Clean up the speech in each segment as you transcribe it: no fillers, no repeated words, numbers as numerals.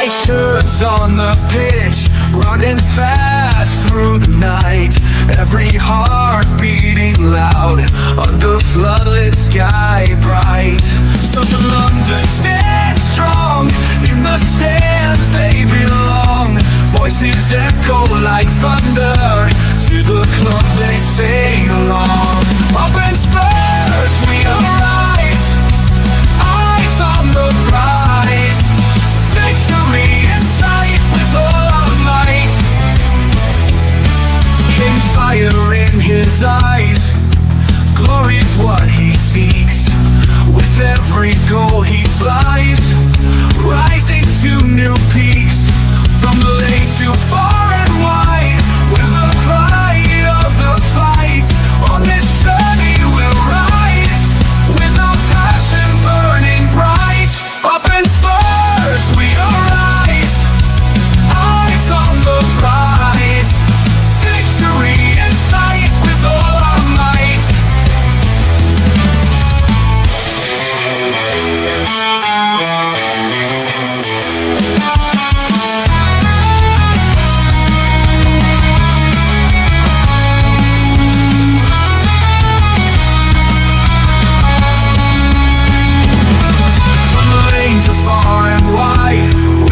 Nations on the pitch, running fast through the night. Every heart beating loud under floodlit sky bright. So to London, stand strong, in the stands they belong. Voices echo like thunder, to the club they sing along. Up in Spurs we arise, eyes on the prize. Victory in sight with all our might. King's fire in his eyes, glory's what he seeks. With every goal he flies, rising to new peaks. From the lake to far and wide, with the pride of the fight. On this journey we'll ride, with our passion burning bright. Up in Spurs we arise, eyes on the prize. Victory in sight with all our might.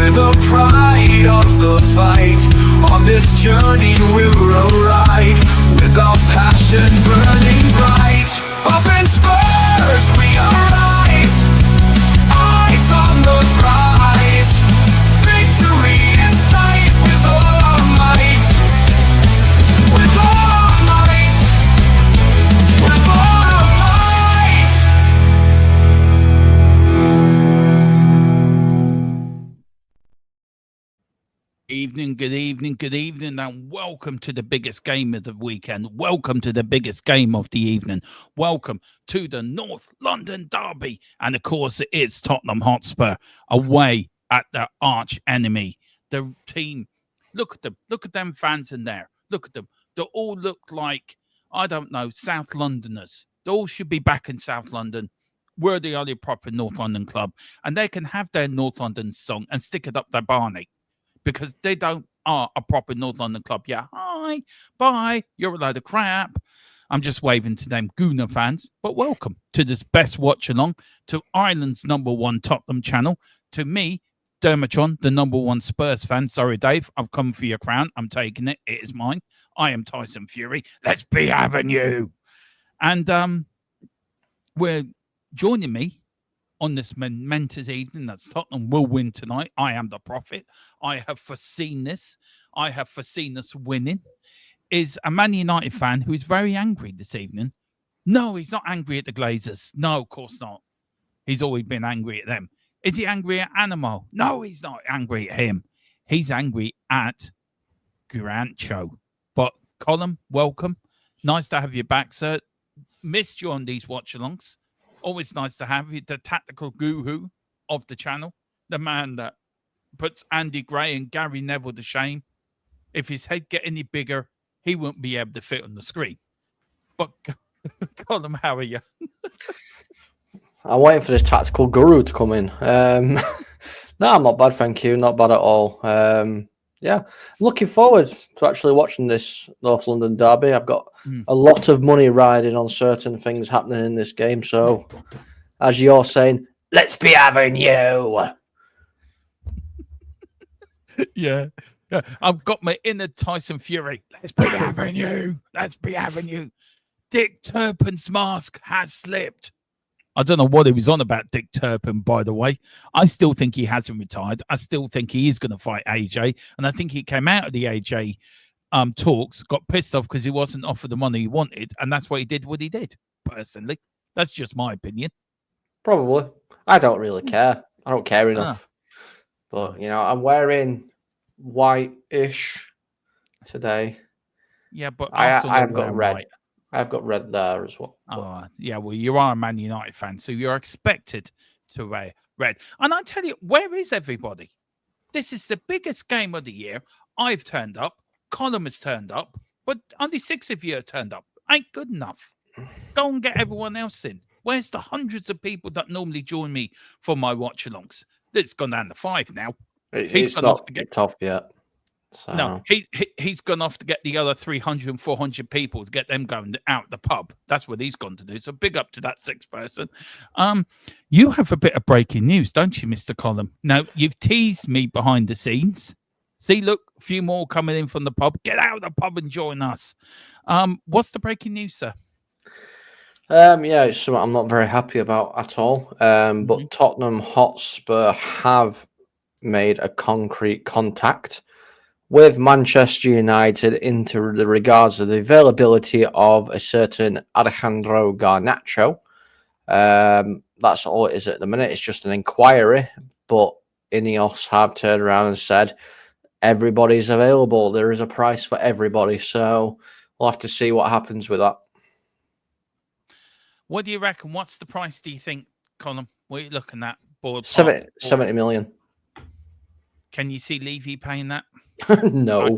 The pride of the fight. On this journey we'll ride, with our passion burning bright. Up in Spurs we arise, eyes on the prize. Victory in sight with all our might. With all our might. With all our might. Good evening, and welcome to the biggest game of the weekend. Welcome to the biggest game of the evening. Welcome to the North London derby. And of course, it is Tottenham Hotspur away at the arch enemy. The team, look at them fans in there. Look at them. They all look like, I don't know, South Londoners. They all should be back in South London. We're the only proper North London club. And they can have their North London song and stick it up their Barney. Because they are a proper North London club. Yeah, hi, bye, you're a load of crap. I'm just waving to them Gooner fans. But welcome to this best watch along, to Ireland's #1 Tottenham channel, to me, Dermotron, the #1 Spurs fan. Sorry, Dave, I've come for your crown. I'm taking it. It is mine. I am Tyson Fury. Let's be having you. And we're joining me on this momentous evening. That's Tottenham will win tonight. I am the prophet. I have foreseen this. I have foreseen us winning. Is a Man United fan who is very angry this evening. No, he's not angry at the Glazers. No, of course not. He's always been angry at them. Is he angry at Animo? No, he's not angry at him. He's angry at Grancho. But Colin, welcome. Nice to have you back, sir. Missed you on these watch-alongs. Always nice to have you, the tactical guru of the channel, the man that puts Andy Gray and Gary Neville to shame. If his head get any bigger, he won't be able to fit on the screen. But Colin, how are you? I'm waiting for this tactical guru to come in. No, I'm not bad, thank you. Not bad at all. Yeah, looking forward to actually watching this North London derby. I've got a lot of money riding on certain things happening in this game. So, as you're saying, let's be having you. Yeah. I've got my inner Tyson Fury. Let's be having you. Let's be having you. Dick Turpin's mask has slipped. I don't know what he was on about, Dick Turpin, by the way. I still think he hasn't retired. I still think he is going to fight AJ. And I think he came out of the AJ talks, got pissed off because he wasn't offered the money he wanted. And that's why he did what he did, personally. That's just my opinion. Probably. I don't really care. I don't care enough. But, you know, I'm wearing white-ish today. Yeah, but I've got red. White. I've got red there as well. Oh, yeah, well, you are a Man United fan, so you're expected to wear red. And I tell you, where is everybody? This is the biggest game of the year. I've turned up. Colin has turned up. But only 6 of you have turned up. Ain't good enough. Go and get everyone else in. Where's the hundreds of people that normally join me for my watch-alongs? It's gone down to 5 now. It's gone off not to get kicked off yet. So. no. He's gone off to get the other 300 and 400 people to get them going out the pub. That's what he's gone to do. So big up to that 6th person. You have a bit of breaking news, don't you, Mr. Column? Now you've teased me behind the scenes. See, look, a few more coming in from the pub. Get out of the pub and join us. What's the breaking news, sir? Yeah, it's something I'm not very happy about at all. But Tottenham Hotspur have made a concrete contact with Manchester United into the regards of the availability of a certain Alejandro Garnacho. That's all it is at the minute. It's just an inquiry, but Ineos have turned around and said everybody's available. There is a price for everybody, so we'll have to see what happens with that. What do you reckon? What's the price, do you think, Colin? What are you looking at? 70 million. Can you see Levy paying that? No.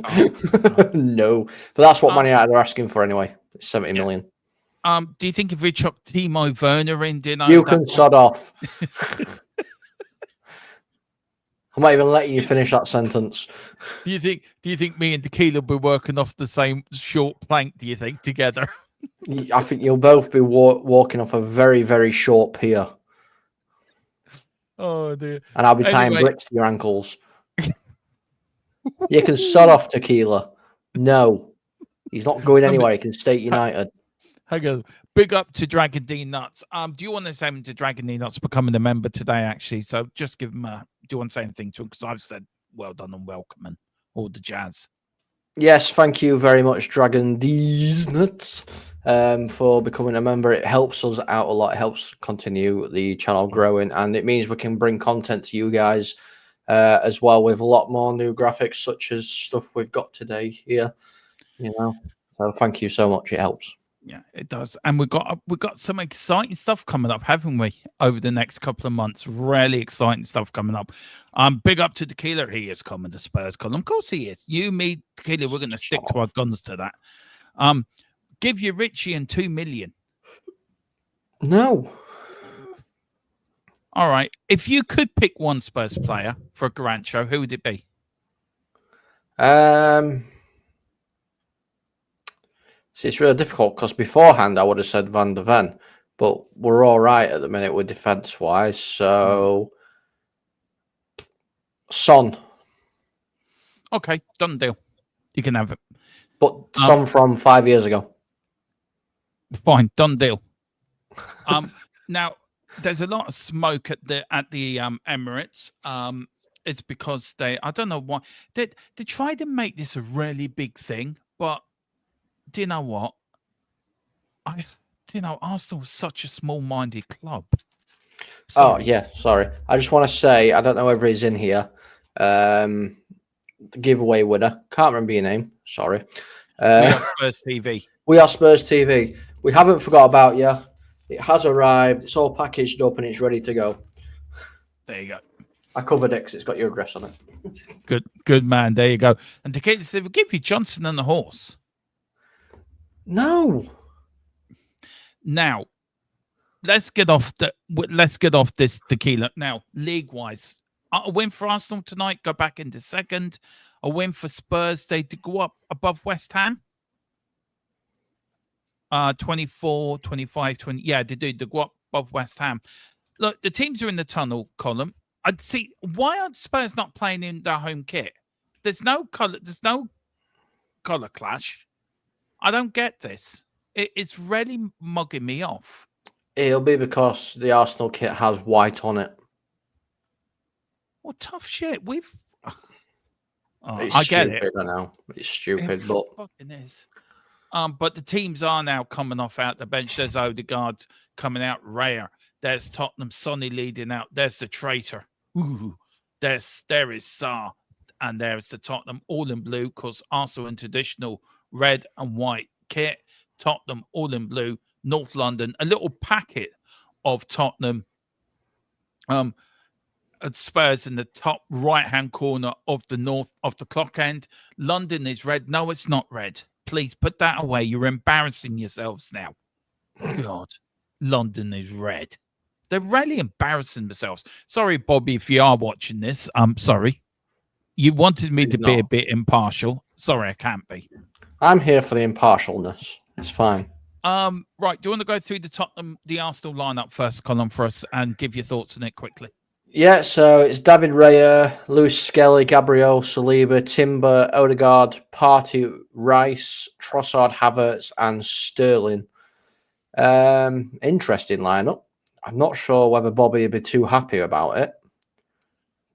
No. But that's what Man United are asking for anyway. It's 70 million. Do you think if we chuck Timo Werner in, you can sod off. I'm not even letting you finish that sentence. Do you think me and Tequila will be working off the same short plank, do you think, together? I think you'll both be walking off a very, very short pier. Oh, dear. And I'll be tying bricks to your ankles. You can sod off, Tequila. No. He's not going anywhere. He can stay at United. Hang on. Big up to Dragon D Nuts. Do you want to say him to Dragon D Nuts becoming a member today, actually? So just give him a... Do you want to say anything to him? Because I've said well done and welcome and all the jazz. Yes, thank you very much, Dragon D's Nuts, for becoming a member. It helps us out a lot. It helps continue the channel growing, and it means we can bring content to you guys as well with a lot more new graphics, such as stuff we've got today here. You know, so thank you so much. It helps. Yeah, it does. And we've got some exciting stuff coming up, haven't we, over the next couple of months? Really exciting stuff coming up. Big up to Tequila. He is coming to Spurs column. Of course he is. You, me, Tequila, we're going to stick to our guns to that. Give you Richie and 2 million. No. All right. If you could pick one Spurs player for a Garnacho, who would it be? See, it's really difficult because beforehand I would have said Van der Ven, but we're all right at the minute with defence-wise. So, Son. Okay, done deal. You can have it. But Son from 5 years ago. Fine, done deal. Now, there's a lot of smoke at the Emirates. It's because I don't know why they try to make this a really big thing, but do you know what? Arsenal is such a small-minded club. Sorry. Oh, yeah, sorry. I just want to say, I don't know whether he's in here. The giveaway winner. Can't remember your name. Sorry. We are Spurs TV. We are Spurs TV. We haven't forgot about you. It has arrived. It's all packaged up and it's ready to go. There you go. I covered it because it's got your address on it. Good man. There you go. And Takeda said, we'll give you Johnson and the horse. No. Now, let's get off this Tequila. Now, league-wise, a win for Arsenal tonight, go back into second. A win for Spurs, they to go up above West Ham. 24, 25, 20. Yeah, they do. They go up above West Ham. Look, the teams are in the tunnel column. I'd see, why aren't Spurs not playing in their home kit? There's no color clash. I don't get this. It's really mugging me off. It'll be because the Arsenal kit has white on it. Well, tough shit. It's I get stupid, it. I know. It's stupid, but fucking is. But the teams are now coming off out the bench. There's Odegaard coming out rare. There's Tottenham, Sonny leading out. There's the traitor. Ooh. There is Sarr. And there's the Tottenham all in blue because Arsenal in traditional red and white kit. Tottenham all in blue. North London, a little packet of Tottenham at Spurs in the top right-hand corner of the north of the clock end. London is red. No, it's not red. Please put that away. You're embarrassing yourselves now. God, London is red. They're really embarrassing themselves. Sorry, Bobby, if you are watching this. I'm sorry. You wanted me He's to be a not. bit impartial. Sorry, I can't be. I'm here for the impartialness. It's fine. Right. Do you want to go through the Arsenal lineup first, Colin, for us, and give your thoughts on it quickly? Yeah, so it's David Raya, Lewis Skelly, Gabriel Saliba, Timber, Odegaard, Partey, Rice, Trossard, Havertz, and Sterling. Interesting lineup. I'm not sure whether Bobby would be too happy about it,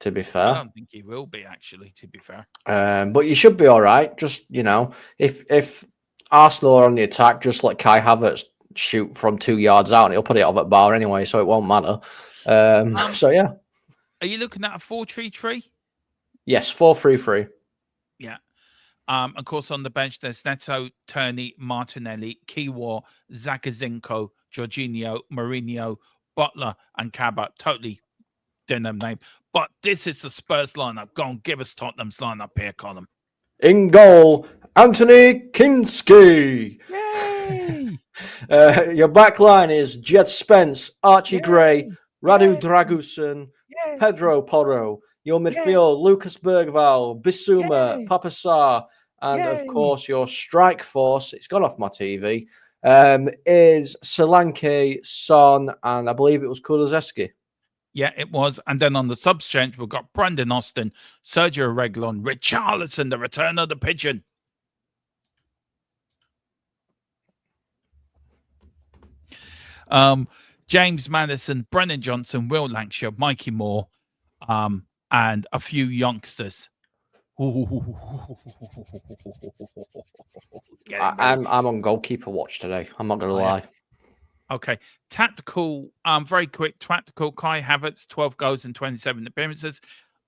to be fair. I don't think he will be, actually, to be fair. But you should be all right. Just, if Arsenal are on the attack, just let Kai Havertz shoot from 2 yards out and he'll put it off at bar anyway, so it won't matter. So, yeah. Are you looking at a 4-3-3? Yes, 4-3-3. Yeah. Of course, on the bench, there's Neto, Turney, Martinelli, Kiwor, Zakazinko, Jorginho, Mourinho, Butler, and Cabot. Totally didn't name. But this is the Spurs lineup. Go on, give us Tottenham's lineup here, Colin. In goal, Anthony Kinski. Yay! Your back line is Jed Spence, Archie Gray, Radu Dragusin, Pedro Porro. Your midfield, Lucas Bergval, Bissouma, Papasar, and of course your strike force, it's gone off my TV, is Solanke, Son, and I believe it was Kulusevski. Yeah, it was. And then on the subs bench, we've got Brandon Austin, Sergio Reguilon, Richarlison, the return of the pigeon. James Madison, Brennan Johnson, Will Lancashire, Mikey Moore, and a few youngsters. I'm on goalkeeper watch today. I'm not going to lie. Okay. Tactical, very quick. Tactical, Kai Havertz, 12 goals and 27 appearances.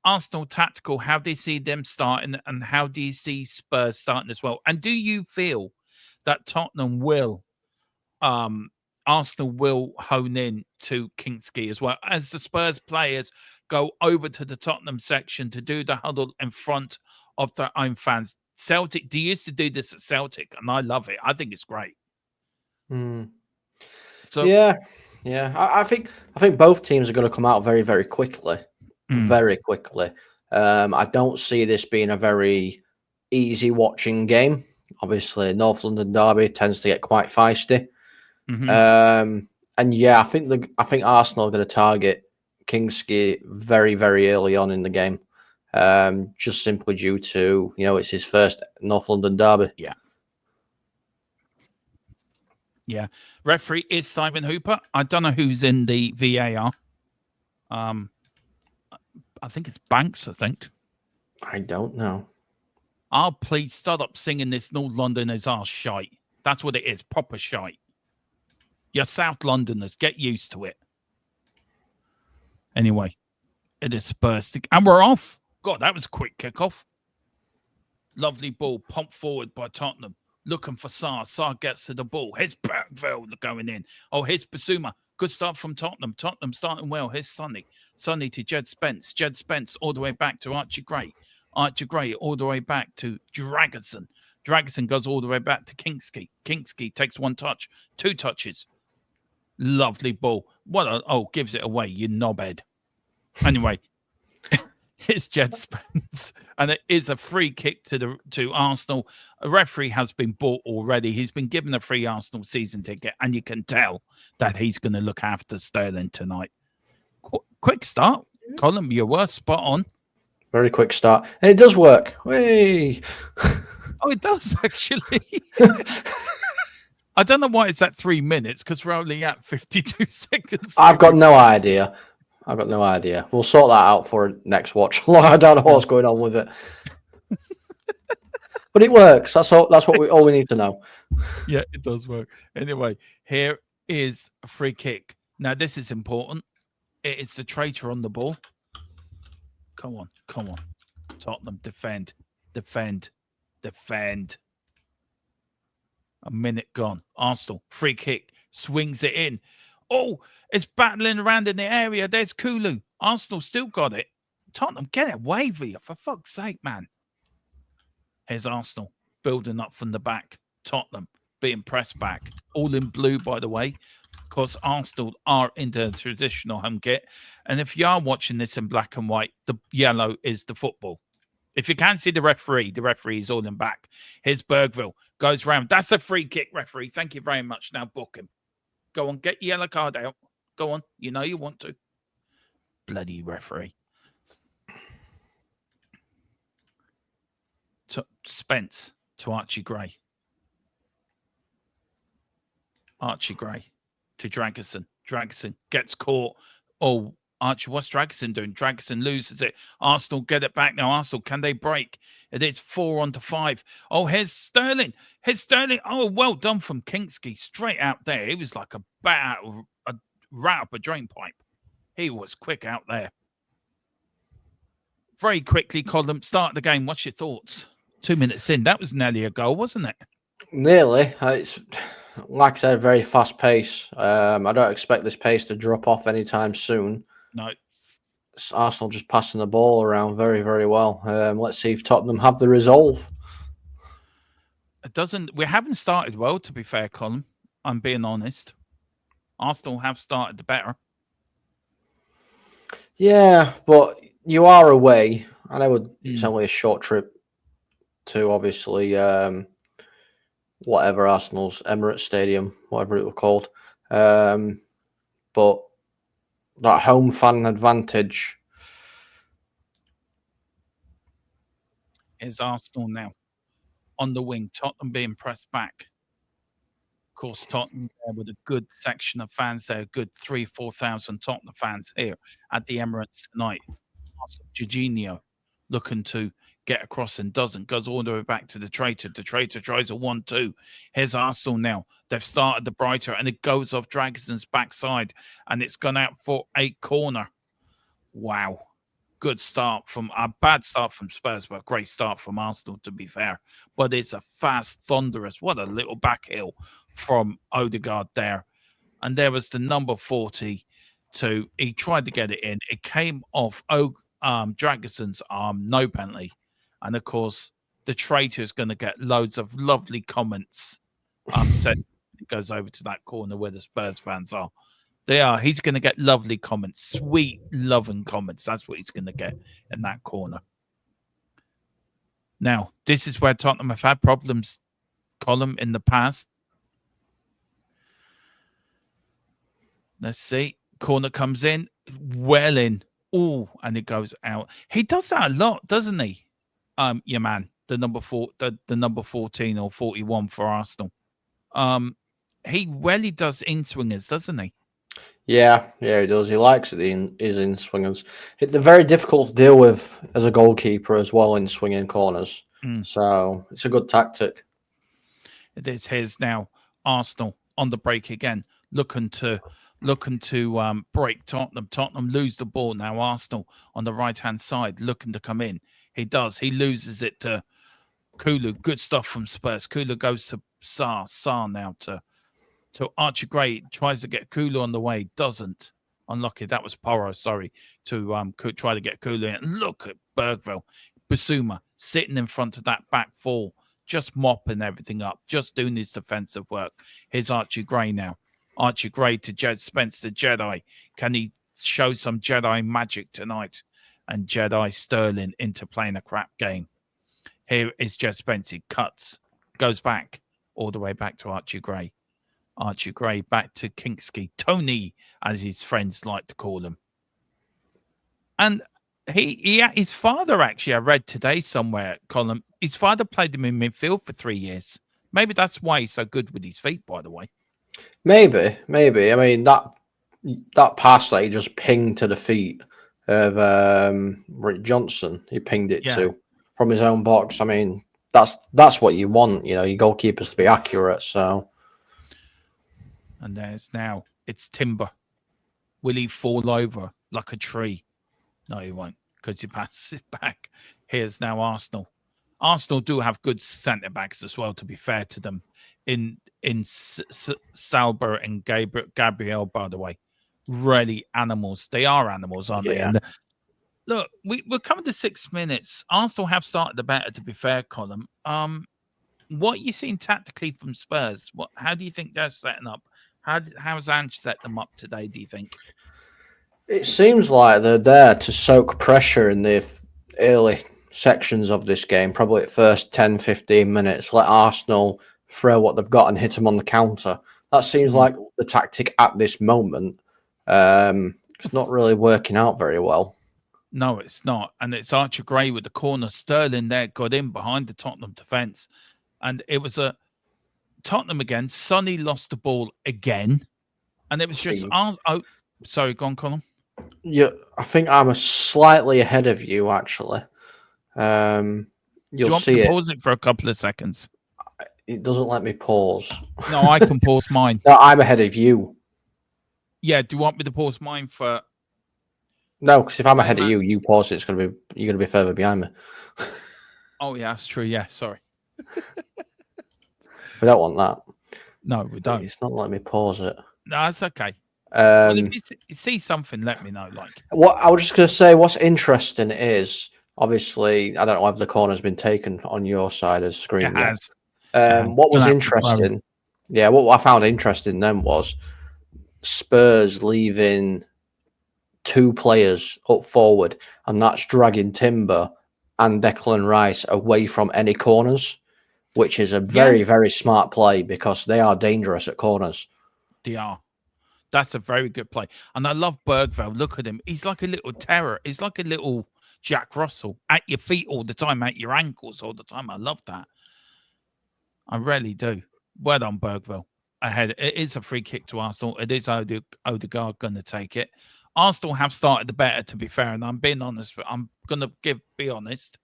Arsenal tactical, how do you see them starting and how do you see Spurs starting as well? And do you feel that Tottenham will, Arsenal will hone in to Kinski as well as the Spurs players go over to the Tottenham section to do the huddle in front of their own fans? Celtic, they used to do this at Celtic, and I love it. I think it's great. So yeah. I think both teams are going to come out very, very quickly. Very quickly. I don't see this being a very easy watching game. Obviously, North London derby tends to get quite feisty. And yeah, I think Arsenal are going to target Kinski very, very early on in the game. Just simply due to, it's his first North London derby. Yeah. Referee is Simon Hooper. I don't know who's in the VAR. I think it's Banks, I think. I don't know. Oh, please stop singing this North London is our shite. That's what it is. Proper shite. You're South Londoners. Get used to it. Anyway, it is Spurs. And we're off. God, that was a quick kickoff. Lovely ball pumped forward by Tottenham. Looking for Sarr. Sarr gets to the ball. Here's Bergveld going in. Oh, here's Bissouma. Good start from Tottenham. Tottenham starting well. Here's Sonny. Sonny to Jed Spence. Jed Spence all the way back to Archie Gray. Archie Gray all the way back to Dragusin. Dragusin goes all the way back to Kinski. Kinski takes one touch. 2 touches. Lovely ball. Gives it away, you knobhead. Anyway, it's Jed Spence, and it is a free kick to Arsenal. A referee has been bought already. He's been given a free Arsenal season ticket, and you can tell that he's going to look after Sterling tonight. Quick start, Colin. You were spot on. Very quick start, and it does work. Whee! Oh, it does actually. I don't know why it's at 3 minutes because we're only at 52 seconds. I've got no idea. We'll sort that out for next watch. I don't know what's going on with it, but it works. That's all we need to know. Yeah, it does work. Anyway, here is a free kick. Now this is important. It is the traitor on the ball. Come on. Tottenham, defend. A minute gone. Arsenal, free kick, swings it in. Oh, it's battling around in the area. There's Kulu. Arsenal still got it. Tottenham, get it away for you, for fuck's sake, man. Here's Arsenal, building up from the back. Tottenham, being pressed back. All in blue, by the way, because Arsenal are into the traditional home kit. And if you are watching this in black and white, the yellow is the football. If you can't see the referee is holding back. Here's Bergville. Goes round. That's a free kick, referee. Thank you very much. Now book him. Go on, get your yellow card out. Go on. You know you want to. Bloody referee. To Spence to Archie Gray. Archie Gray to Dragerson. Dragerson gets caught. Oh, Archie, what's Dragerson doing? Dragerson loses it. Arsenal get it back now. Arsenal, can they break? It is 4-5. Oh, here's Sterling. Here's Sterling. Oh, well done from Kinski. Straight out there. He was like a bat, a rat up a drain pipe. He was quick out there. Very quickly, Colin, start the game. What's your thoughts? 2 minutes in. That was nearly a goal, wasn't it? Nearly. It's, like I said, very fast pace. I don't expect this pace to drop off anytime soon. No. It's Arsenal just passing the ball around very, very well. Let's see if Tottenham have the resolve. It doesn't. We haven't started well, to be fair, Colin. I'm being honest. Arsenal have started better. Yeah, but you are away. I know it's only a short trip to obviously whatever Arsenal's Emirates Stadium, whatever it was called. But that home fan advantage. Is Arsenal now on the wing. Tottenham being pressed back. Of course, Tottenham there with a good section of fans there, a good 3,000-4,000 Tottenham fans here at the Emirates tonight. Jorginho looking to get across and doesn't. Goes all the way back to the traitor. The traitor tries a 1-2. Here's Arsenal now. They've started the brighter and it goes off Dragson's backside and it's gone out for a corner. Wow. Good start from a bad start from Spurs, but a great start from Arsenal, to be fair. But it's a fast, thunderous, what a little back heel from Odegaard there. And there was the number 42. He tried to get it in. It came off Dragson's arm, no penalty. And of course, the traitor is going to get loads of lovely comments. Said it goes over to that corner where the Spurs fans are. He's going to get lovely comments, sweet, loving comments. That's what he's going to get in that corner. Now, this is where Tottenham have had problems, Colin, in the past. Let's see. Corner comes in, well in. Oh, and it goes out. He does that a lot, doesn't he? Your man, the number 14 or 41 for Arsenal. He does in swingers, doesn't he? Yeah, he does. He likes it his in swingers. They're very difficult to deal with as a goalkeeper as well in swinging corners. So it's a good tactic. It is his now. Arsenal on the break again, looking to break Tottenham. Tottenham lose the ball now. Arsenal on the right hand side looking to come in. He does. He loses it to Kulu. Good stuff from Spurs. Kulu goes to Sarr. Sarr now to Archie Gray. Tries to get Kulu on the way. Doesn't. Unlucky. That was Porro, sorry. To try to get Kulu in. Look at Bergville. Basuma sitting in front of that back four. Just mopping everything up. Just doing his defensive work. Here's Archie Gray now. Archie Gray to Jed Spence, the Jedi. Can he show some Jedi magic tonight? And Jedi Sterling into playing a crap game. Here is Jed Spence. He cuts. Goes back. All the way back to Archie Gray. Archie Gray back to Kinski. Tony, as his friends like to call him. And his father, actually, I read today somewhere, Colin, his father played him in midfield for 3 years. Maybe that's why he's so good with his feet, by the way. Maybe. I mean, that pass that he just pinged to the feet of Rick Johnson, he pinged it to from his own box. I mean, that's what you want, your goalkeepers to be accurate. So, and there's now it's Timber. Will he fall over like a tree? No, he won't, because he passes it back. Here's now Arsenal. Arsenal do have good centre backs as well, to be fair to them. In Salber and Gabriel, by the way, really animals. They are animals, aren't they? And look, we're coming to 6 minutes. Arsenal have started the better, to be fair, Colin. What are you seeing tactically from Spurs? How do you think they're setting up? How's Ange set them up today, do you think? It seems like they're there to soak pressure in the early sections of this game, probably at first 10, 15 minutes, let Arsenal throw what they've got and hit them on the counter. That seems like the tactic at this moment. It's not really working out very well. No, it's not. And it's Archer Gray with the corner. Sterling there got in behind the Tottenham defence. And it was a Tottenham again. Sonny lost the ball again. And it was just... Oh, sorry, go on, Colin. Yeah, I think I'm slightly ahead of you, actually. You'll Do you want see me to it. pause it for a couple of seconds? It doesn't let me pause. No, I can pause mine. No, I'm ahead of you. Yeah, do you want me to pause mine for... No, because if I'm ahead of you, you pause it. You're gonna be further behind me. Oh yeah, that's true. Yeah, sorry. We don't want that. No, we don't. It's not letting me pause it. No, it's okay. Well, if you see something, let me know. Like what I was just gonna say, what's interesting is obviously I don't know if the corner's been taken on your side of the screen. it has. What was interesting, what I found interesting then was Spurs leaving 2 players up forward, and that's dragging Timber and Declan Rice away from any corners, which is a very, very smart play because they are dangerous at corners. They are. That's a very good play. And I love Bergvall. Look at him. He's like a little terror. He's like a little Jack Russell at your feet all the time, at your ankles all the time. I love that. I really do. Well done, Bergvall. Ahead. It is a free kick to Arsenal. It is Odegaard going to take it. Arsenal have started the better, to be fair, and I'm being honest. I'm going to be honest.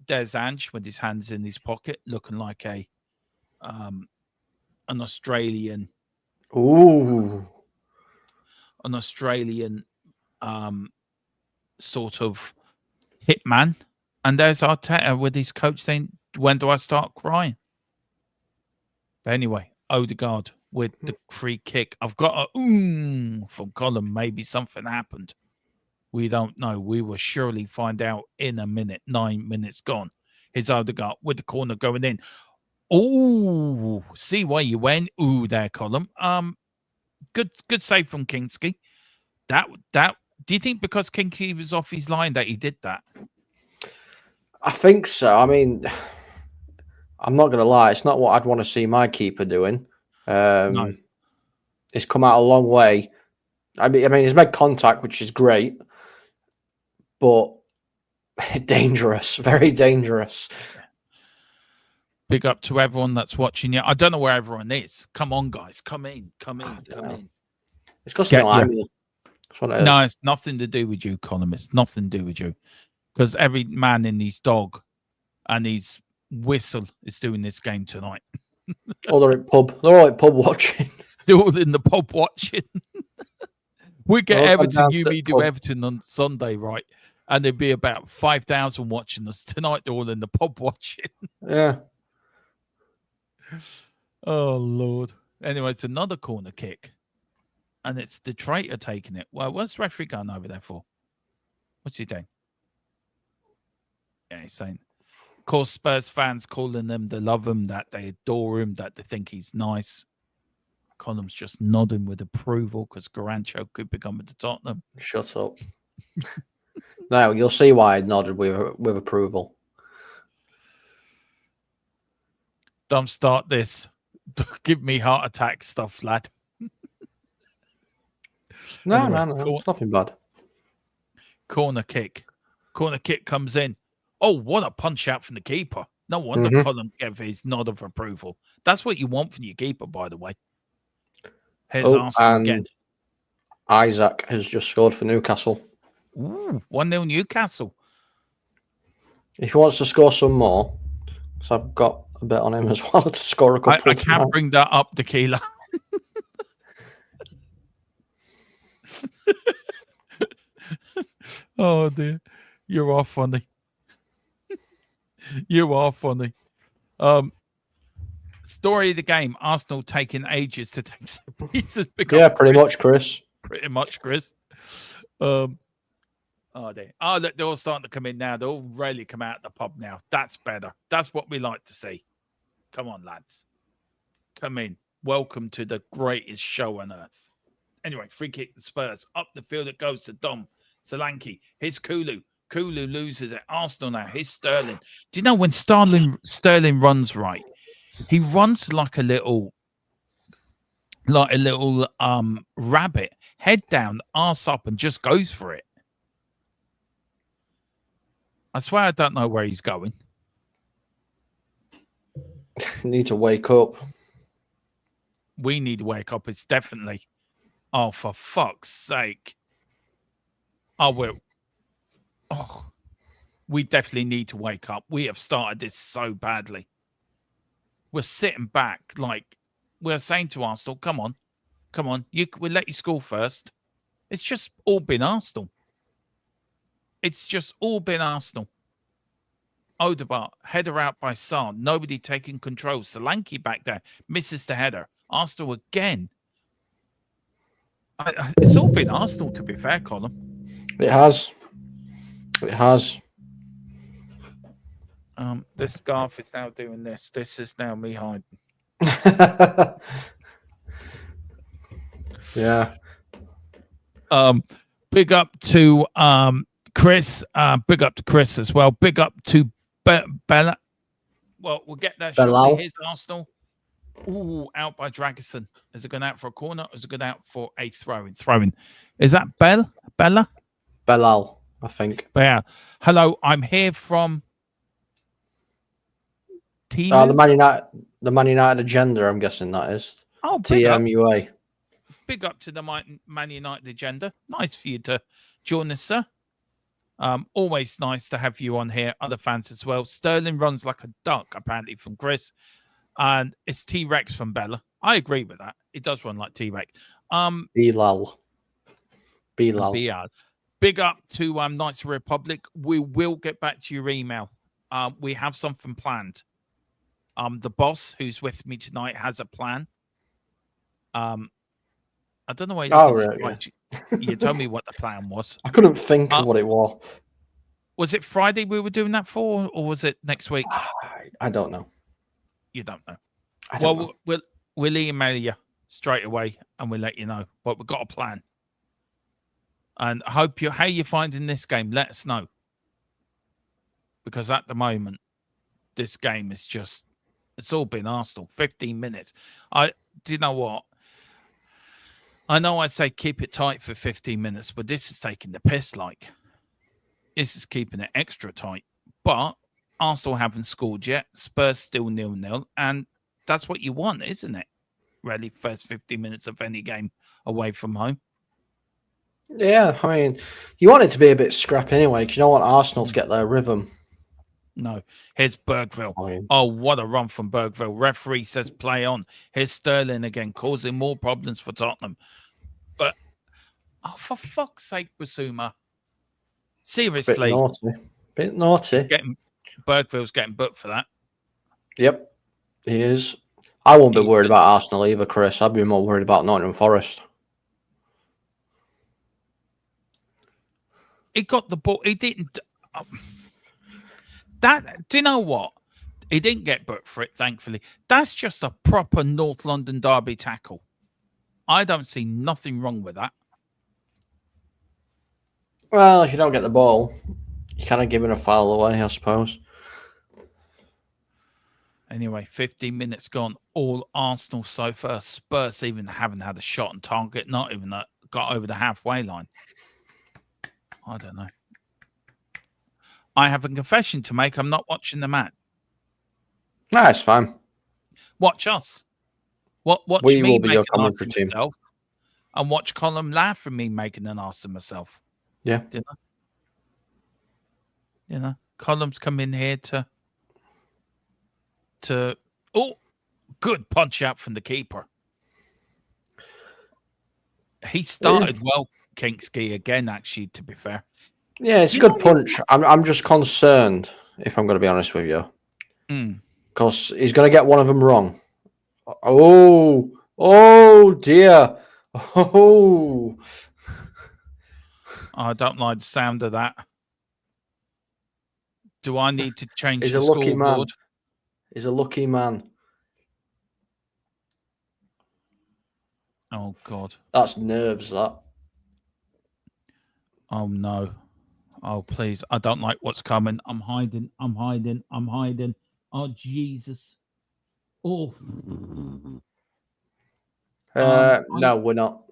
There's Ange with his hands in his pocket, looking like an Australian. Ooh. An Australian sort of hitman. And there's Arteta with his coach saying, when do I start crying? But anyway, Odegaard with the free kick. I've got a from Colin. Maybe something happened. We don't know. We will surely find out in a minute. 9 minutes gone. Here's Odegaard with the corner going in. Oh, see where you went. Ooh, there, Colin. Good save from Kingsley. That. Do you think because Kingsley was off his line that he did that? I think so. I mean, I'm not going to lie. It's not what I'd want to see my keeper doing. No. It's come out a long way. I mean, he's made contact, which is great, but dangerous, very dangerous. Big up to everyone that's watching. Yeah, I don't know where everyone is. Come on, guys. Come in. It's because I'm here. That's what it is. No, it's nothing to do with you, Colin. It's nothing to do with you. Because every man in his dog and his whistle is doing this game tonight. Oh, they're at pub. They're all at pub watching. They're all in the pub watching. We get Everton, me do Everton on Sunday, right? And there'd be about 5,000 watching us. Tonight, they're all in the pub watching. Yeah. Oh, Lord. Anyway, it's another corner kick. And it's the traitor taking it. Well, what's the referee going over there for? What's he doing? Yeah, he's saying, of course, Spurs fans calling them, they love him, that they adore him, that they think he's nice. Column's just nodding with approval because Garancho could be coming to Tottenham. Shut up. Now, you'll see why I nodded with approval. Don't start this. Give me heart attack stuff, lad. No, Anyway, no. It's nothing bad. Corner kick. Corner kick comes in. Oh, what a punch out from the keeper. No wonder Colin gave his nod of approval. That's what you want from your keeper, by the way. Here's Arsenal again. Isaac has just scored for Newcastle. Ooh, 1-0 Newcastle. If he wants to score some more, because I've got a bit on him as well to score a couple. I can't bring that up, Tequila. Oh, dear. You are funny. You are funny. Story of the game. Arsenal taking ages to take some pieces. Yeah, pretty much, Chris. Pretty much, Chris. Oh, dear. Oh, look, they're all starting to come in now. They all really come out of the pub now. That's better. That's what we like to see. Come on, lads. Come in. Welcome to the greatest show on earth. Anyway, free kick the Spurs. Up the field it goes to Dom Solanke. Here's Kulu. Kulu loses at Arsenal now. Here's Sterling. Do you know when Sterling runs right? He runs like a little rabbit, head down, arse up, and just goes for it. I swear I don't know where he's going. Need to wake up. We need to wake up. It's definitely. Oh, for fuck's sake. We definitely need to wake up. We have started this so badly. We're sitting back like we're saying to Arsenal, come on. We'll let you score first. It's just all been Arsenal. Odegaard, header out by Son. Nobody taking control. Solanke back there. Misses the header. Arsenal again. It's all been Arsenal, to be fair, Colin. It has. This scarf is now doing this. This is now me hiding. Yeah. Big up to Chris. Big up to Chris as well. Big up to Bella. Well, we'll get there shortly. Here's Arsenal. Ooh, out by Dragerson. Is it going out for a corner or is it going out for a throw-in? Is that Bella? Bellal, I think. But yeah. Hello, I'm here from the Man United agenda, I'm guessing that is. Oh, TMUA. Big up to the Man United agenda. Nice for you to join us, sir. Always nice to have you on here. Other fans as well. Sterling runs like a duck, apparently, from Chris. And it's T-Rex from Bella. I agree with that. It does run like T-Rex. Bilal. Big up to Knights of the Republic. We will get back to your email. We have something planned. The boss who's with me tonight has a plan. I don't know why you told me what the plan was. I couldn't think of what it was. Was it Friday we were doing that for, or was it next week? I don't know. You don't know. Know. We'll email you straight away and we'll let you know. But we've got a plan. And I hope how you're finding this game. Let us know. Because at the moment, this game is just, it's all been Arsenal. 15 minutes. Do you know what? I know I say keep it tight for 15 minutes, but this is taking the piss like. This is keeping it extra tight. But Arsenal haven't scored yet. Spurs still 0-0. And that's what you want, isn't it? Really, first 15 minutes of any game away from home. Yeah, I mean, you want it to be a bit scrappy anyway, because you don't want Arsenal to get their rhythm. No. Here's Bergville. Oh, what a run from Bergville. Referee says play on. Here's Sterling again, causing more problems for Tottenham. But, for fuck's sake, Basuma. Seriously. Bit naughty. Bergville's getting booked for that. Yep, he is. I won't be worried about Arsenal either, Chris. I'd be more worried about Nottingham Forest. He got the ball. He didn't. Do you know what? He didn't get booked for it, thankfully. That's just a proper North London derby tackle. I don't see nothing wrong with that. Well, if you don't get the ball, you're kind of giving a foul away, I suppose. Anyway, 15 minutes gone. All Arsenal so far. Spurs even haven't had a shot on target. Not even got over the halfway line. I don't know. I have a confession to make. I'm not watching the match. Nah, it's fine. Watch us. Watch we me will be make your an ass commentary of team. myself, and watch Colin laugh at me making an ass of myself. Yeah. You know, Colin's come in here to good punch out from the keeper. He started well, Kinksky, again, actually, to be fair. Yeah, it's a good punch. I'm just concerned, if I'm going to be honest with you. Because he's going to get one of them wrong. Oh dear. Oh. I don't like the sound of that. Do I need to change He's the a lucky man. scoreboard? He's a lucky man. Oh, God. That's nerves, that. Oh, no. Oh, please. I don't like what's coming. I'm hiding. I'm hiding. I'm hiding. Oh, Jesus. Oh. No, we're not.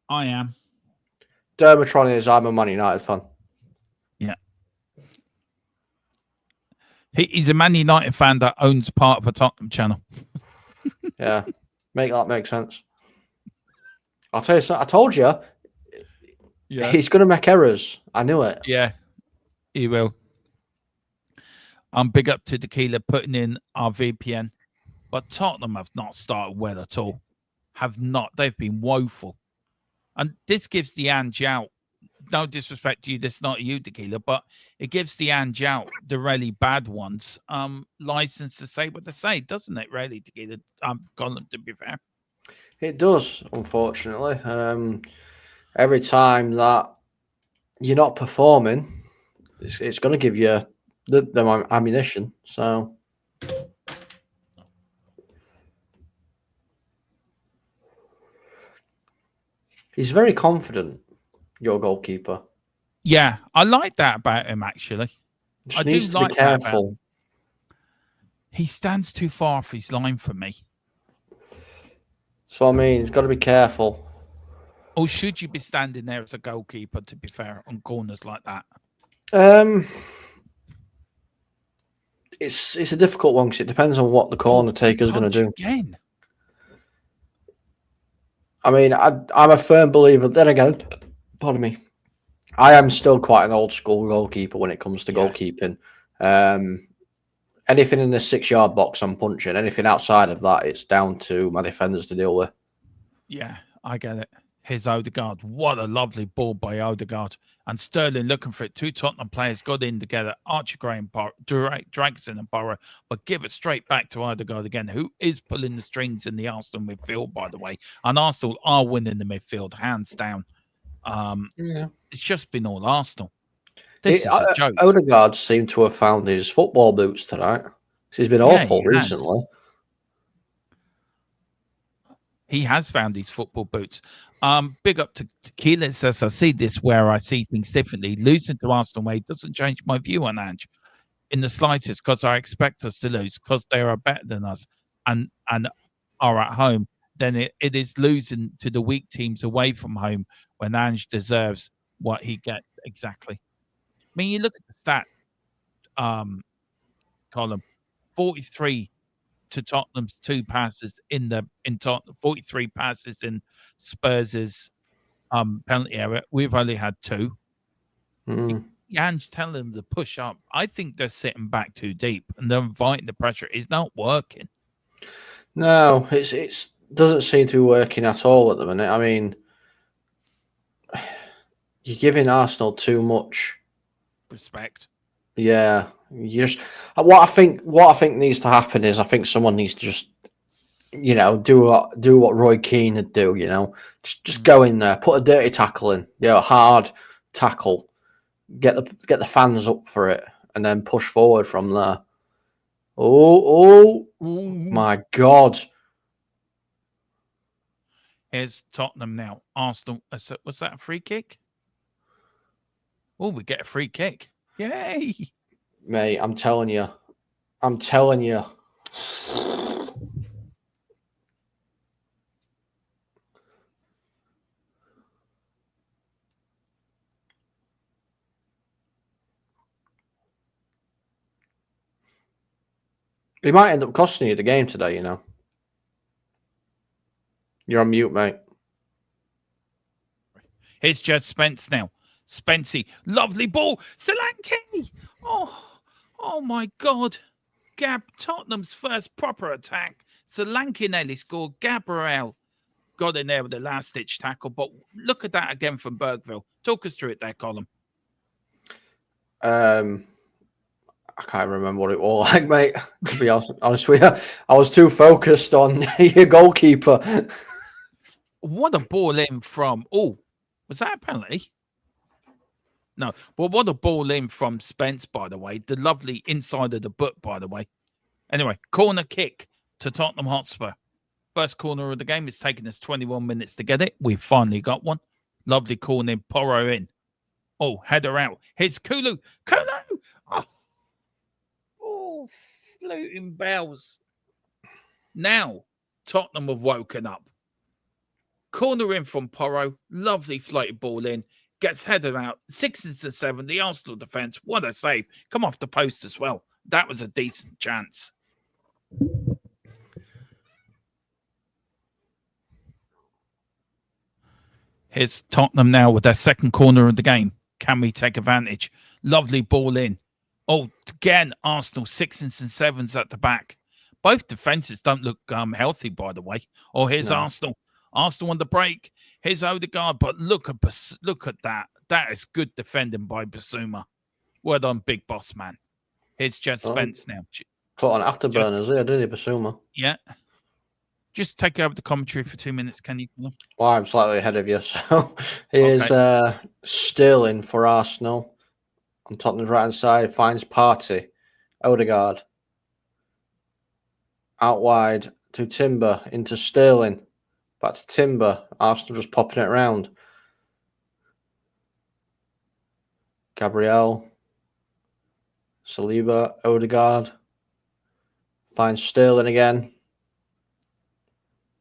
I am. Dermatron is. I'm a Man United fan. Yeah. He's a Man United fan that owns part of a Tottenham channel. Yeah, make that make sense. I'll tell you something. I told you. Yeah. He's going to make errors. I knew it. Yeah, he will. Big up to Tequila putting in our VPN. But Tottenham have not started well at all. Have not. They've been woeful. And this gives the ANGE out. No disrespect to you, this is not you, Tequila, but it gives the ANGE out, the really bad ones, license to say what they say, doesn't it, really, Tequila? Colin, to be fair. It does, unfortunately. Every time that you're not performing, it's going to give you the ammunition. So he's very confident, your goalkeeper. Yeah, I like that about him, actually. Just needs to be careful. He stands too far off his line for me. So I mean, he's got to be careful. Or should you be standing there as a goalkeeper, to be fair, on corners like that? It's a difficult one because it depends on what the corner taker is going to do. Again. I mean, I'm a firm believer. Then again, pardon me, I am still quite an old school goalkeeper when it comes to goalkeeping. Anything in the 6-yard box, I'm punching. Anything outside of that, it's down to my defenders to deal with. Yeah, I get it. Here's Odegaard. What a lovely ball by Odegaard. And Sterling looking for it. Two Tottenham players got in together. Archie Gray and Draxon and Borough. But give it straight back to Odegaard again, who is pulling the strings in the Arsenal midfield, by the way. And Arsenal are winning the midfield, hands down. It's just been all Arsenal. This is a joke. Odegaard seemed to have found his football boots tonight. He's been awful recently. He has found his football boots. Big up to Tequila. Says, I see this where I see things differently. Losing to Arsenal way doesn't change my view on ANGE in the slightest, because I expect us to lose because they are better than us and are at home. Then it is losing to the weak teams away from home when ANGE deserves what he gets exactly. I mean, you look at the stats, column, 43 to Tottenham's 2 passes in Tottenham, 43 passes in Spurs' penalty area. We've only had 2. ANGE telling them to push up. I think they're sitting back too deep and they're inviting the pressure. It's not working. No, it doesn't seem to be working at all at the minute. I mean, you're giving Arsenal too much respect. Yeah, you just what I think needs to happen is I think someone needs to just do what Roy Keane would do. Just go in there, put a dirty tackle in, a hard tackle, get the fans up for it, and then push forward from there. Oh my God! Here's Tottenham now. Arsenal. Was that a free kick? Oh, we get a free kick. Yay! Mate, I'm telling you. He might end up costing you the game today, You're on mute, mate. Here's Jed Spence now. Spency, lovely ball. Solanke. Oh my God. Tottenham's first proper attack. Solanke nearly scored. Gabriel got in there with the last-ditch tackle. But look at that again from Bergville. Talk us through it there, Colin. I can't remember what it was like, mate. To be honest with you, I was too focused on your goalkeeper. What a ball in from... Oh, was that a penalty? No, but what a ball in from Spence, by the way. The lovely inside of the boot, by the way. Anyway, corner kick to Tottenham Hotspur. First corner of the game. It's taken us 21 minets to get it. We've finally got one. Lovely corner, Porro in. Oh, header out. Here's Kulu. Kulu! Oh, fluting bells. Now, Tottenham have woken up. Corner in from Porro. Lovely floated ball in. Gets headed out. 6 and 7. The Arsenal defence. What a save. Come off the post as well. That was a decent chance. Here's Tottenham now with their second corner of the game. Can we take advantage? Lovely ball in. Oh, again, Arsenal 6 and 7s at the back. Both defences don't look healthy, by the way. Oh, here's Arsenal. Arsenal on the break. Here's Odegaard, but look at that. That is good defending by Basuma. Well done, big boss man. Here's Jed Spence now. Put on afterburners here, didn't he, Basuma? Yeah. Just take over the commentary for 2 minutes, can you? Well, I'm slightly ahead of you. So here's Sterling for Arsenal. On Tottenham's right-hand side, finds Partey. Odegaard. Out wide to Timber, into Sterling. Back to Timber. Arsenal just popping it around. Gabriel. Saliba. Odegaard. Finds Sterling again.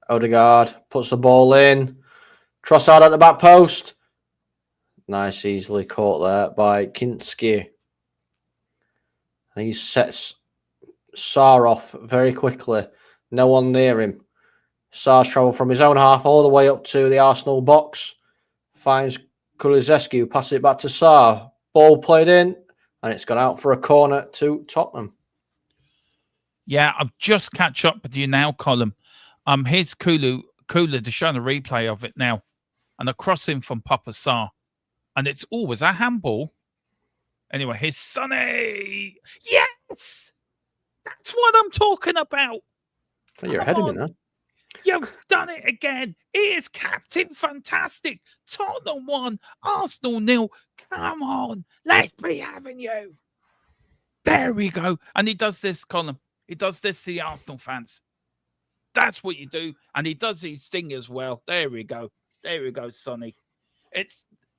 Odegaard puts the ball in. Trossard at the back post. Nice, easily caught there by Kinski. And he sets Sarr off very quickly. No one near him. Sarr's travelled from his own half all the way up to the Arsenal box. Finds Kulusevski, who passes it back to Sarr. Ball played in, and it's gone out for a corner to Tottenham. Yeah, I've just catch up with you now, Colin. Here's Kulu to show the replay of it now. And a crossing from Papa Sarr. And it's always a handball. Anyway, here's Sonny. Yes! That's what I'm talking about. Oh, you're ahead of me now. You've done it again. It is Captain Fantastic. Tottenham 1, Arsenal 0. Come on. Let's be having you. There we go. And he does this, Colin. He does this to the Arsenal fans. That's what you do. And he does his thing as well. There we go. There we go, Sonny.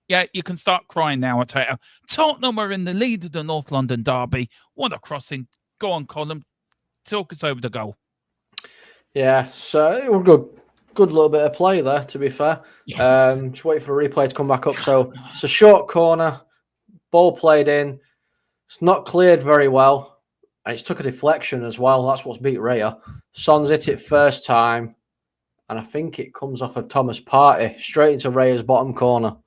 Yeah, you can start crying now, I tell you. Tottenham are in the lead of the North London derby. What a crossing. Go on, Colin. Talk us over the goal. Yeah, so it was good little bit of play there, to be fair. Yes. Just wait for the replay to come back up. So it's a short corner. Ball played in. It's not cleared very well. And it's took a deflection as well. That's what's beat Raya. Son's hit it first time. And I think it comes off of Thomas Partey straight into Raya's bottom corner.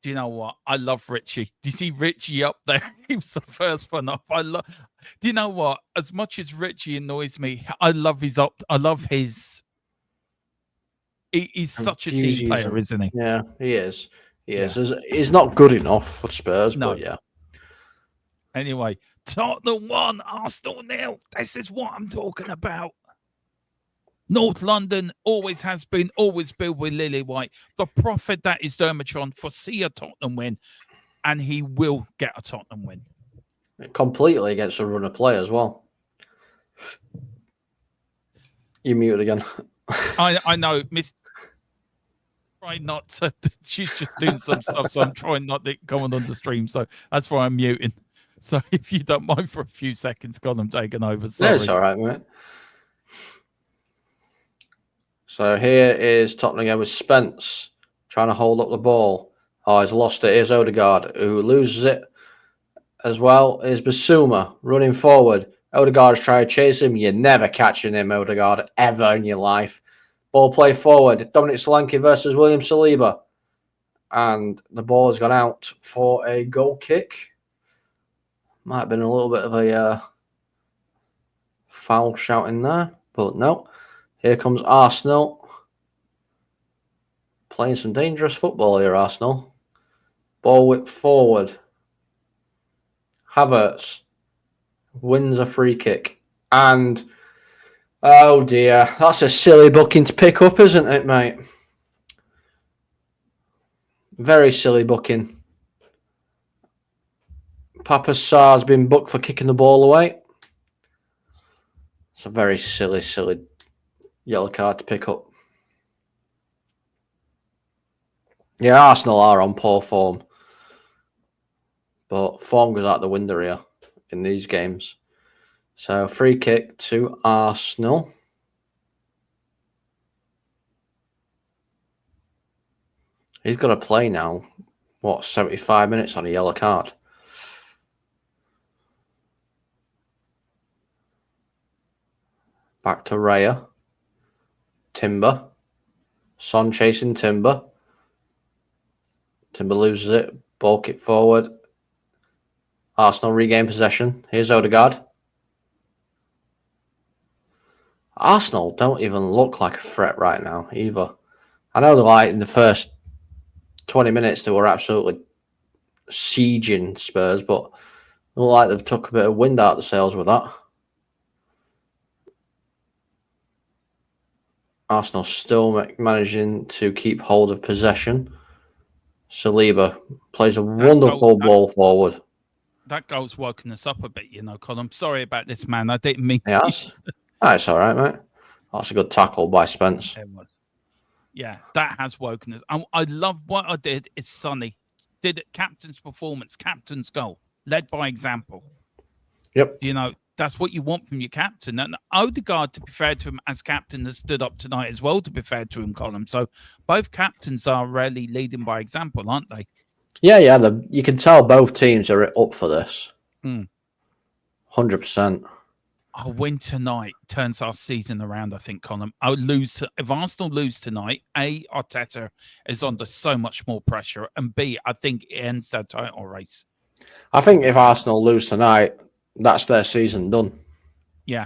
Do you know what? I love Richie. Do you see Richie up there? He was the first one up. Do you know what? As much as Richie annoys me, I love his he's such a team player, isn't he? Yeah, he is. He is. He's not good enough for Spurs, but yeah. Anyway, Tottenham 1, Arsenal 0. This is what I'm talking about. North London always has been, always built with Lillywhite. The prophet that is Dermotron foresee a Tottenham win, and he will get a Tottenham win. Completely against a run of play as well. You muted again. I know, Miss. Try not to. She's just doing some stuff, so I'm trying not to comment on the stream. So that's why I'm muting. So if you don't mind for a few seconds, God, I'm taking over. Sorry. Yeah, it's all right, mate. So here is Tottenham again with Spence trying to hold up the ball. Oh, he's lost it. Here's Odegaard, who loses it as well. Here's Basuma running forward. Odegaard's trying to chase him. You're never catching him, Odegaard, ever in your life. Ball play forward. Dominic Solanke versus William Saliba. And the ball has gone out for a goal kick. Might have been a little bit of a foul shout in there, but no. Here comes Arsenal. Playing some dangerous football here, Arsenal. Ball whipped forward. Havertz wins a free kick. And, oh dear, that's a silly booking to pick up, isn't it, mate? Very silly booking. Papa Sarr's been booked for kicking the ball away. It's a very silly yellow card to pick up. Yeah, Arsenal are on poor form, but form goes out the window here in these games. So free kick to Arsenal. He's got to play now. What, 75 minutes on a yellow card? Back to Raya. Timber. Son chasing Timber. Timber loses it. Ball kick forward. Arsenal regain possession. Here's Odegaard. Arsenal don't even look like a threat right now either. I know they're like in the first 20 minutes they were absolutely sieging Spurs, but it look like they've took a bit of wind out of the sails with that. Arsenal still managing to keep hold of possession. Saliba plays a wonderful ball forward. That goal's woken us up a bit, Colin. I'm sorry about this, man. I didn't mean. Yes, that's all right, mate. That's a good tackle by Spence. It was. Yeah, that has woken us. I love what I did. Is Sonny did it, captain's performance, captain's goal, led by example. Yep. That's what you want from your captain. And Odegaard, to be fair to him, as captain, has stood up tonight as well, to be fair to him, Colin. So both captains are really leading by example, aren't they? Yeah. You can tell both teams are up for this. 100%. A win tonight turns our season around, I think, Colin. If Arsenal lose tonight, A, Arteta is under so much more pressure, and B, I think it ends their title race. I think if Arsenal lose tonight, that's their season done. Yeah.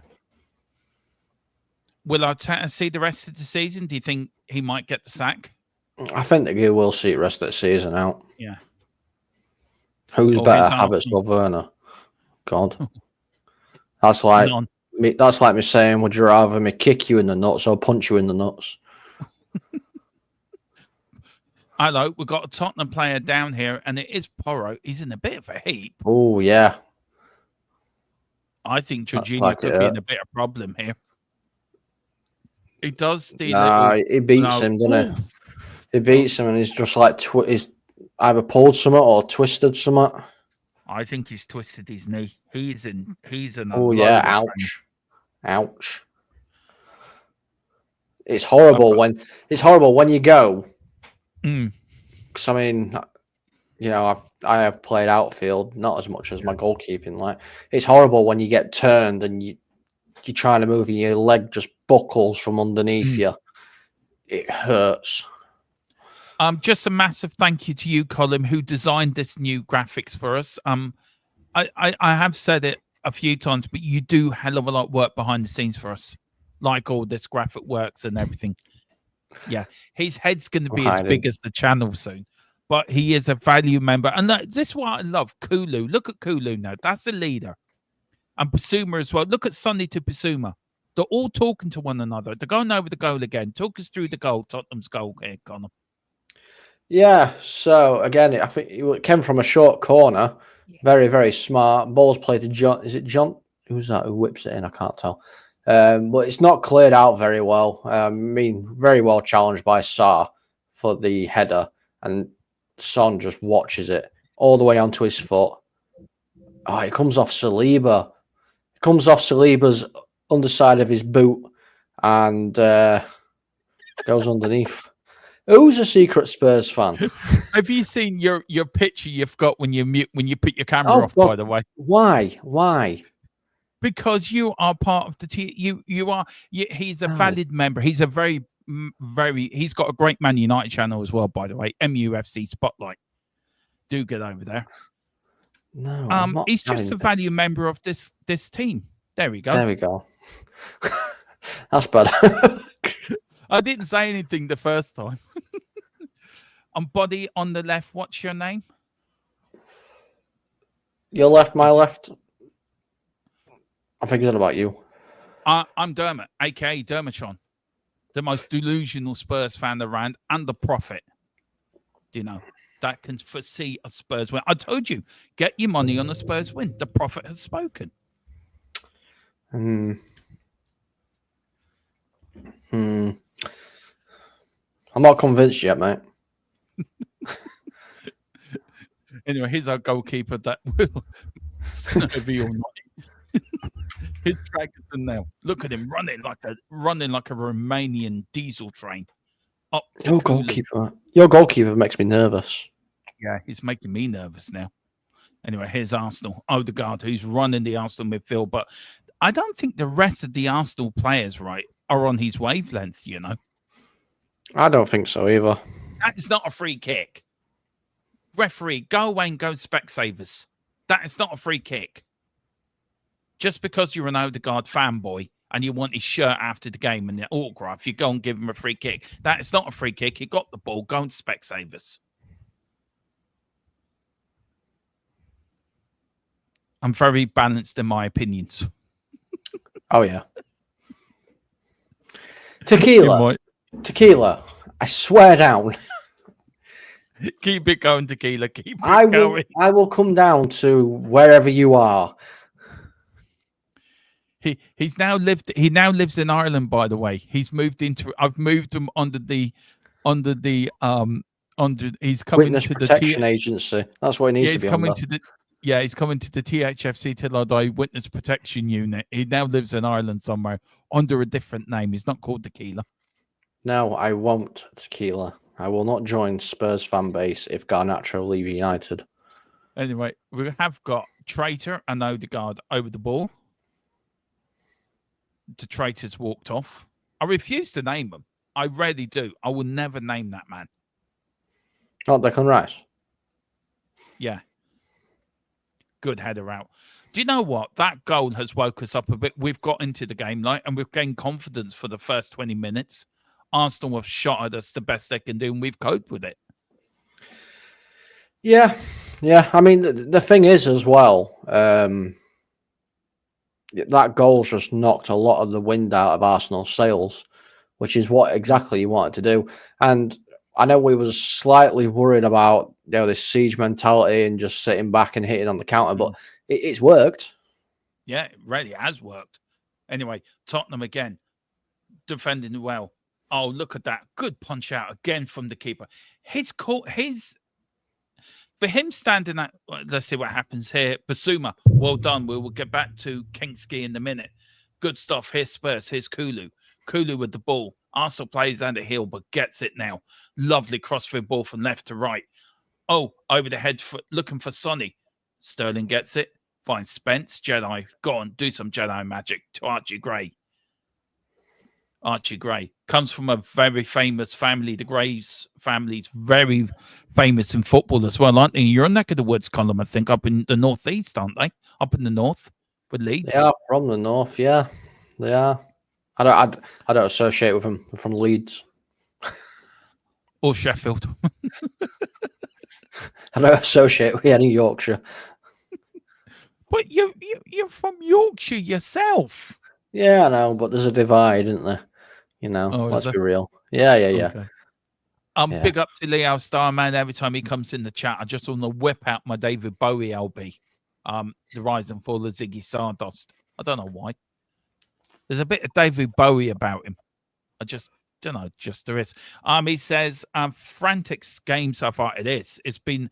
Will Arteta see the rest of the season? Do you think he might get the sack? I think that he will see the rest of the season out. Yeah. Who's better, Havertz or Werner? God. That's like me. That's like me saying, "Would you rather me kick you in the nuts or punch you in the nuts?" Hello, we've got a Tottenham player down here, and it is Porro. He's in a bit of a heat. Oh yeah. I think Jorginho could be in a bit of problem here. He does. He beats him, doesn't he? He beats him, and he's just like he's either pulled something or twisted something. I think he's twisted his knee. He's in. Oh yeah! Ouch! It's horrible when you go. Because I mean, I have played outfield, not as much as my goalkeeping. Like, it's horrible when you get turned and you're trying to move and your leg just buckles from underneath you. It hurts. Just a massive thank you to you, Colin, who designed this new graphics for us. I have said it a few times, but you do hell of a lot of work behind the scenes for us, like all this graphic works and everything. Yeah, his head's going to be as big as the channel soon, but he is a value member, and this is what I love. Kulu, look at Kulu now. That's the leader, and Basuma as well. Look at Sonny to Basuma. They're all talking to one another. They're going over the goal again. Talk us through the goal, Tottenham's goal here, Connor. Yeah, so again, I think it came from a short corner. Very, very smart. Ball's played to John. Is it John? Who's that who whips it in? I can't tell. But it's not cleared out very well. Very well challenged by Sarr for the header. And Son just watches it all the way onto his foot. Oh, it comes off Saliba. It comes off Saliba's underside of his boot and goes underneath. Who's a secret Spurs fan? Have you seen your picture you've got when you put your camera off? God. By the way, why? Because you are part of the team. He's a valid member. He's a very he's got a great Man United channel as well, by the way. MUFC Spotlight. Do get over there. No, he's just a value member of this team. There we go. There we go. That's better. I didn't say anything the first time. Body on the left. What's your name? Your left, my left. I'm thinking about you. I'm Dermot, aka Dermatron, the most delusional Spurs fan around, and the prophet. That can foresee a Spurs win. I told you, get your money on a Spurs win. The prophet has spoken. I'm not convinced yet, mate. Anyway, here's our goalkeeper that will snurvy all night. His Dragonson now. Look at him running like a Romanian diesel train. Up to Your goalkeeper makes me nervous. Yeah, he's making me nervous now. Anyway, here's Arsenal. Odegaard, who's running the Arsenal midfield, but I don't think the rest of the Arsenal players, right, are on his wavelength, you know. I don't think so either. That is not a free kick. Referee, go away and go Specsavers. That is not a free kick. Just because you're an Odegaard fanboy and you want his shirt after the game and the autograph, you go and give him a free kick. That is not a free kick. He got the ball. Go and Specsavers. I'm very balanced in my opinions. Oh, yeah. Tequila. I swear down. Keep it going, Tequila. Keep it going. I will come down to wherever you are. He now lives in Ireland, by the way. He's moved into. I've moved him under he's coming Witness to Protection Agency. That's what he needs to be under. He's coming to the THFC Till I Die Witness Protection Unit. He now lives in Ireland somewhere under a different name. He's not called Tequila. No, I won't, Tequila. I will not join Spurs fan base if Garnacho leave United. Anyway, we have got Traitor and Odegaard over the ball. The Traitor's walked off. I refuse to name him. I really do. I will never name that man. Oh, Declan Rice. Yeah. Good header out. Do you know what? That goal has woke us up a bit. We've got into the game, and we've gained confidence for the first 20 minutes. Arsenal have shot at us the best they can do, and we've coped with it. Yeah. I mean, the thing is as well, that goal's just knocked a lot of the wind out of Arsenal's sails, which is what exactly you wanted to do. And I know we was slightly worried about this siege mentality and just sitting back and hitting on the counter, but it's worked. Yeah, it really has worked. Anyway, Tottenham again, defending well. Oh, look at that. Good punch out again from the keeper. For him standing at, let's see what happens here. Basuma, well done. We will get back to Kingsky in a minute. Good stuff. Here's Spurs. Here's Kulu. Kulu with the ball. Arsenal plays under heel, but gets it now. Lovely crossfield ball from left to right. Oh, over the head, looking for Sonny. Sterling gets it. Finds Spence. Jedi. Go on, do some Jedi magic to Archie Gray. Archie Gray comes from a very famous family. The Graves family's very famous in football as well, aren't they? You're in neck of the woods, Colin, I think, up in the northeast, aren't they? Up in the north with Leeds. They are from the north, yeah. They are. I don't associate with them. They're from Leeds. Or Sheffield. I don't associate with any Yorkshire. But you're from Yorkshire yourself. Yeah, I know, but there's a divide, isn't there? Let's be real. Yeah. Okay. Big up to Leo Starman. Every time he comes in the chat, I just want to whip out my David Bowie LB. The Rise and Fall of Ziggy Stardust. I don't know why. There's a bit of David Bowie about him. I just don't know. Just there is. He says, frantic game so far. It is. It's been.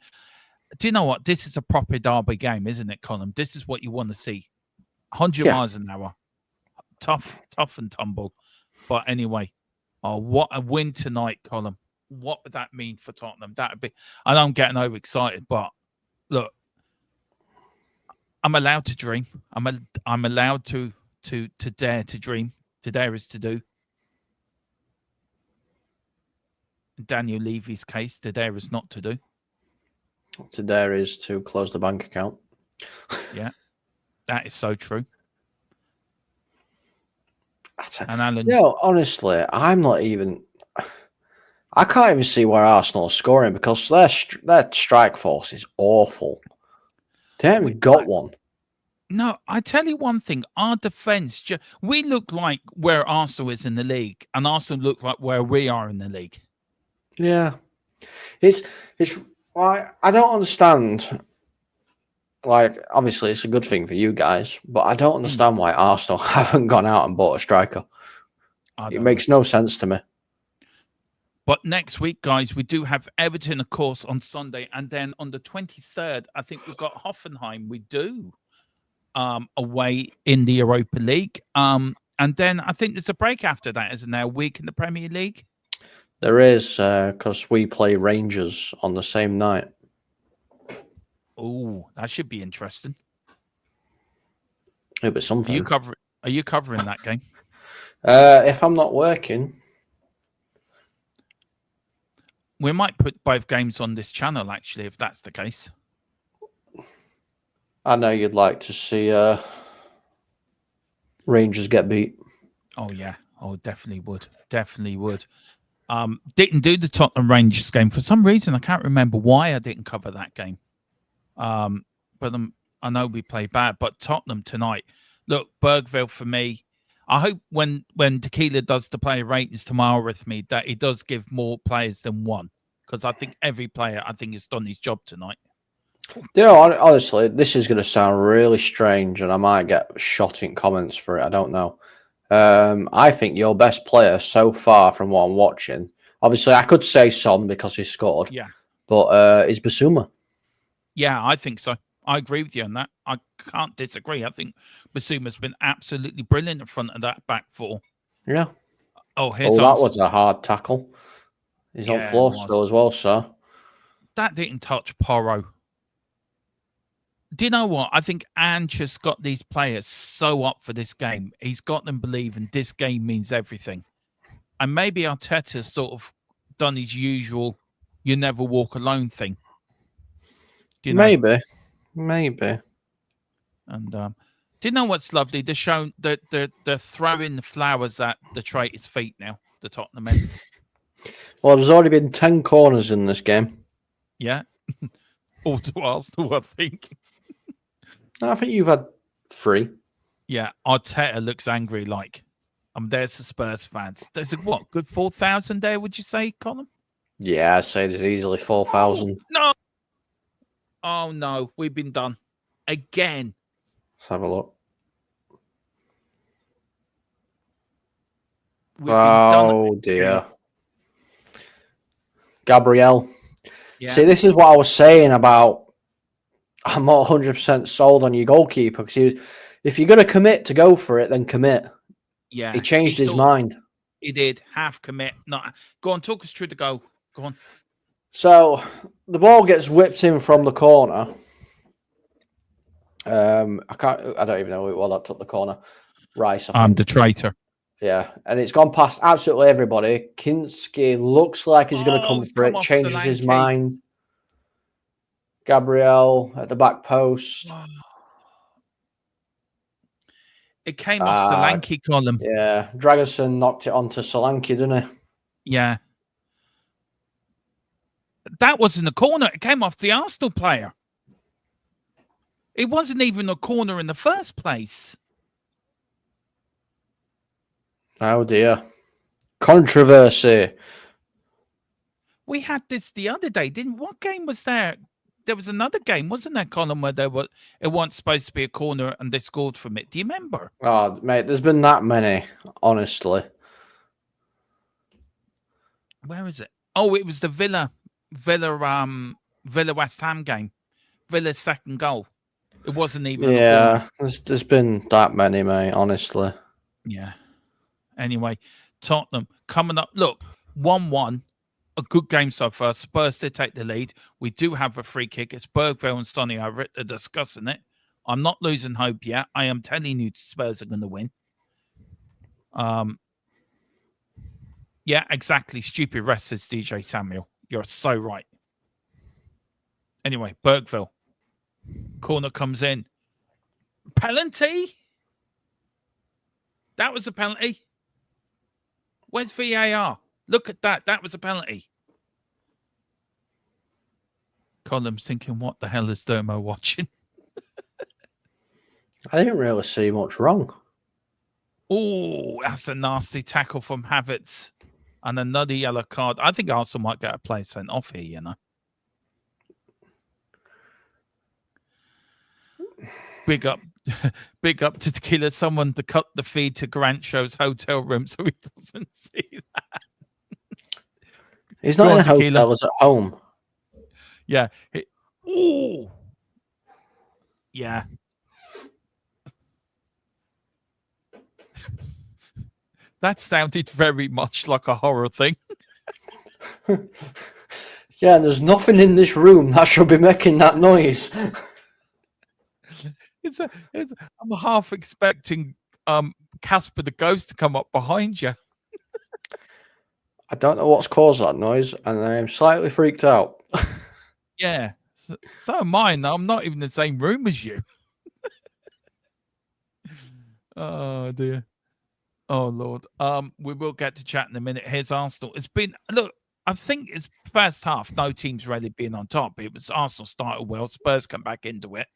Do you know what? This is a proper derby game, isn't it, Colin? This is what you want to see. 100 miles an hour. Tough and tumble. But anyway, what a win tonight, Colin. What would that mean for Tottenham? That would be. I know I'm getting overexcited, but look, I'm allowed to dream. I'm allowed to dare to dream. To dare is to do. In Daniel Levy's case, to dare is not to do. To dare is to close the bank account. Yeah, that is so true. And Alan, honestly, I'm not even. I can't even see where Arsenal are scoring because their strike force is awful. They haven't got one. No, I tell you one thing. Our defense, we look like where Arsenal is in the league, and Arsenal look like where we are in the league. Yeah, it's. I don't understand. Like, obviously, it's a good thing for you guys, but I don't understand why Arsenal haven't gone out and bought a striker. It makes no sense to me. But next week, guys, we do have Everton, of course, on Sunday. And then on the 23rd, I think we've got Hoffenheim. We do away in the Europa League. And then I think there's a break after that, isn't there? A week in the Premier League? There is, because we play Rangers on the same night. Oh, that should be interesting. It'll be something. Are you covering that game? If I'm not working, we might put both games on this channel, actually, if that's the case. I know you'd like to see Rangers get beat. Oh, yeah. Oh, definitely would. Definitely would. Didn't do the Tottenham Rangers game. For some reason, I can't remember why I didn't cover that game. But I know we play bad. But Tottenham tonight. Look, Bergville for me. I hope when Tequila does the player ratings tomorrow with me that he does give more players than one, because I think every player has done his job tonight. You know, honestly, this is going to sound really strange, and I might get shot in comments for it. I don't know. I think your best player so far from what I'm watching, obviously I could say Son because he scored, yeah, but is Basuma. Yeah, I think so. I agree with you on that. I can't disagree. I think Basuma's been absolutely brilliant in front of that back four. Yeah. Oh, here's that was a hard tackle. He's on floor still as well, sir. That didn't touch Porro. Do you know what? I think Ange has got these players so up for this game. He's got them believing this game means everything. And maybe Arteta's sort of done his usual "you never walk alone" thing. Do you know? Maybe. And do you know what's lovely? They're throwing the flowers at the traitors' feet now, the Tottenham men. Well, there's already been 10 corners in this game. Yeah. All to Arsenal, I think. I think you've had 3. Yeah, Arteta looks angry. Like, there's the Spurs fans. There's a what? Good 4,000 there, would you say, Colin? Yeah, I'd say there's easily 4,000. No. Oh no, we've been done again. Let's have a look. We've been done dear. Gabriel. Yeah. See, this is what I was saying about. I'm not 100% sold on your goalkeeper, because if you're going to commit to go for it, then commit. Yeah. He changed his mind. He did. Half commit. Go on, talk us through the goal. Go on. So the ball gets whipped in from the corner. I don't even know who it was that took the corner. Rice. I'm the traitor. Yeah, and it's gone past absolutely everybody. Kinski looks like he's going to come for it. Changes his mind. Gabriel at the back post. It came off Solanke, Colin. Yeah, Dragonson knocked it onto Solanke, didn't he? Yeah. That wasn't a corner. It came off the Arsenal player. It wasn't even a corner in the first place. Oh, dear. Controversy. We had this the other day, didn't we? What game was there? There was another game, wasn't there, Colin, where it wasn't supposed to be a corner and they scored from it. Do you remember? Oh, mate, there's been that many, honestly. Where is it? Oh, it was the Villa West Ham game. Villa's second goal. It wasn't even. Yeah, there's been that many, mate, honestly. Yeah. Anyway, Tottenham coming up. Look, 1-1. A good game so far. Spurs did take the lead. We do have a free kick. It's Bergville and Sonny over it. They're discussing it. I'm not losing hope yet. I am telling you Spurs are going to win. Yeah, exactly. Stupid rest, says DJ Samuel. You're so right. Anyway, Bergville. Corner comes in. Penalty? That was a penalty. Where's VAR? Look at that. That was a penalty. Colin's thinking, what the hell is Dermo watching? I didn't really see much wrong. Oh, that's a nasty tackle from Havertz. And another yellow card. I think Arsenal might get a player sent off here, you know. Big up to Tequila. Someone to cut the feed to Grant Show's hotel room so he doesn't see that. He's Go not in on, a Tequila. hotel, he's at home. Yeah. Oh, yeah. That sounded very much like a horror thing. Yeah, and there's nothing in this room that should be making that noise. I'm half expecting Casper the Ghost to come up behind you. I don't know what's caused that noise, and I am slightly freaked out. Yeah. So am I. I'm not even in the same room as you. Oh dear. Oh Lord. We will get to chat in a minute. Here's Arsenal. It's been I think it's first half. No team's really been on top. It was Arsenal started well. Spurs come back into it.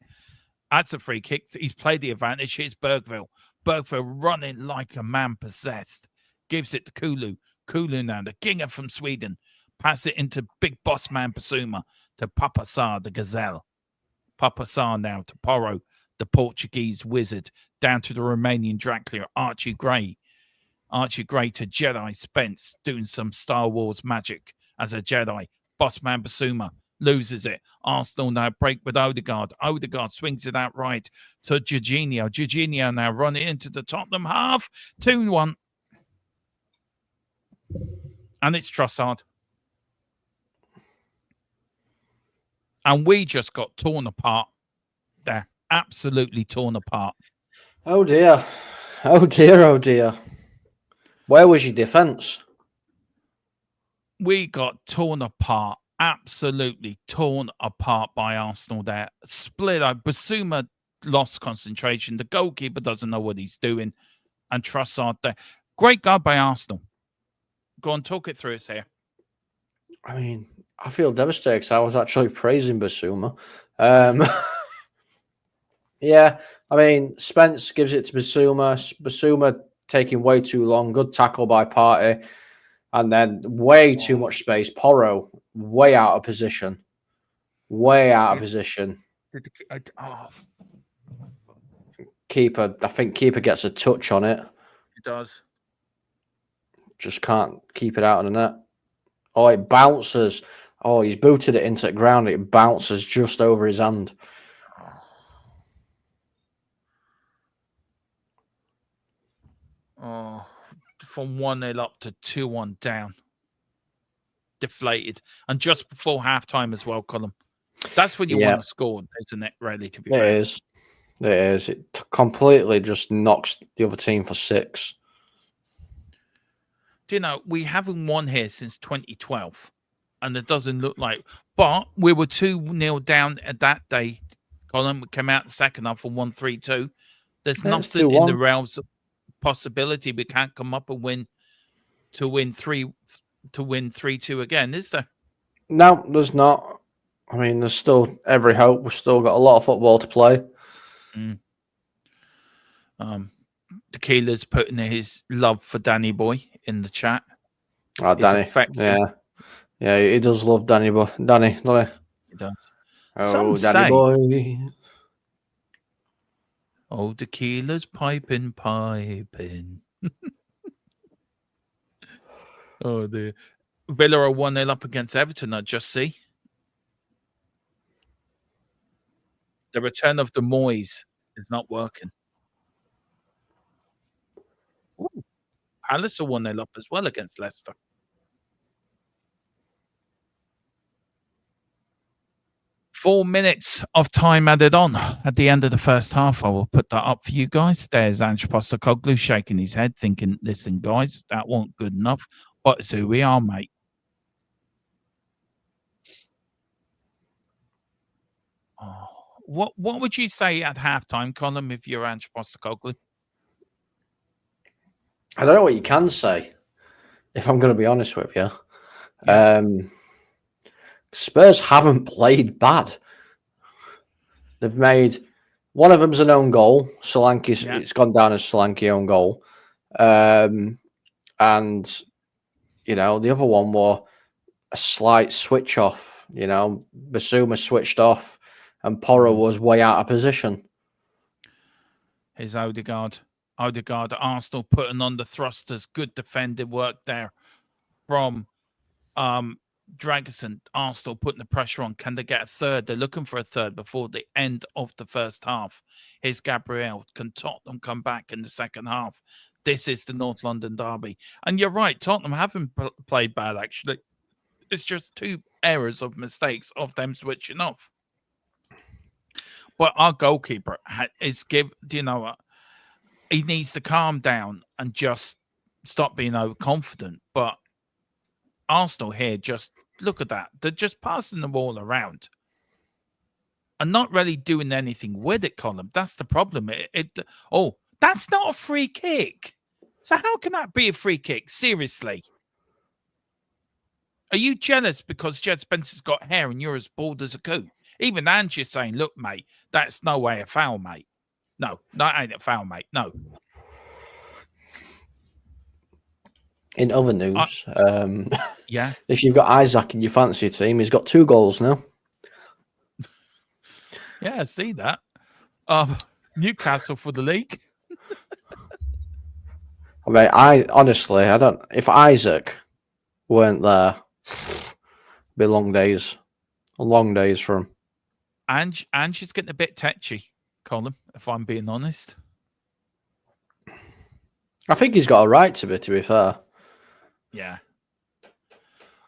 That's a free kick. He's played the advantage. Here's Bergville. Bergville running like a man possessed. Gives it to Kulu. Kulu now, the Ginger from Sweden. Pass it into big boss man Basuma to Papa Sarr, the Gazelle. Papa Sarr now to Porro, the Portuguese wizard. Down to the Romanian Dracula, Archie Gray. Archie Gray to Jedi Spence, doing some Star Wars magic as a Jedi. Bossman Basuma loses it. Arsenal now break with Odegaard. Odegaard swings it out right to Jorginho. Jorginho now running into the Tottenham half. 2-1. And it's Trossard. And we just got torn apart there. Absolutely torn apart. Oh dear. Oh dear, oh dear. Where was your defence? We got torn apart. Absolutely torn apart by Arsenal there. Split up. Basuma lost concentration. The goalkeeper doesn't know what he's doing. And Trossard there. Great goal by Arsenal. Go on, talk it through us here. I mean, I feel devastated because I was actually praising Basuma. Yeah, I mean, Spence gives it to Basuma. Basuma taking way too long. Good tackle by Partey. And then way too much space. Porro, way out of position. Way out of position. Keeper, I think keeper gets a touch on it. He does. Just can't keep it out of the net. Oh, it bounces. Oh, he's booted it into the ground. It bounces just over his hand. Oh, from 1-0 up to 2-1 down. Deflated. And just before halftime as well, Colin. That's when you want to score, isn't it, really, to be fair? It is. It is. It completely just knocks the other team for 6. Do you know, we haven't won here since 2012. And it doesn't look like... But we were 2-0 down at that day, Colin. We came out in the second half and won 3-2. There's nothing in the realms of possibility we can't come up and win 3-2 again, is there? No, there's not. I mean, there's still every hope. We've still got a lot of football to play. Tequila's putting his love for Danny Boy in the chat. Oh, Danny. Yeah, he does love Danny, doesn't he? He does. Oh, Danny boy. Oh, Tequila's piping. Oh, dear. Villa are 1-0 up against Everton, I just see. The return of the Moyes is not working. Ooh. Palace are 1-0 up as well against Leicester. Four minutes of time added on at the end of the first half. I will put that up for you guys. There's Ange Postecoglou shaking his head, thinking, listen, guys, that wasn't good enough. But it's who we are, mate. Oh, what would you say at halftime, Colin, if you're Ange Postecoglou? I don't know what you can say, if I'm going to be honest with you. Yeah. Spurs haven't played bad. They've made one of them's an own goal. Solanke's it's gone down as Solanke own goal, and you know the other one was a slight switch off. You know, Basuma switched off, and Porro was way out of position. Here's Odegaard. Arsenal putting on the thrusters. Good defending work there from Dragerson, Arsenal putting the pressure on. Can they get a third? They're looking for a third before the end of the first half. Here's Gabriel. Can Tottenham come back in the second half? This is the North London derby. And you're right, Tottenham haven't played bad, actually. It's just 2 errors of mistakes of them switching off. But our goalkeeper is you know what? He needs to calm down and just stop being overconfident. But Arsenal here, just look at that. They're just passing the ball around and not really doing anything with it, Colin. That's the problem. Oh, that's not a free kick. So how can that be a free kick? Seriously. Are you jealous because Jed Spencer's got hair and you're as bald as a coot? Even ANGE is saying, look, mate, that's no way a foul, mate. No, that ain't a foul, mate. No. In other news, yeah, if you've got Isaac in your fantasy team, he's got 2 goals now. Yeah, I see that. Newcastle for the league. I mean, I don't. If Isaac weren't there, it'd be long days for him. Ange is getting a bit tetchy, Colin, if I'm being honest. I think he's got a right to be fair. Yeah.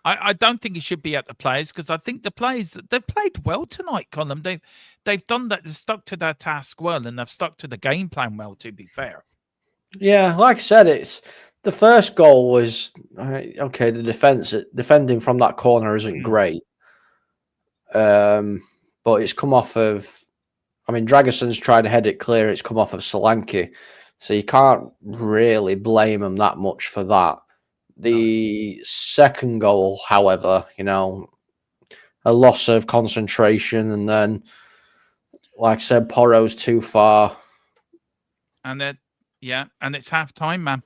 I don't think he should be at the players because I think the players, they've played well tonight, Colin. They've done that. They've stuck to their task well and they've stuck to the game plan well, to be fair. Yeah, like I said, it's the first goal was okay. The defending from that corner isn't great, but it's come off of. I mean, Dragerson's tried to head it clear. It's come off of Solanke, so you can't really blame him that much for that. The second goal, however, a loss of concentration, and then, like I said, Porro's too far. And then, and it's half time, man.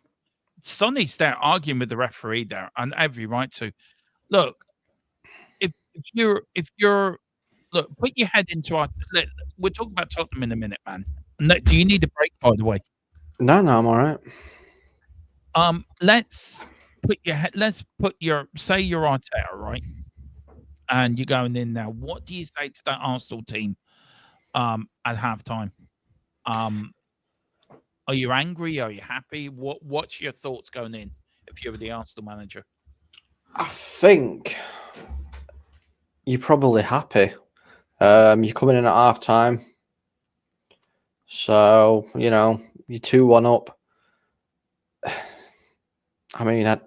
Sonny's there arguing with the referee there, and every right to. Look, if you're look, put your head into our. We'll talk about Tottenham in a minute, man. Do you need a break, by the way? No, I'm all right. Let's put your say you're Arteta, right? And you're going in now. What do you say to that Arsenal team at halftime? Are you angry? Are you happy? What's your thoughts going in if you're the Arsenal manager? I think you're probably happy. You're coming in at halftime. So, you're 2-1 up. I mean,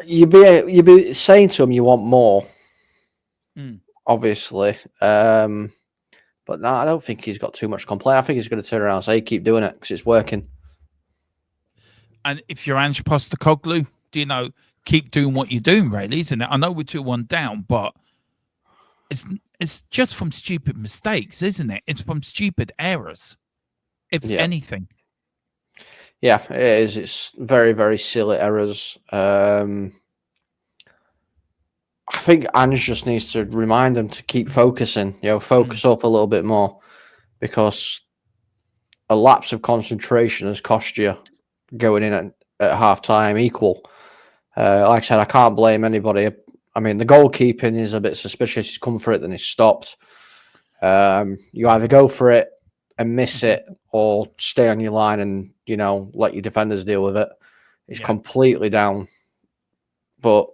you'd be saying to him you want more, obviously. But no, I don't think he's got too much to complain. I think he's going to turn around and say, keep doing it because it's working. And if you're Ange Postecoglou, keep doing what you're doing, really, isn't it? I know we're 2-1 down, but it's just from stupid mistakes, isn't it? It's from stupid errors, if anything. Yeah, it is. It's very, very silly errors. I think Ange just needs to remind them to keep focusing, focus up a little bit more, because a lapse of concentration has cost you going in at half time equal. Like I said, I can't blame anybody. I mean, the goalkeeping is a bit suspicious. He's come for it, then he's stopped. You either go for it and miss it, or stay on your line and, let your defenders deal with it. It's completely down. But,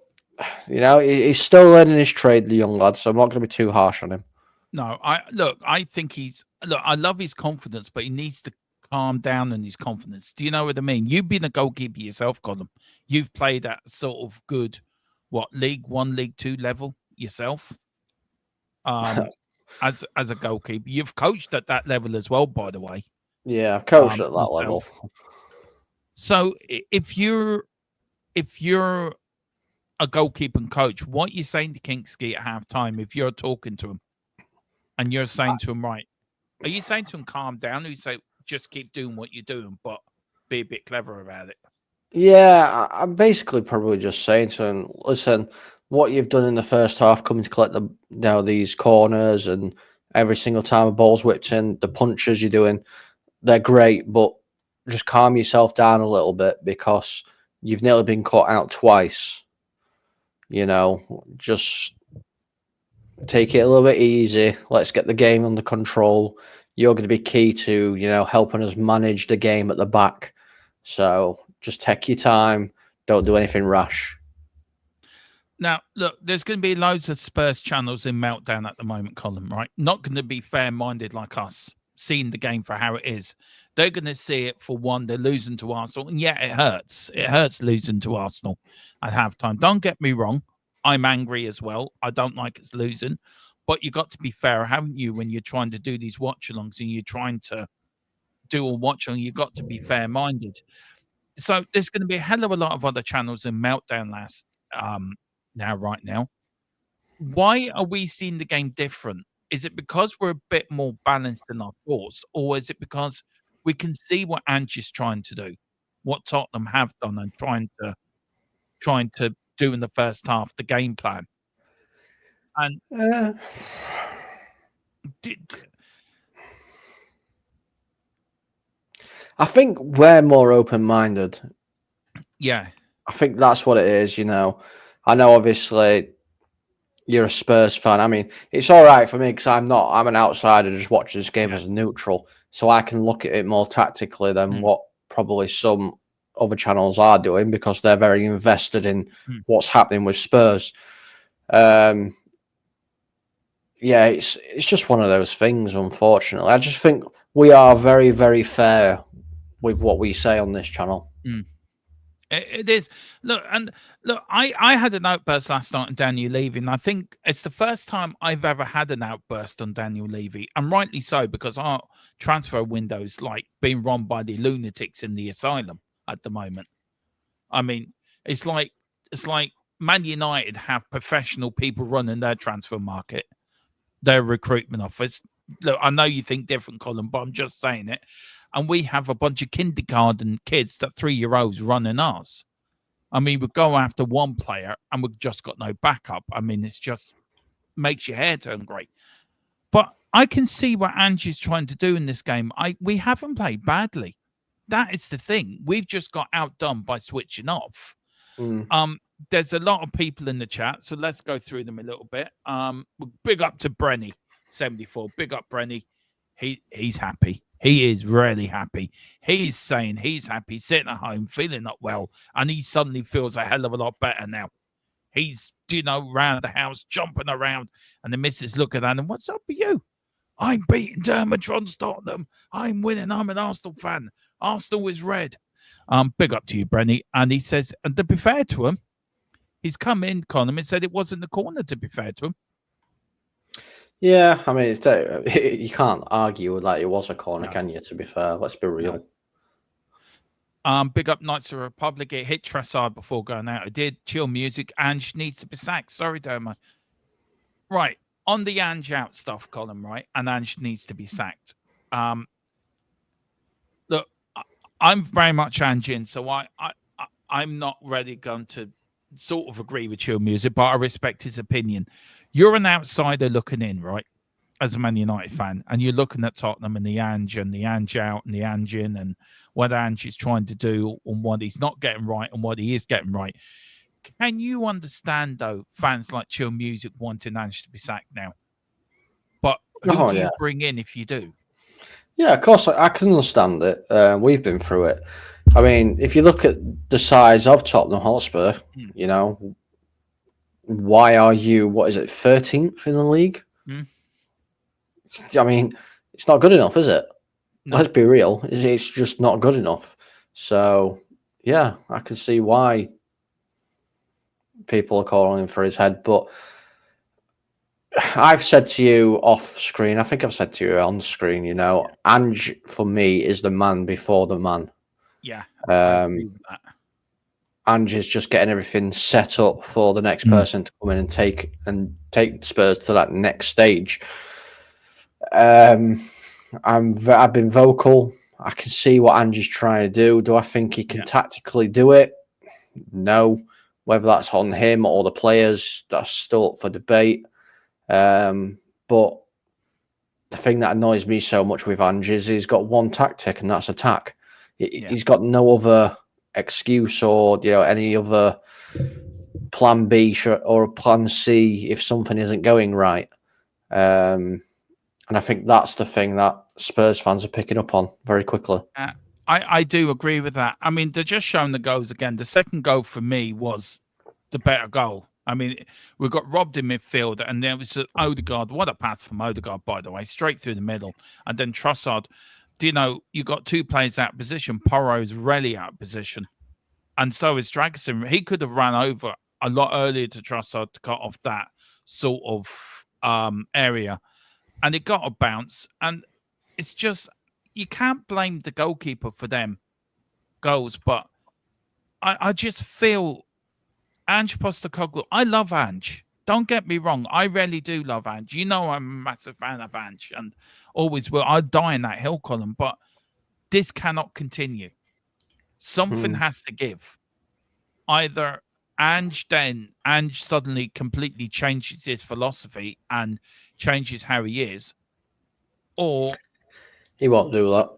he's still learning his trade, the young lad, so I'm not going to be too harsh on him. No, I think I love his confidence, but he needs to calm down in his confidence. Do you know what I mean? You've been a goalkeeper yourself, Colin. You've played at sort of good, League 1, League 2 level yourself. As a goalkeeper, you've coached at that level as well, by the way. Yeah, I've coached at that level. So if you're a goalkeeping coach, what are you saying to Kingsky at halftime if you're talking to him and you're saying to him, right, are you saying to him calm down, or you say just keep doing what you're doing but be a bit clever about it? Yeah, I'm basically probably just saying to him, listen, what you've done in the first half, coming to collect these corners, and every single time a ball's whipped in, the punches you're doing, they're great, but just calm yourself down a little bit, because you've nearly been caught out twice. You know, just take it a little bit easy. Let's get the game under control. You're going to be key to, you know, helping us manage the game at the back. So just take your time. Don't do anything rash. Now, look, there's going to be loads of Spurs channels in meltdown at the moment, Colin, right? Not going to be fair-minded like us, seeing the game for how it is. They're going to see it for one, they're losing to Arsenal. And yeah, it hurts. It hurts losing to Arsenal at halftime. Don't get me wrong. I'm angry as well. I don't like us losing. But you got to be fair, haven't you, when you're trying to do these watch-alongs and you're trying to do a watch-along, you've got to be fair-minded. So there's going to be a hell of a lot of other channels in meltdown right now. Why are we seeing the game different? Is it because we're a bit more balanced in our thoughts, or is it because we can see what Ange is trying to do, what Tottenham have done, and trying to do in the first half, the game plan? And I think we're more open-minded. Yeah, I think that's what it is. You know, I know obviously you're a Spurs fan. I mean, it's all right for me because I'm an outsider just watching this game as a neutral, so I can look at it more tactically than what probably some other channels are doing because they're very invested in what's happening with Spurs. Yeah, it's just one of those things, unfortunately. I just think we are very, very fair with what we say on this channel. It is. Look, I had an outburst last night on Daniel Levy, and I think it's the first time I've ever had an outburst on Daniel Levy, and rightly so, because our transfer window's like being run by the lunatics in the asylum at the moment. I mean, it's like Man United have professional people running their transfer market, their recruitment office. Look, I know you think different, Colin, but I'm just saying it. And we have a bunch of kindergarten kids that 3-year-olds running ours. I mean, we go after one player and we've just got no backup. I mean, it's just makes your hair turn grey. But I can see what Ange is trying to do in this game. We haven't played badly. That is the thing. We've just got outdone by switching off. There's a lot of people in the chat, so let's go through them a little bit. Big up to Brenny74. Big up Brenny. He's happy. He is really happy. He's saying he's happy, sitting at home, feeling not well, and he suddenly feels a hell of a lot better now. He's, round the house, jumping around, and the missus looking at him, what's up with you? I'm beating Dermatron's Tottenham. I'm winning. I'm an Arsenal fan. Arsenal is red. Big up to you, Brenny. And he says, and to be fair to him, he's come in, Conor, and said it wasn't the corner, to be fair to him. Yeah, I mean, you can't argue with that. It was a corner, can you? To be fair, let's be real. Big up Knights of the Republic. It hit Tressard before going out. It did. Chill music. Ange needs to be sacked. Sorry, Doma. Right. On the Ange out stuff, Colin, right? And Ange needs to be sacked. Look, I'm very much Ange in, so I'm not really going to sort of agree with Chill music, but I respect his opinion. You're an outsider looking in, right? As a Man United fan, and you're looking at Tottenham and the Ange out and the Ange in and what Ange is trying to do and what he's not getting right and what he is getting right. Can you understand, though, fans like Chill Music wanting Ange to be sacked now? But who do you bring in if you do? Yeah, of course, I can understand it. We've been through it. I mean, if you look at the size of Tottenham Hotspur, why are you, 13th in the league? I mean, it's not good enough, is it? No. Let's be real. It's just not good enough. So, yeah, I can see why people are calling for his head. But I've said to you off screen, I think I've said to you on screen, Ange, for me, is the man before the man. Yeah. I agree with that. Ange is just getting everything set up for the next person to come in and take Spurs to that next stage. I've been vocal. I can see what Ange is trying to do. Do I think he can tactically do it? No. Whether that's on him or the players, that's still up for debate. But the thing that annoys me so much with Ange is he's got one tactic, and that's attack. He's got no other excuse or any other plan B or plan C if something isn't going right. And I think that's the thing that Spurs fans are picking up on very quickly. I do agree with that. I mean, they're just showing the goals again. The second goal for me was the better goal. I mean, we got robbed in midfield, and there was Odegaard. What a pass from Odegaard, by the way, straight through the middle. And then Trossard, you got two players out of position. Porro's really out of position. And so is Dragosin. He could have run over a lot earlier to Trossard to cut off that sort of area. And it got a bounce. And it's just, you can't blame the goalkeeper for them goals. But I just feel Ange Postecoglou, I love Ange. Don't get me wrong. I really do love Ange. You know I'm a massive fan of Ange and always will. I'll die in that hill column. But this cannot continue. Something has to give. Either Ange suddenly completely changes his philosophy and changes how he is, or he won't do that.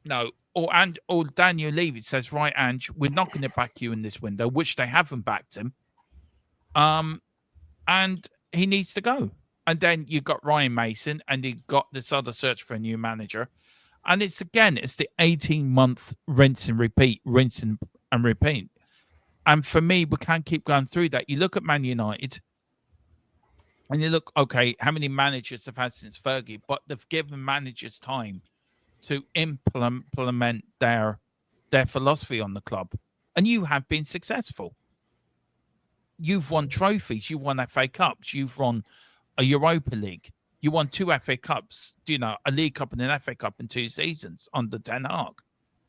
No, or Daniel Levy says, right, Ange, we're not going to back you in this window, which they haven't backed him. And he needs to go. And then you got Ryan Mason, and you got this other search for a new manager. And it's the 18-month rinse and repeat. And for me, we can't keep going through that. You look at Man United, and you look, okay, how many managers they've had since Fergie, but they've given managers time to implement their philosophy on the club. And you have been successful. You've won trophies. You won FA Cups. You've won a Europa League. You won 2 FA Cups, a League Cup and an FA Cup in 2 seasons under Ten Hag.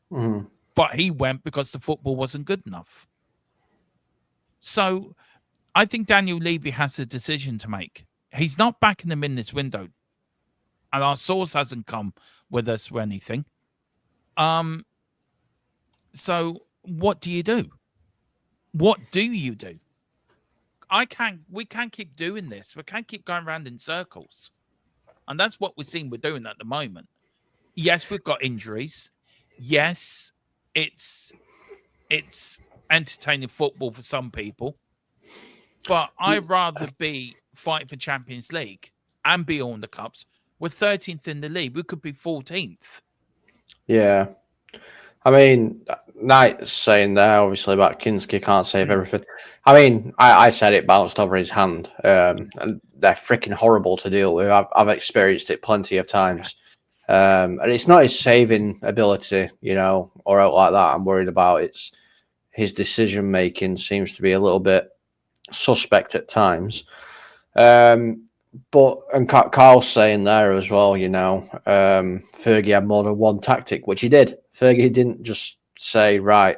Mm-hmm. But he went because the football wasn't good enough. So I think Daniel Levy has a decision to make. He's not backing them in this window. And our source hasn't come with us or anything. So what do you do? What do you do? We can't keep doing this. We can't keep going around in circles. And that's what we're seeing we're doing at the moment. Yes, we've got injuries. Yes, it's entertaining football for some people. But I'd rather be fighting for Champions League and be on the cups. We're 13th in the league. We could be 14th. Yeah. I mean, Knight's saying there, obviously, about Kinski can't save everything. I mean, I said it bounced over his hand. And they're freaking horrible to deal with. I've experienced it plenty of times. And it's not his saving ability, or out like that I'm worried about. It's his decision-making seems to be a little bit suspect at times. But Carl's saying there as well, Fergie had more than one tactic, which he did. Fergie didn't just say, right,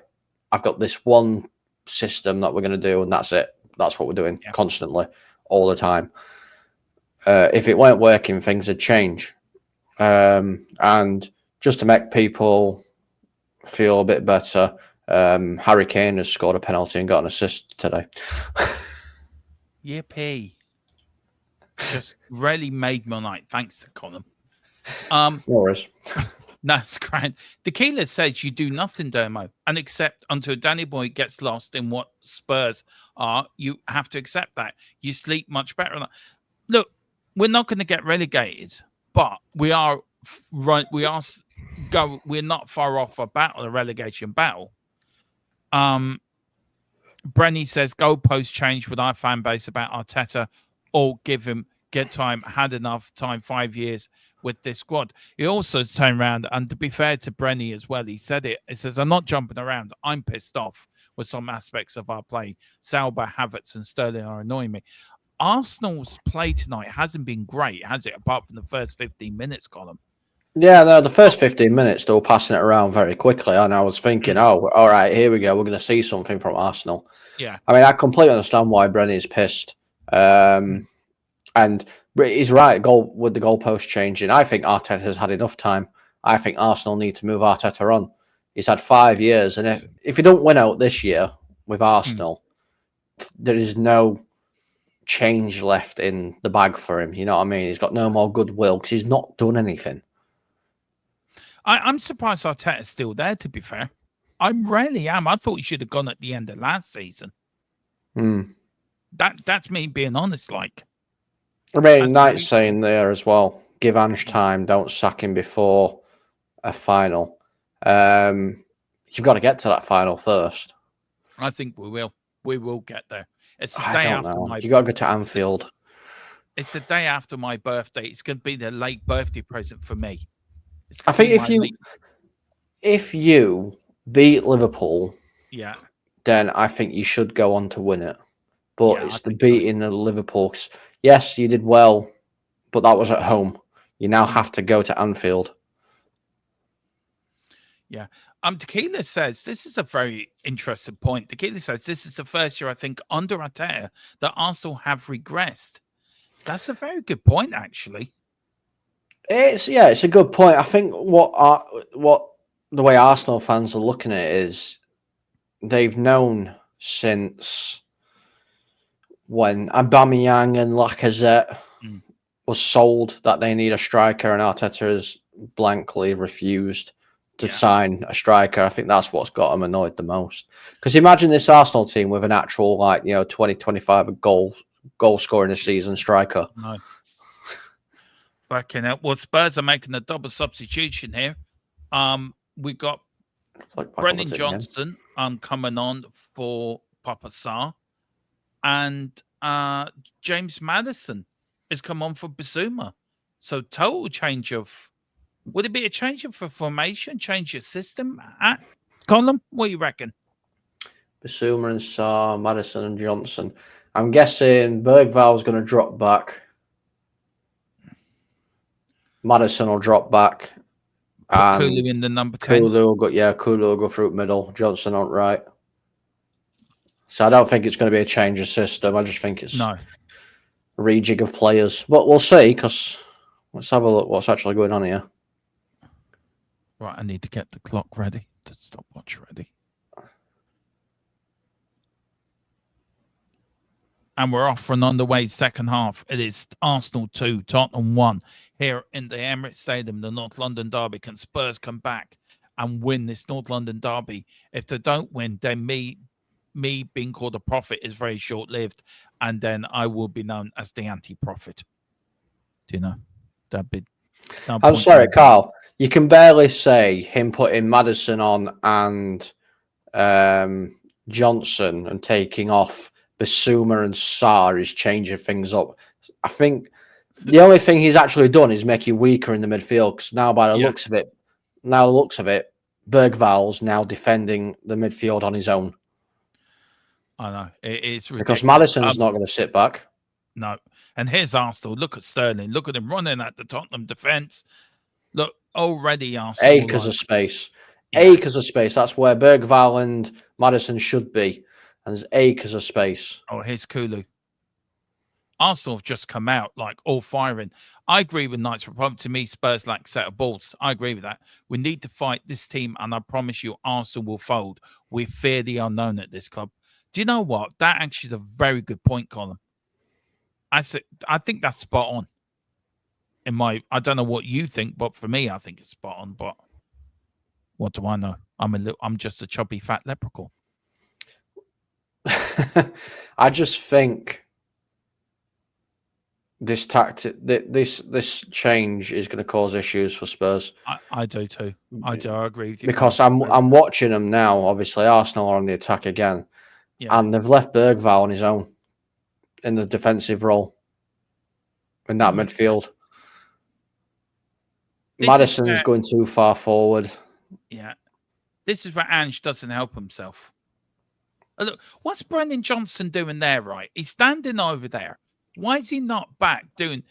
I've got this one system that we're going to do, and that's it. That's what we're doing constantly, all the time. If it weren't working, things would change. And just to make people feel a bit better, Harry Kane has scored a penalty and got an assist today. Yippee. Just really made my night. Thanks to Colin. No worries. That's great. Tequila says you do nothing, Dermo, and accept until Danny Boy gets lost in what Spurs are. You have to accept that. You sleep much better. Look, we're not going to get relegated, but we are right. We're not far off a relegation battle. Brenny says goalpost change with our fan base about Arteta, or get time. Had enough time, 5 years with this squad. He also turned around, and to be fair to Brenny as well, he said it. He says, I'm not jumping around. I'm pissed off with some aspects of our play. Sauber, Havertz, and Sterling are annoying me. Arsenal's play tonight hasn't been great, has it? Apart from the first 15 minutes, Colin. Yeah, no, the first 15 minutes, they were passing it around very quickly. And I was thinking, oh, all right, here we go. We're going to see something from Arsenal. Yeah. I mean, I completely understand why Brenny is pissed. And he's right, with the goalpost changing. I think Arteta has had enough time. I think Arsenal need to move Arteta on. He's had 5 years. And if he don't win out this year with Arsenal, there is no change left in the bag for him. You know what I mean? He's got no more goodwill because he's not done anything. I'm surprised Arteta's still there, to be fair. I really am. I thought he should have gone at the end of last season. That's me being honest. Like, I mean, that's Knight's saying there as well, give Ange time, don't sack him before a final. You've got to get to that final first. I think we will. We will get there. It's the I day don't after know. my. You got to go to Anfield. It's the day after my birthday. It's going to be the late birthday present for me. I think if you beat Liverpool, yeah, then I think you should go on to win it. But Yeah, it's I the think so. beating of Liverpool. 'Cause yes, you did well, but that was at home. You now have to go to Anfield. Yeah. Tequila says this is a very interesting point. Tequila says this is the first year I think under Arteta that Arsenal have regressed. That's a very good point, actually. It's a good point. I think what the way Arsenal fans are looking at it is they've known since when Aubameyang and Lacazette was sold that they need a striker, and Arteta has blankly refused to sign a striker. I think that's what's got them annoyed the most. Because imagine this Arsenal team with an actual 20-25 goal scoring a season striker. No. Fucking hell. Well, Spurs are making a double substitution here. We got Brendan Johnson coming on for Papa Sarr, and James Maddison has come on for Basuma. So total change of. Would it be a change of formation, change your system? Colin, what do you reckon? Basuma and Sarr, Maddison and Johnson. I'm guessing Bergval's going to drop back. Maddison will drop back. Put Kulu in the number 10. Kulu will go through middle. Johnson on right. So I don't think it's going to be a change of system. I just think it's a rejig of players. But we'll see, because let's have a look what's actually going on here. Right, I need to get the clock ready, the stopwatch ready. And we're off and on the way second half. It is Arsenal 2, Tottenham 1. Here in the Emirates Stadium, the North London derby. Can Spurs come back and win this North London derby? If they don't win, then me being called a prophet is very short-lived, and then I will be known as the anti-prophet. Do you know? I'm sorry, Carl. You can barely say him putting Maddison on and Johnson and taking off Basuma and Sarr is changing things up. I think the only thing he's actually done is make you weaker in the midfield, because now by the looks of it, Bergval's now defending the midfield on his own. I know. It's ridiculous. Because Maddison's not going to sit back. No. And here's Arsenal. Look at Sterling. Look at him running at the Tottenham defence. Look, already Arsenal. Acres of space. Yeah. Acres of space. That's where Bergval and Maddison should be. And there's acres of space. Oh, here's Kulu. Arsenal have just come out like all firing. I agree with Knight's problem. To me, Spurs lack set of balls. I agree with that. We need to fight this team, and I promise you, Arsenal will fold. We fear the unknown at this club. Do you know what? That actually is a very good point, Colin. I think that's spot on. I don't know what you think, but for me, I think it's spot on. But what do I know? I'm just a chubby fat leprechaun. I just think this tactic, this change is going to cause issues for Spurs. I do too. I agree with you. Because I'm watching them now. Obviously, Arsenal are on the attack again, and they've left Bergval on his own in the defensive role in that midfield. Maddison's going too far forward. Yeah, this is where Ange doesn't help himself. Look, what's Brendan Johnson doing there, right? He's standing over there. Why is he not back doing...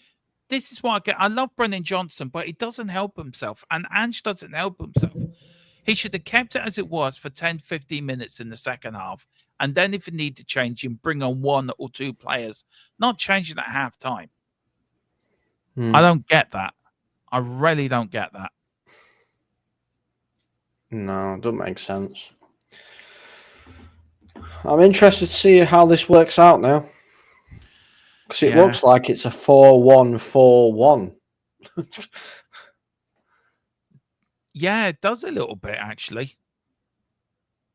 This is what I get. I love Brendan Johnson, but he doesn't help himself. And Ange doesn't help himself. He should have kept it as it was for 10, 15 minutes in the second half. And then if you need to change him, bring on one or two players. Not changing at half time. I don't get that. I really don't get that. No, it doesn't make sense. I'm interested to see how this works out now. Because it looks like it's a 4-1-4-1. Yeah, it does a little bit, actually.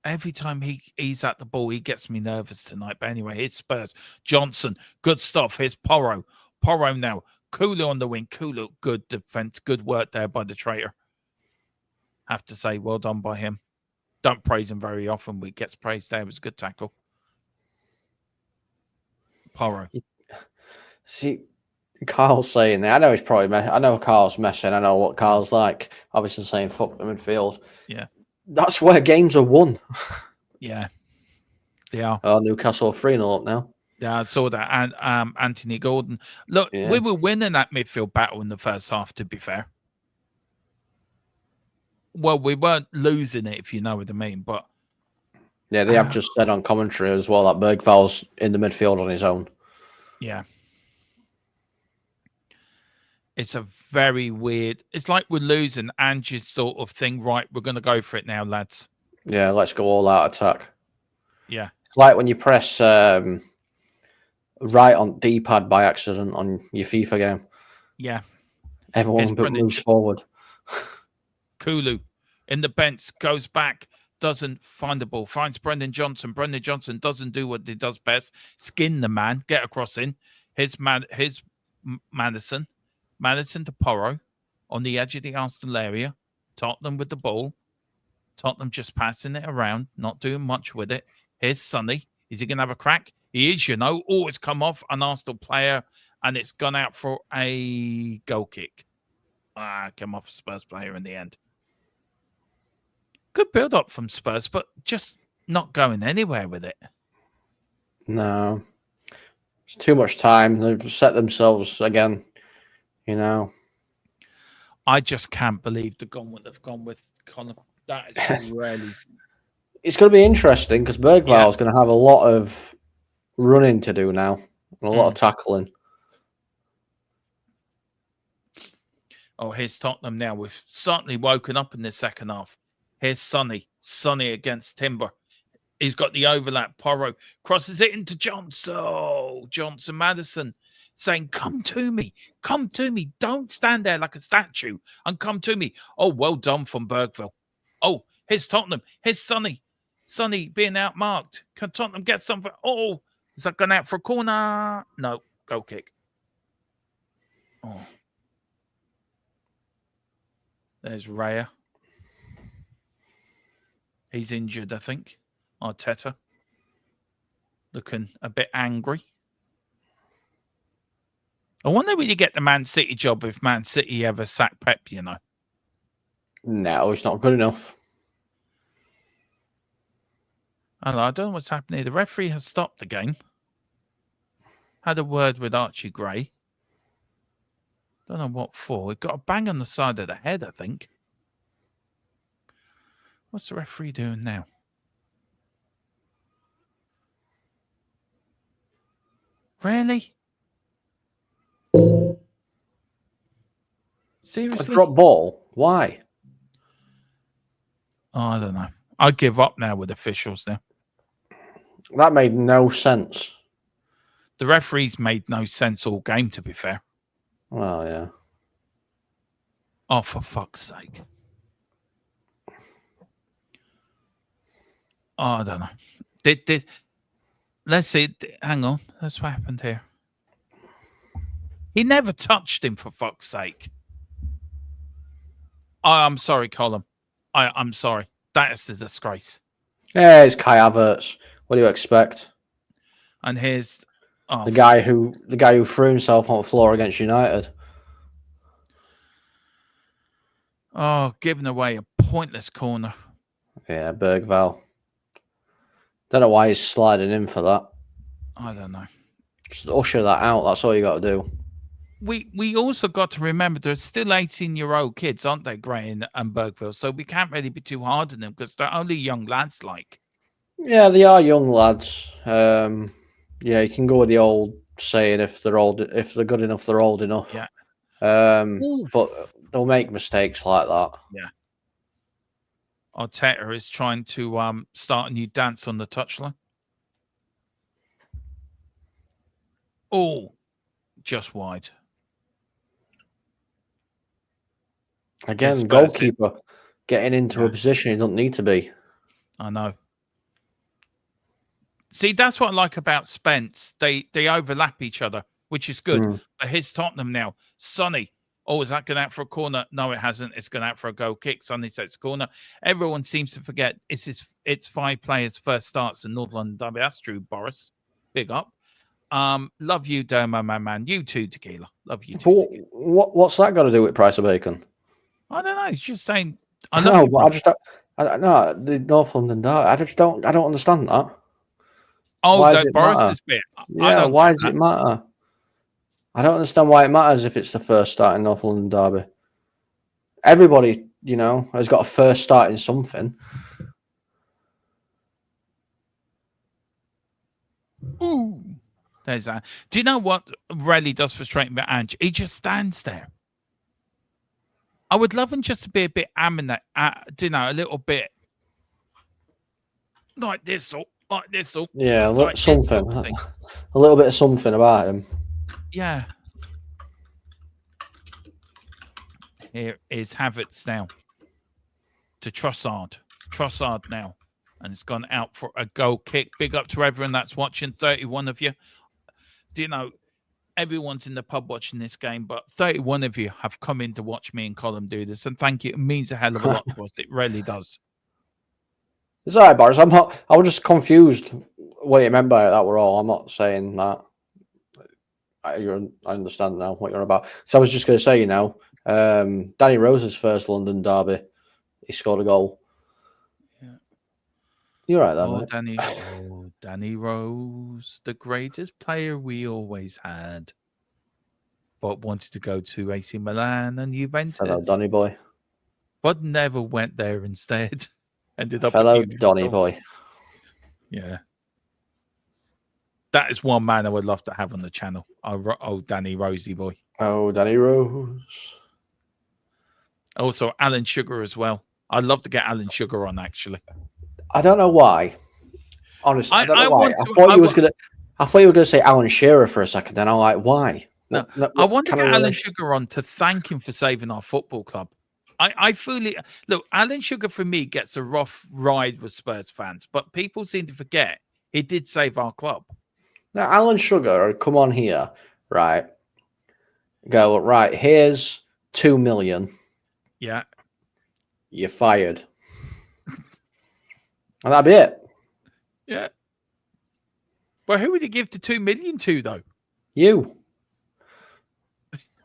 Every time he's at the ball, he gets me nervous tonight. But anyway, here's Spurs. Johnson, good stuff. Here's Porro. Porro now. Kulu on the wing. Kulu, good defense. Good work there by the traitor. Have to say, well done by him. Don't praise him very often, but he gets praised there. It was a good tackle. Porro. See, Carl's saying that. I know he's probably. I know Carl's messing. I know what Carl's like. Obviously, saying fuck the midfield. Yeah. That's where games are won. Yeah. They are. Oh, Newcastle 3-0 up now. Yeah, I saw that. And Anthony Gordon. Look, we were winning that midfield battle in the first half, to be fair. Well, we weren't losing it, if you know what I mean. But yeah, they have just said on commentary as well that Bergval's in the midfield on his own. Yeah. It's a very weird. It's like we're losing Ange's sort of thing. Right, we're going to go for it now, lads. Yeah, let's go all out attack. Yeah. It's like when you press right on D-pad by accident on your FIFA game. Yeah. Everyone moves forward. Kulu in the bench, goes back, doesn't find the ball, finds Brendan Johnson. Brendan Johnson doesn't do what he does best. Skin the man, get across in. Here's Madison. Madison to Porro on the edge of the Arsenal area. Tottenham with the ball. Tottenham just passing it around, not doing much with it. Here's Sonny. Is he going to have a crack? He is, you know. Oh, it's come off an Arsenal player, and it's gone out for a goal kick. Come off Spurs player in the end. Good build-up from Spurs, but just not going anywhere with it. No. It's too much time. They've set themselves again, you know. I just can't believe they've gone with Connor. That is really... It's going to be interesting because Bergval's going to have a lot of running to do now. And a lot of tackling. Oh, here's Tottenham now. We've certainly woken up in the second half. Here's Sonny. Sonny against Timber. He's got the overlap. Porro crosses it into Johnson. Oh, Johnson Madison saying, come to me. Come to me. Don't stand there like a statue and come to me. Oh, well done from Bergville. Oh, here's Tottenham. Here's Sonny. Sonny being outmarked. Can Tottenham get something? Oh, is that going out for a corner? No, goal kick. Oh. There's Raya. He's injured, I think. Arteta. Looking a bit angry. I wonder will you get the Man City job if Man City ever sack Pep, you know? No, it's not good enough. I don't know what's happening here. The referee has stopped the game. Had a word with Archie Gray. Don't know what for. It got a bang on the side of the head, I think. What's the referee doing now? Really? Seriously? A drop ball? Why? Oh, I don't know. I give up now with officials now. That made no sense. The referees made no sense all game, to be fair. Well, yeah. Oh, for fuck's sake. Oh, I don't know. Let's see. Hang on. That's what happened here. He never touched him, for fuck's sake. I'm sorry, Colin. I'm sorry. That is a disgrace. Yeah, it's Kai Havertz. What do you expect? And here's the guy who threw himself on the floor against United. Oh, giving away a pointless corner. Yeah, Bergval. Don't know why he's sliding in for that. I don't know. Just usher that out. That's all you got to do. We also got to remember there's still 18-year-old kids, aren't they, Gray and Bergville? So we can't really be too hard on them because they're only young lads, like. Yeah, they are young lads. Yeah, you can go with the old saying if they're good enough, they're old enough. Yeah. But they'll make mistakes like that. Yeah. Arteta is trying to start a new dance on the touchline. Oh, just wide. Again, goalkeeper getting into a position he doesn't need to be. I know. See, that's what I like about Spence. They overlap each other, which is good. Mm. But here's Tottenham now. Sonny. Oh, is that going out for a corner? No, it hasn't. It's going out for a goal kick. Sonny says corner. Everyone seems to forget it's 5 players' first starts in North London Derby. That's true, Boris. Big up. Love you, Dermo, my man. You too, Tequila. Love you too. Tequila. What's that got to do with price of bacon? I don't know. He's just saying. I know, but I just don't. No, the North London Derby. I don't understand that. Oh, why does it Boris matter? Is bit. Yeah, why does it matter? I don't understand why it matters if it's the first start in North London Derby. Everybody, has got a first start in something. Ooh, there's that. Do you know what really does frustrate me about Ange? He just stands there. I would love him just to be a bit a little bit like this or like this or yeah, like something, a little bit of something about him. Yeah. Here is Havertz now to Trossard. Trossard now. And it's gone out for a goal kick. Big up to everyone that's watching. 31 of you. Do you know, everyone's in the pub watching this game, but 31 of you have come in to watch me and Colin do this. And thank you. It means a hell of a lot to us. It really does. It's all right, Boris. I was just confused what you meant by it. That were all. I'm not saying that. I understand now what you're about. So I was just going to say, Danny Rose's first London derby, he scored a goal. Yeah. You're right there, mate. Danny Rose, the greatest player we always had, but wanted to go to AC Milan and Juventus. Hello, Donny boy. But never went there instead. Ended up fellow Donny boy. Yeah. That is one man I would love to have on the channel. Oh, Danny Rosey boy. Oh, Danny Rose. Also, Alan Sugar as well. I'd love to get Alan Sugar on, actually. I don't know why. Honestly, I don't know why. I thought you were going to say Alan Shearer for a second. Then I'm like, why? No, I want to get Alan Sugar on to thank him for saving our football club. I fully look. Alan Sugar for me gets a rough ride with Spurs fans, but people seem to forget he did save our club. Now, Alan Sugar would come on here, right? Go, right, here's 2 million. Yeah. You're fired. And that'd be it. Yeah. Well, who would he give to 2 million to, though? You.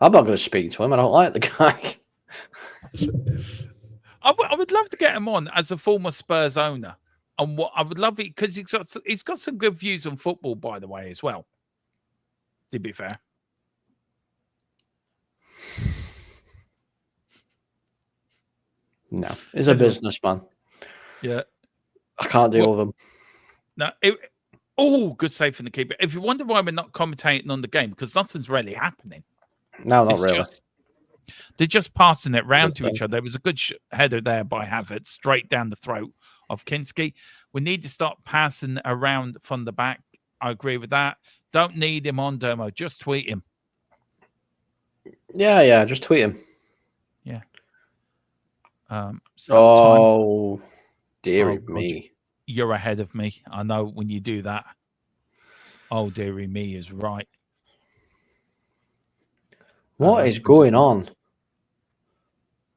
I'm not going to speak to him. I don't like the guy. I would love to get him on as a former Spurs owner. And what I would love it because he's got some good views on football, by the way, as well. To be fair. No, he's a businessman. Yeah. I can't deal with him. No, good save from the keeper. If you wonder why we're not commentating on the game, because nothing's really happening. No, not really. They're just passing it round to each other. There was a good header there by Havertz, straight down the throat of Kinski. We need to start passing around from the back. I agree with that. Don't need him on Dermo. Just tweet him. Yeah, just tweet him. Yeah. Dearie me. You're ahead of me. I know when you do that. Oh, dearie me is right. What is going on?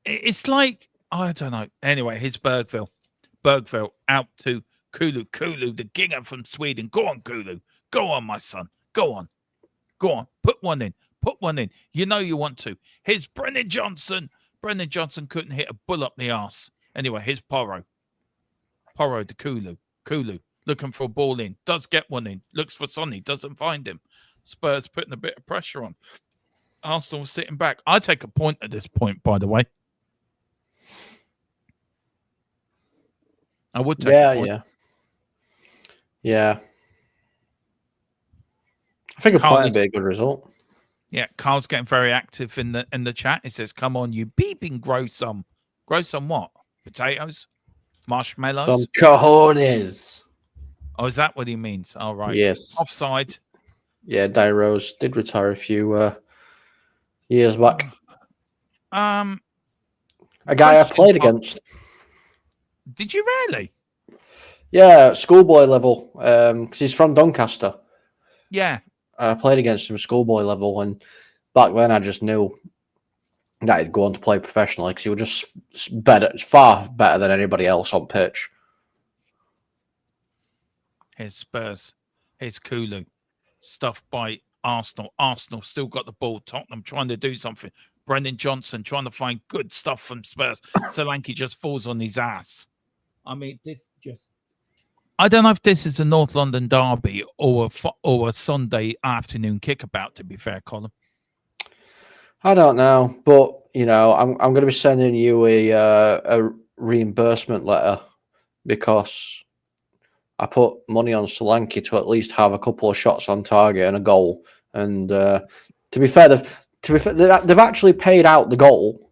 It's like, I don't know. Anyway, here's Bergville. Bergville out to Kulu. Kulu, the ginger from Sweden. Go on, Kulu. Go on, my son. Go on. Go on. Put one in. Put one in. You know you want to. Here's Brennan Johnson. Brennan Johnson couldn't hit a bull up the arse. Anyway, here's Porro. Porro to Kulu. Kulu looking for a ball in. Does get one in. Looks for Sonny. Doesn't find him. Spurs putting a bit of pressure on. Arsenal sitting back. I take a point at this point, by the way. I would take a point. Yeah. I think a point would be a good result. Yeah, Carl's getting very active in the chat. He says, "Come on, you beeping, grow some what? Potatoes, marshmallows, some cojones." Oh, is that what he means? All right. Yes. Offside. Yeah, Danny Rose did retire a few years back. A guy I played against. Did you really? Yeah, schoolboy level. Because he's from Doncaster. Yeah. I played against him schoolboy level, and back then I just knew that he'd go on to play professionally because he was just better, far better than anybody else on pitch. Here's Spurs. Here's Kulu. Stuffed by Arsenal. Arsenal still got the ball. Tottenham trying to do something. Brendan Johnson trying to find good stuff from Spurs. Solanke just falls on his ass. I mean, this just... I don't know if this is a North London derby or a Sunday afternoon kickabout, to be fair, Colin. I don't know, but you know, I'm going to be sending you a reimbursement letter because I put money on Solanke to at least have a couple of shots on target and a goal. And to be fair, they've actually paid out the goal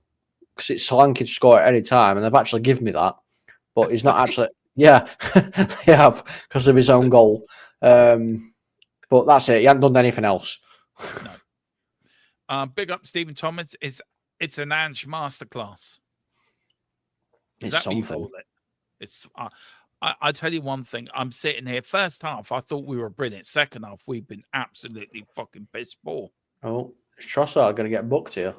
because it's Solanke to score at any time, and they've actually given me that. But he's not actually. Yeah, they have because of his own goal. But that's it. He hasn't done anything else. No. Big up Stephen Thomas. It's an ANGE masterclass. Is that what you call it? It's. I tell you one thing. I'm sitting here. First half, I thought we were brilliant. Second half, we've been absolutely fucking piss poor. Oh, is Trossard going to get booked here?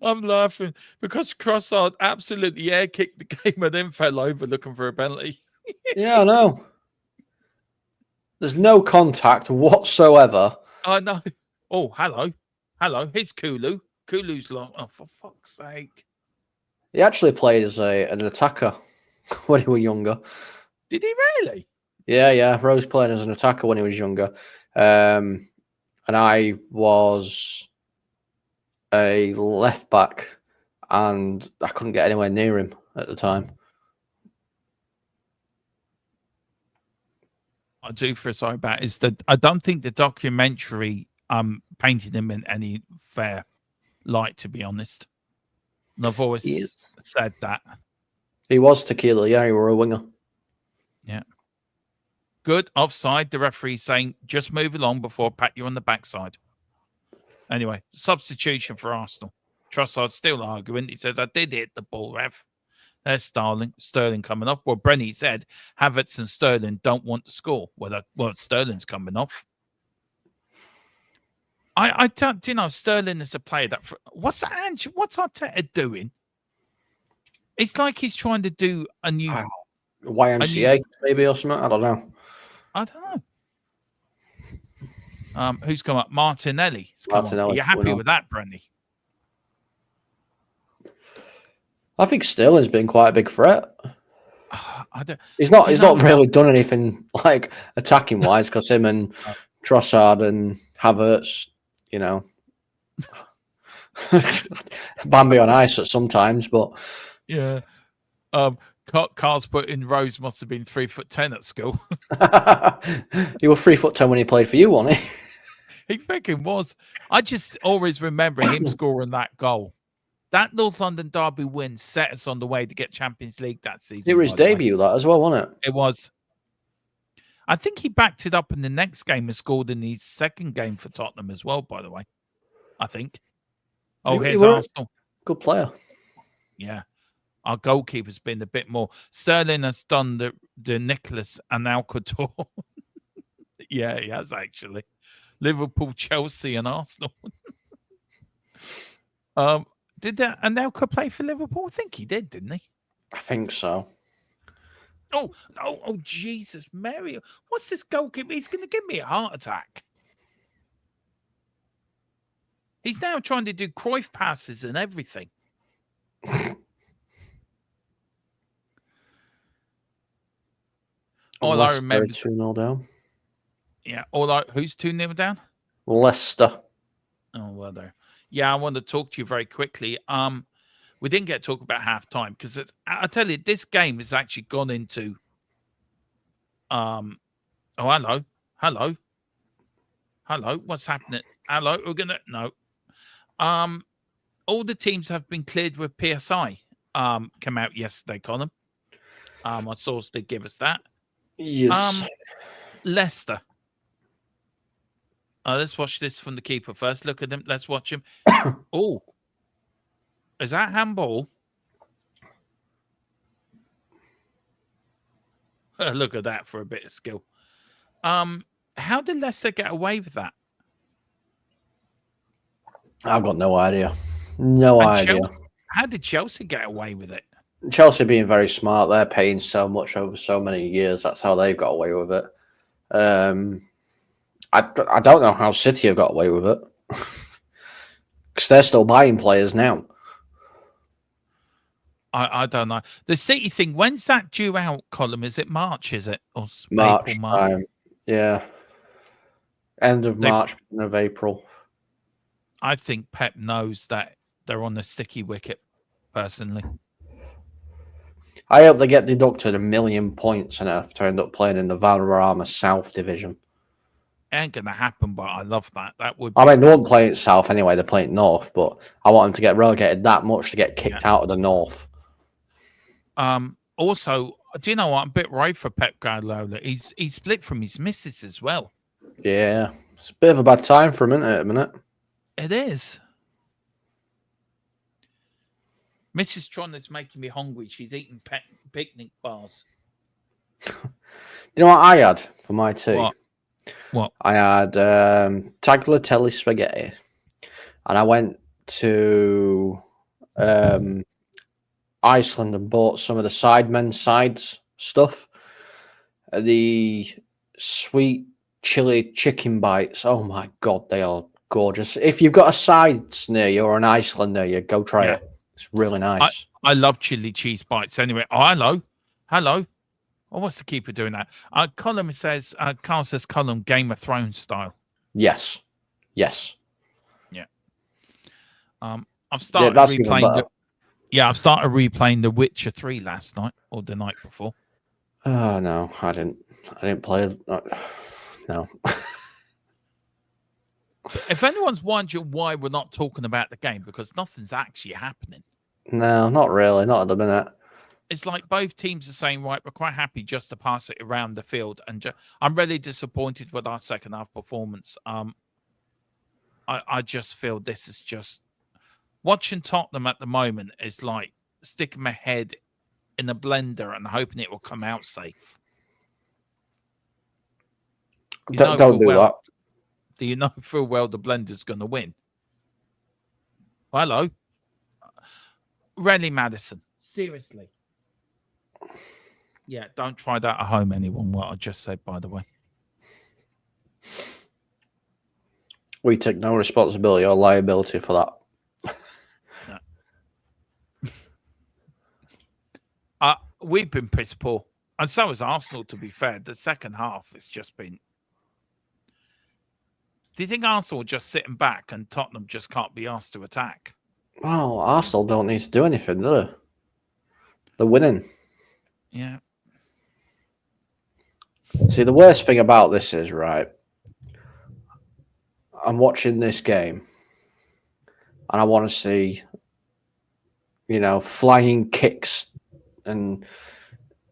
I'm laughing because Trossard absolutely air kicked the game and then fell over looking for a penalty. Yeah, I know. There's no contact whatsoever. I know. Oh, hello. Here's Kulu. Kulu's like, oh, for fuck's sake. He actually played as an attacker when he was younger. Did he really? Yeah. Rose played as an attacker when he was younger. And I was a left back, and I couldn't get anywhere near him at the time. I do feel sorry about is that I don't think the documentary painted him in any fair light, to be honest. And I've always said that. He was tequila, yeah, he were a winger. Yeah. Good. Offside. The referee saying, just move along before I pat you on the backside. Anyway, substitution for Arsenal. Trossard still arguing. He says, I did hit the ball, ref. There's Sterling coming off. Well, Brenny said Havertz and Sterling don't want to score. Well, Sterling's coming off. I don't, you know, Sterling is a player that... What's Arteta doing? It's like he's trying to do a new... YMCA, maybe, or something. I don't know. Who's come up? Martinelli. Are you happy with that, Brenny? I think Sterling's been quite a big threat. I don't. He's not really done anything like attacking wise because him and Trossard and Havertz, you know, Bambi on ice at sometimes, but yeah. Carl's put in Rose must have been 3'10" at school. He was 3'10" when he played for you, wasn't he? He fucking was. I just always remember him scoring that goal. That North London derby win set us on the way to get Champions League that season. It was his debut, that as well, wasn't it? It was. I think he backed it up in the next game and scored in his second game for Tottenham as well, by the way. I think. Oh, here's Arsenal. Good player. Yeah. Our goalkeeper's been a bit more. Sterling has done the Nicholas and Couture. Yeah, he has actually. Liverpool, Chelsea, and Arsenal. Did Anelka play for Liverpool? I think he did, didn't he? I think so. Oh, Jesus, Mary. What's this goalkeeper? He's going to give me a heart attack. He's now trying to do Cruyff passes and everything. All I remember... 2-0 down. Yeah, who's 2-0 down? Leicester. Oh, well, there. Yeah, I want to talk to you very quickly. We didn't get to talk about half-time because I tell you, this game has actually gone into... hello. What's happening? Hello, we're going to... No. All the teams have been cleared with PSI. Come out yesterday, Colin. Our source did give us that. Yes. Leicester. Let's watch this from the keeper first. Look at him. Let's watch him. Oh, Is that handball? Look at that for a bit of skill. How did Leicester get away with that? I've got no idea. No idea. How did Chelsea get away with it? Chelsea being very smart. They're paying so much over so many years. That's how they've got away with it. I don't know how City have got away with it. Because they're still buying players now. I don't know. The City thing, when's that due out, Colin? Is it March, is it? Or March April, March? time. Yeah. End of March, beginning of April. I think Pep knows that they're on the sticky wicket, personally. I hope they get deducted 1 million points and have to end up playing in the Valderrama South Division. Ain't going to happen, but I love that. That would. I mean, they won't play it South anyway. They're playing North, but I want them to get relegated that much to get kicked out of the North. Also, do you know what? I'm a bit worried for Pep Guardiola. He's split from his missus as well. Yeah, it's a bit of a bad time for him, isn't it? At a minute. It is. Mrs. Tron is making me hungry. She's eating picnic bars. You know what I had for my tea? What? I had tagliatelle spaghetti, and I went to Iceland and bought some of the Sidemen's sides stuff. The sweet chili chicken bites. Oh my god, they are gorgeous. If you've got a sides near you or an Iceland near you, go try it. It's really nice. I love chili cheese bites. Anyway, hello. Oh, what's the keeper doing that? Colin says, Carl says, Colin, Game of Thrones style. Yes. Yeah. I've started replaying. I've started replaying The Witcher 3 last night or the night before. Oh no, I didn't play. No. If anyone's wondering why we're not talking about the game, because nothing's actually happening. No, not really. Not at the minute. It's like both teams are saying, right, we're quite happy just to pass it around the field. And I'm really disappointed with our second half performance. I just feel this is just... Watching Tottenham at the moment is like sticking my head in a blender and hoping it will come out safe. Don't do that. Do you know full well the blender's going to win? Hello. Rennie Madison. Seriously. Yeah, don't try that at home, anyone, what I just said, by the way. We take no responsibility or liability for that. We've been piss poor. And so has Arsenal, to be fair. The second half has just been... Do you think Arsenal are just sitting back and Tottenham just can't be asked to attack? Well, Arsenal don't need to do anything, do they? They're winning. Yeah. See, the worst thing about this is, right, I'm watching this game and I want to see, flying kicks and,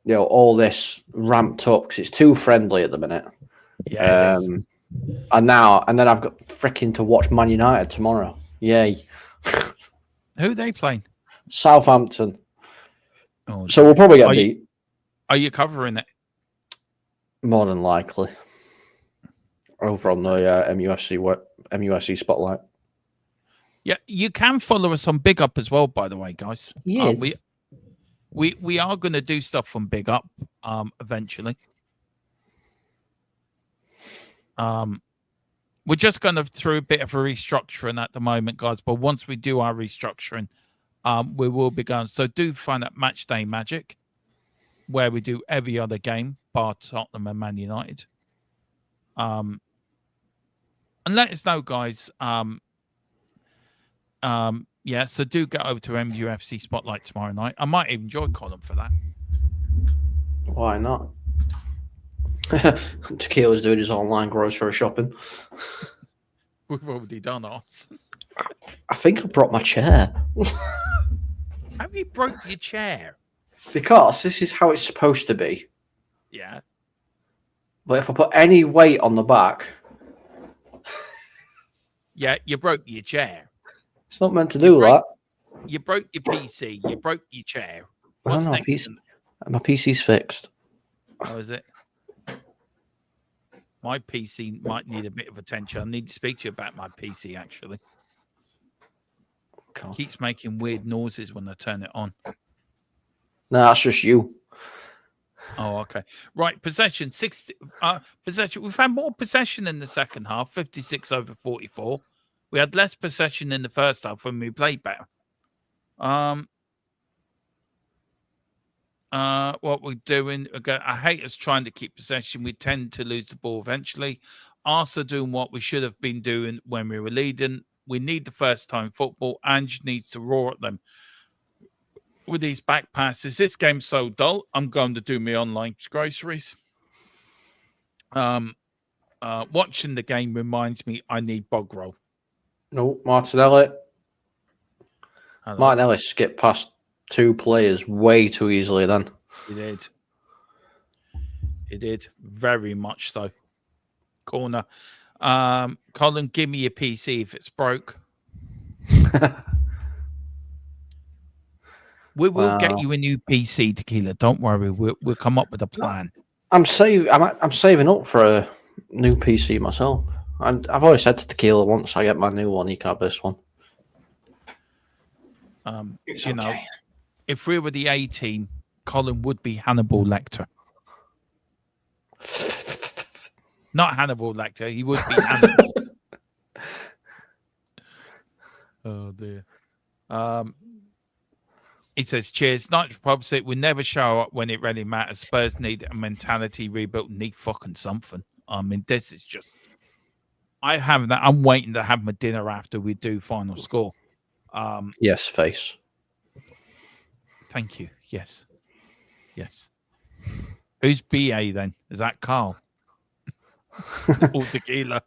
all this ramped up because it's too friendly at the minute. Yeah, it is. And then I've got freaking to watch Man United tomorrow. Yay. Who are they playing? Southampton. Oh, so we'll probably get beat. Are you covering it? More than likely. Over on the MUFC Spotlight. Yeah, you can follow us on Big Up as well, by the way, guys. Yes. We are going to do stuff from Big Up eventually. We're just going through a bit of a restructuring at the moment, guys. But once we do our restructuring, we will be going. So do find that Match Day Magic, where we do every other game, bar Tottenham and Man United. And let us know, guys. Yeah, so do get over to MUFC Spotlight tomorrow night. I might even join Colin for that. Why not? Tequila's doing his online grocery shopping. We've already done ours. I think I brought my chair. Have you broke your chair? Because this is how it's supposed to be. Yeah. But if I put any weight on the back... Yeah, you broke your chair. It's not meant to do that. You broke your PC. You broke your chair. I don't What's know. next? My PC's fixed. How is it? My PC might need a bit of attention. I need to speak to you about my PC, actually. God. Keeps making weird noises when I turn it on. No, that's just you. Oh, okay. Right, possession 60. Possession. We've had more possession in the second half, 56/44. We had less possession in the first half when we played better. What we're doing again, I hate us trying to keep possession. We tend to lose the ball eventually. Arsenal doing what we should have been doing when we were leading. We need the first time football. Ange needs to roar at them with these back passes. This game's so dull. I'm going to do my online groceries. Watching the game reminds me I need bog roll. No, Martinelli. Hello. Martinelli skipped past 2 players way too easily then. He did. He did. Very much so. Corner. Colin, give me your PC if it's broke. We will get you a new PC, Tequila. Don't worry. We'll come up with a plan. I'm saving up for a new PC myself. And I've always said to Tequila, once I get my new one, you can have this one. You know, if we were the A team, Colin would be Hannibal Lecter. Not Hannibal Lecter. He would be Hannibal. Oh dear. He says, cheers. Nigel Pub said, we never show up when it really matters. Spurs need a mentality rebuilt, need fucking something. I mean, this is just, I'm waiting to have my dinner after we do final score. Yes, face. Thank you. Yes. Yes. Who's BA then? Is that Carl? Or Tequila?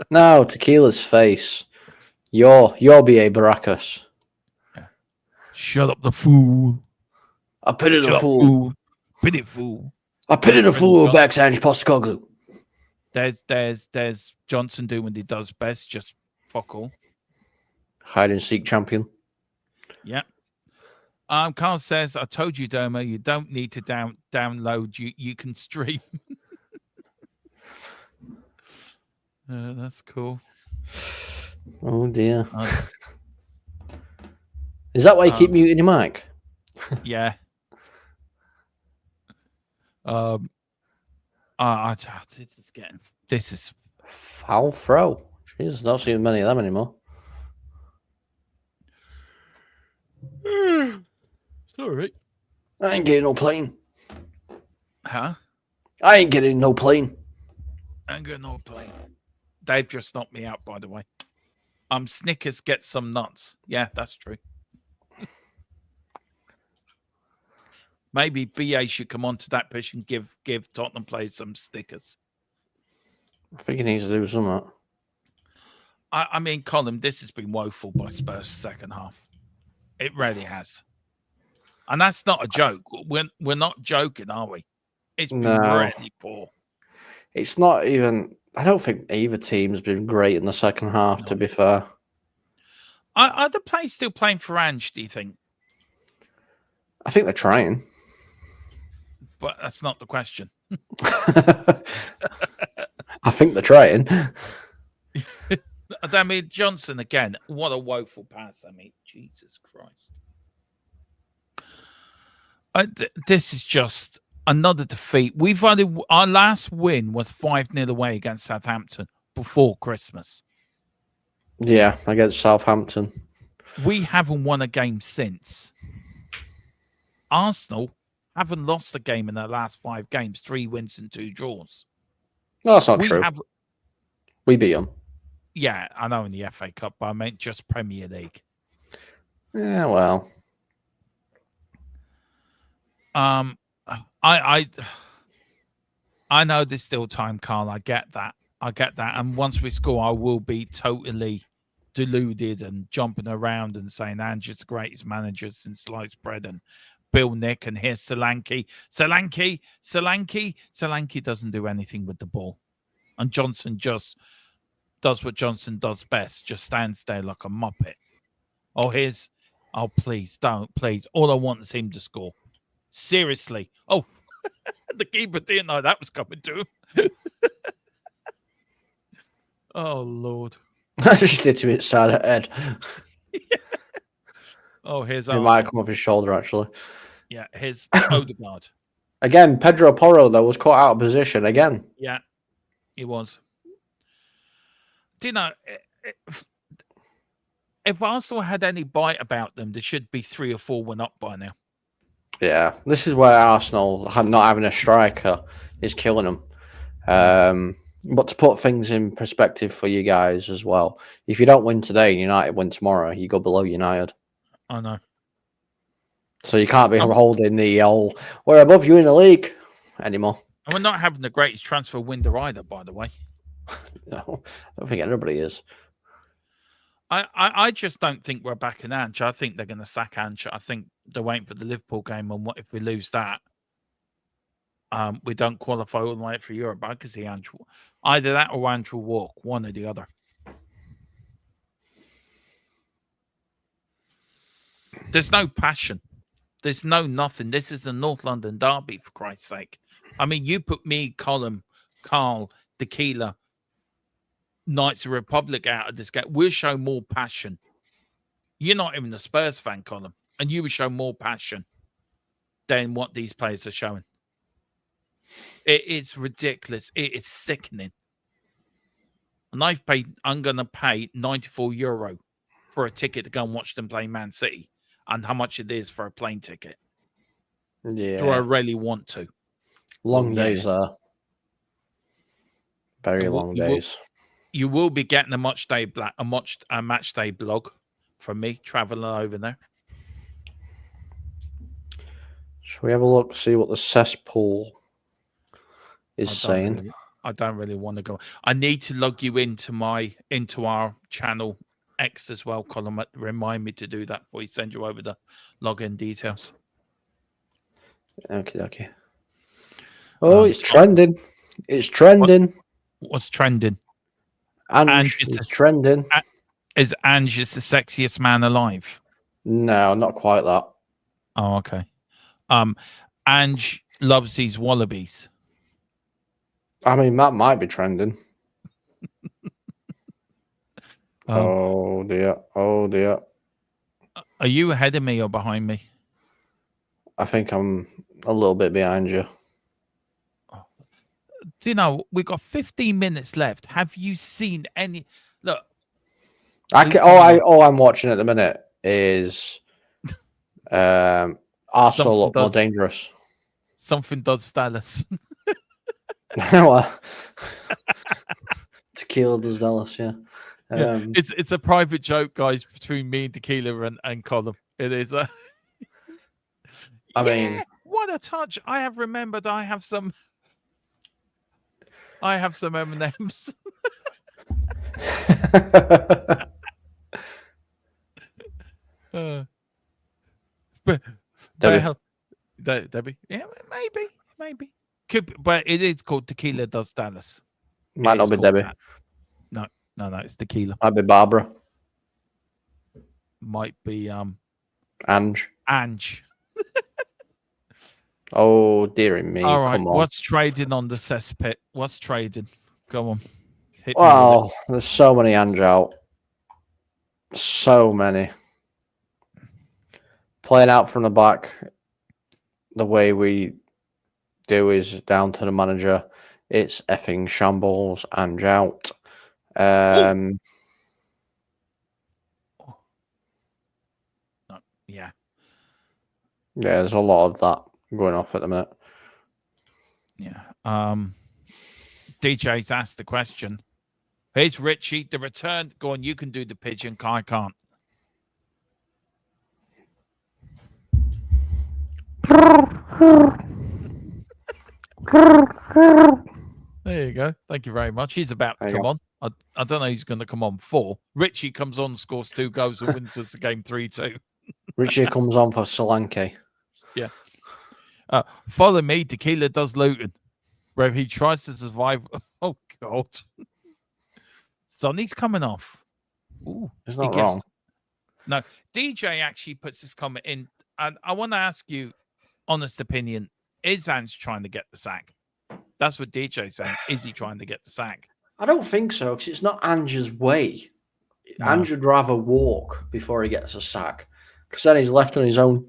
No, Tequila's face. You're BA Baracus. Yeah. Shut up, the fool. I pity the fool. Pity fool. I pity the fool who backs Ange Postecoglou. There's Johnson doing what he does best, just fuck all. Hide and seek champion. Yeah. Carl says, I told you, Doma, you don't need to download. You can stream. That's cool. Oh dear. Is that why you keep muting your mic? Yeah. This is foul throw. Jesus, not seeing many of them anymore. It's all right. I ain't getting no plane. Huh? I ain't getting no plane. I ain't getting no plane. Dave just knocked me out, by the way. Snickers get some nuts. Yeah, that's true. Maybe BA should come onto that pitch and give Tottenham players some stickers. I think he needs to do something. I mean, Colin, this has been woeful by Spurs second half. It really has. And that's not a joke. We're not joking, are we? It's been really poor. It's not even... I don't think either team's been great in the second half, to be fair. Are the players still playing for Ange, do you think? I think they're trying. But that's not the question. I think they're trying. I mean, Johnson again. What a woeful pass. I mean, Jesus Christ. This is just another defeat. Our last win was 5-0 away against Southampton before Christmas. Yeah, against Southampton. We haven't won a game since. Arsenal haven't lost a game in their last 5 games, 3 wins and 2 draws. No, that's not true. We beat them. Yeah, I know in the FA Cup, but I meant just Premier League. Yeah, well. I know there's still time, Carl. I get that. And once we score, I will be totally deluded and jumping around and saying Ange's the greatest manager since sliced bread and Bill Nick, and here's Solanke. Solanke doesn't do anything with the ball. And Johnson just does what Johnson does best, just stands there like a muppet. Oh, here's Oh, please don't, please. All I want is him to score. Seriously. Oh, the keeper didn't know that was coming to him. Oh, Lord. I just did to his side of the head. Oh, here's It might Arsenal. come off his shoulder, actually. Yeah, here's Odegaard. Again, Pedro Porro, though, was caught out of position again. Yeah, he was. Do you know, if Arsenal had any bite about them, there should be 3 or 4 up by now. Yeah, this is where Arsenal not having a striker is killing them. But to put things in perspective for you guys as well, if you don't win today and United win tomorrow, you go below United. I know. So you can't be holding the old, we're above you in the league anymore. And we're not having the greatest transfer window either, by the way. No, I don't think anybody is. I just don't think we're back in Ange. I think they're going to sack Ange. I think they're waiting for the Liverpool game. And what if we lose that? We don't qualify all the way for Europe. I could see Ange. Either that or Ange will walk. One or the other. There's no passion. There's no nothing. This is the North London derby, for Christ's sake. I mean, you put me, Colin, Carl, Tequila, Knights of the Republic out of this game. We'll show more passion. You're not even a Spurs fan, Colin, and you will show more passion than what these players are showing. It's ridiculous. It is sickening. And I'm going to pay €94 for a ticket to go and watch them play Man City. And how much it is for a plane ticket. Yeah. Do I really want to? Long days there. Very long days. You will be getting a match day blog from me traveling over there. Shall we have a look, see what the cesspool is saying? I don't really want to go. I need to log you into our channel X as well, Colin. Remind me to do that before you send you over the login details. Okay. Oh, it's trending. It's trending. What's trending? Ange is trending. Is Ange the sexiest man alive? No, not quite that. Oh, okay. Ange loves these wallabies. I mean, that might be trending. Oh dear. Oh dear. Are you ahead of me or behind me? I think I'm a little bit behind you. Do you know, we've got 15 minutes left. Have you seen any? Look. All I'm watching at the minute is Arsenal look more dangerous. Something does Dallas. Well, Tequila does Dallas, yeah. It's a private joke, guys, between me and Tequila and Colin. It is. I mean, what a touch! I have remembered. I have some M&Ms. Debbie, yeah, maybe. But it is called Tequila Does Dallas. Might not be Debbie. No, it's Tequila. Might be Barbara. Might be Ange. Oh, dearie me. All right, come on. What's trading on the cesspit? What's trading? Go on. Wow, there's so many Ange out. So many. Playing out from the back the way we do is down to the manager. It's effing shambles. Ange out. Yeah, there's a lot of that going off at the minute. Yeah. DJ's asked the question. Here's Richie, the return. Go on, you can do the pigeon. I can't. There you go. Thank you very much. He's about to come on. I don't know who's going to come on for. Richie comes on, scores 2 goals and wins us the game 3-2. Richie comes on for Solanke. Yeah. Follow me. Tequila Does Luton, where he tries to survive. Oh, God. Sonny's coming off. Ooh, it's not wrong. No, DJ actually puts this comment in, and I want to ask you, honest opinion: is Ange trying to get the sack? That's what DJ's saying. Is he trying to get the sack? I don't think so, because it's not Ange's way. No. Ange would rather walk before he gets a sack, because then he's left on his own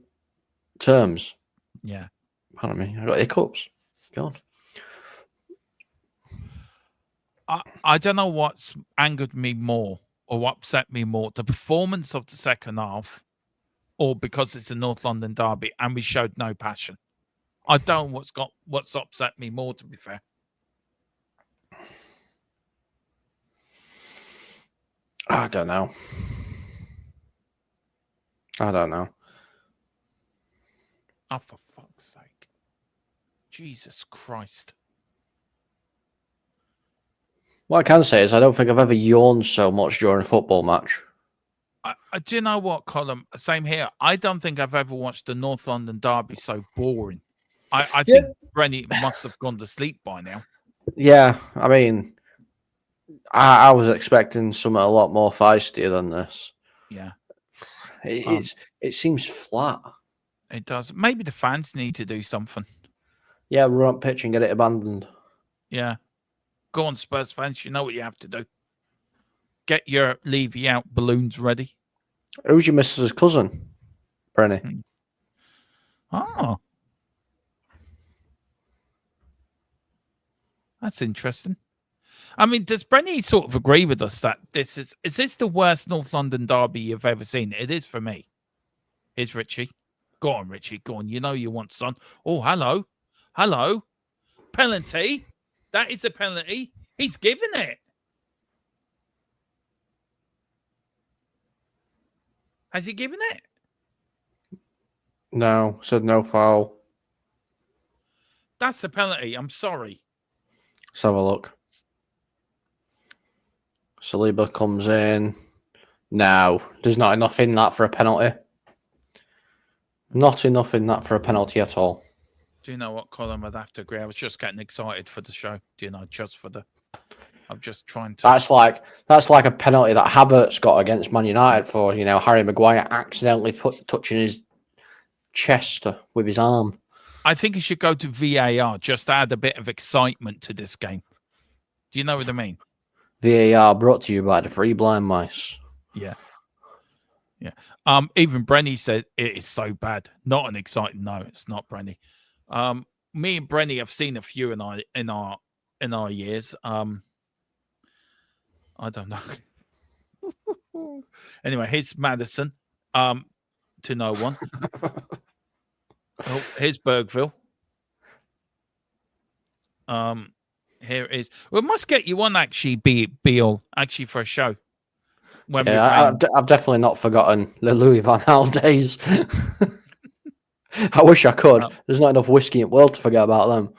terms. Yeah. Pardon me, I got hiccups. God. I don't know what's angered me more or upset me more, the performance of the second half, or because it's a North London derby and we showed no passion. I don't know what's upset me more, to be fair. I don't know. Oh, for fuck's sake. Jesus Christ. What I can say is I don't think I've ever yawned so much during a football match. Do you know what, Colin? Same here. I don't think I've ever watched the North London derby so boring. I think Brenny must have gone to sleep by now. Yeah, I mean, I was expecting something a lot more feistier than this. Yeah. It seems flat. It does. Maybe the fans need to do something. Yeah, run up pitch and get it abandoned. Yeah. Go on, Spurs fans. You know what you have to do. Get your Levy out balloons ready. Who's your missus's cousin, Brenny? Oh. That's interesting. I mean, does Brenny sort of agree with us that this is this the worst North London derby you've ever seen? It is for me. Is Richie. Go on, Richie. Go on. You know you want son. Oh, hello. Hello. Penalty. That is a penalty. He's given it. Has he given it? No, said no foul. That's a penalty. I'm sorry. Let's have a look. Saliba comes in. No, there's not enough in that for a penalty. Not enough in that for a penalty at all. Do you know what, Colin? I'd have to agree. I was just getting excited for the show. Do you know, just for the... I'm just trying to... That's like a penalty that Havertz got against Man United for, Harry Maguire accidentally touching his chest with his arm. I think he should go to VAR, just to add a bit of excitement to this game. Do you know what I mean? VAR brought to you by the Free Blind Mice. Yeah. Yeah. Even Brenny said it is so bad. Not an exciting. No, it's not, Brenny. Me and Brenny have seen a few in our years. I don't know. Anyway, here's Madison. To no one. Oh, here's Bergville. Here is. We must get you on actually, Beal, actually for a show. I've definitely not forgotten the Louis van Gaal days. I wish I could. There's not enough whiskey in the world to forget about them.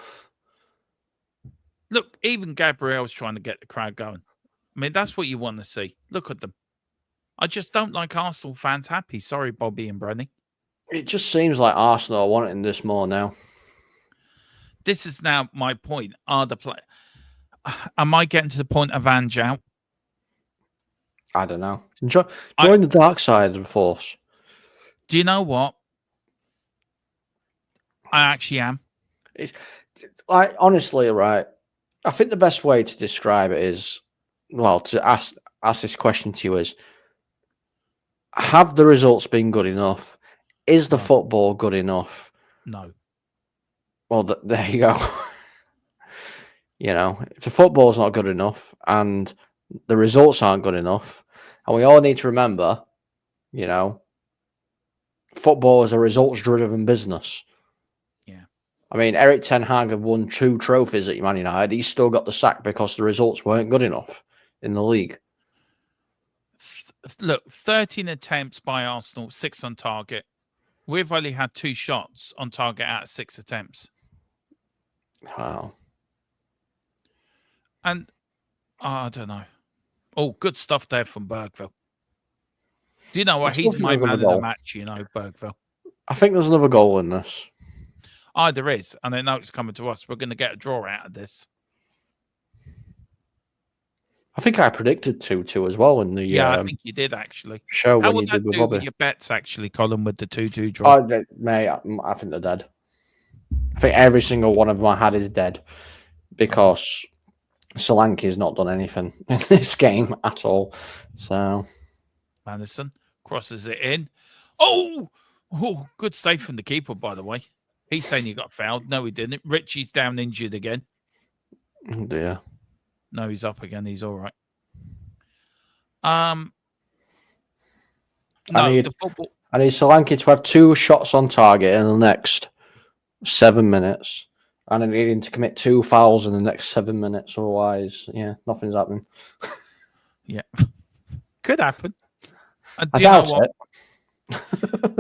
Look, even Gabriel's trying to get the crowd going. I mean, that's what you want to see. Look at them. I just don't like Arsenal fans happy. Sorry, Bobby and Brenny. It just seems like Arsenal are wanting this more now. This is now my point. Am I getting to the point of Ange out? I don't know. Join the dark side of the force. Do you know what? I actually am. Honestly, right. I think the best way to describe it is, well, to ask this question to you is, have the results been good enough? Is the football good enough? No. Well, there you go. If the football's not good enough and the results aren't good enough, and we all need to remember, football is a results-driven business. Yeah. I mean, Eric Ten Hag have won 2 trophies at Man United. He's still got the sack because the results weren't good enough in the league. Look, 13 attempts by Arsenal, 6 on target. We've only had 2 shots on target out of 6 attempts. Wow. And I don't know. Oh, good stuff there from Bergville. Do you know what? He's my man of the match, Bergville. I think there's another goal in this. Oh, there is. And I know it's coming to us. We're going to get a draw out of this. I think I predicted 2-2 as well in the Yeah, I think you did actually. show How when you would that did with do Bobby. with your bets actually, Colin, with the 2-2 draw? Oh, mate, I think they're dead. I think every single one of them I had is dead because Solanke's not done anything in this game at all. So Madison crosses it in. Oh, good save from the keeper, by the way. He's saying he got fouled. No, he didn't. Richie's down injured again. oh dear. No, he's up again. He's all right. I No, need the football. Solanke to have 2 shots on target in the next 7 minutes. And I need him to commit 2 fouls in the next 7 minutes. Otherwise, yeah, nothing's happening. Yeah, could happen. I doubt it.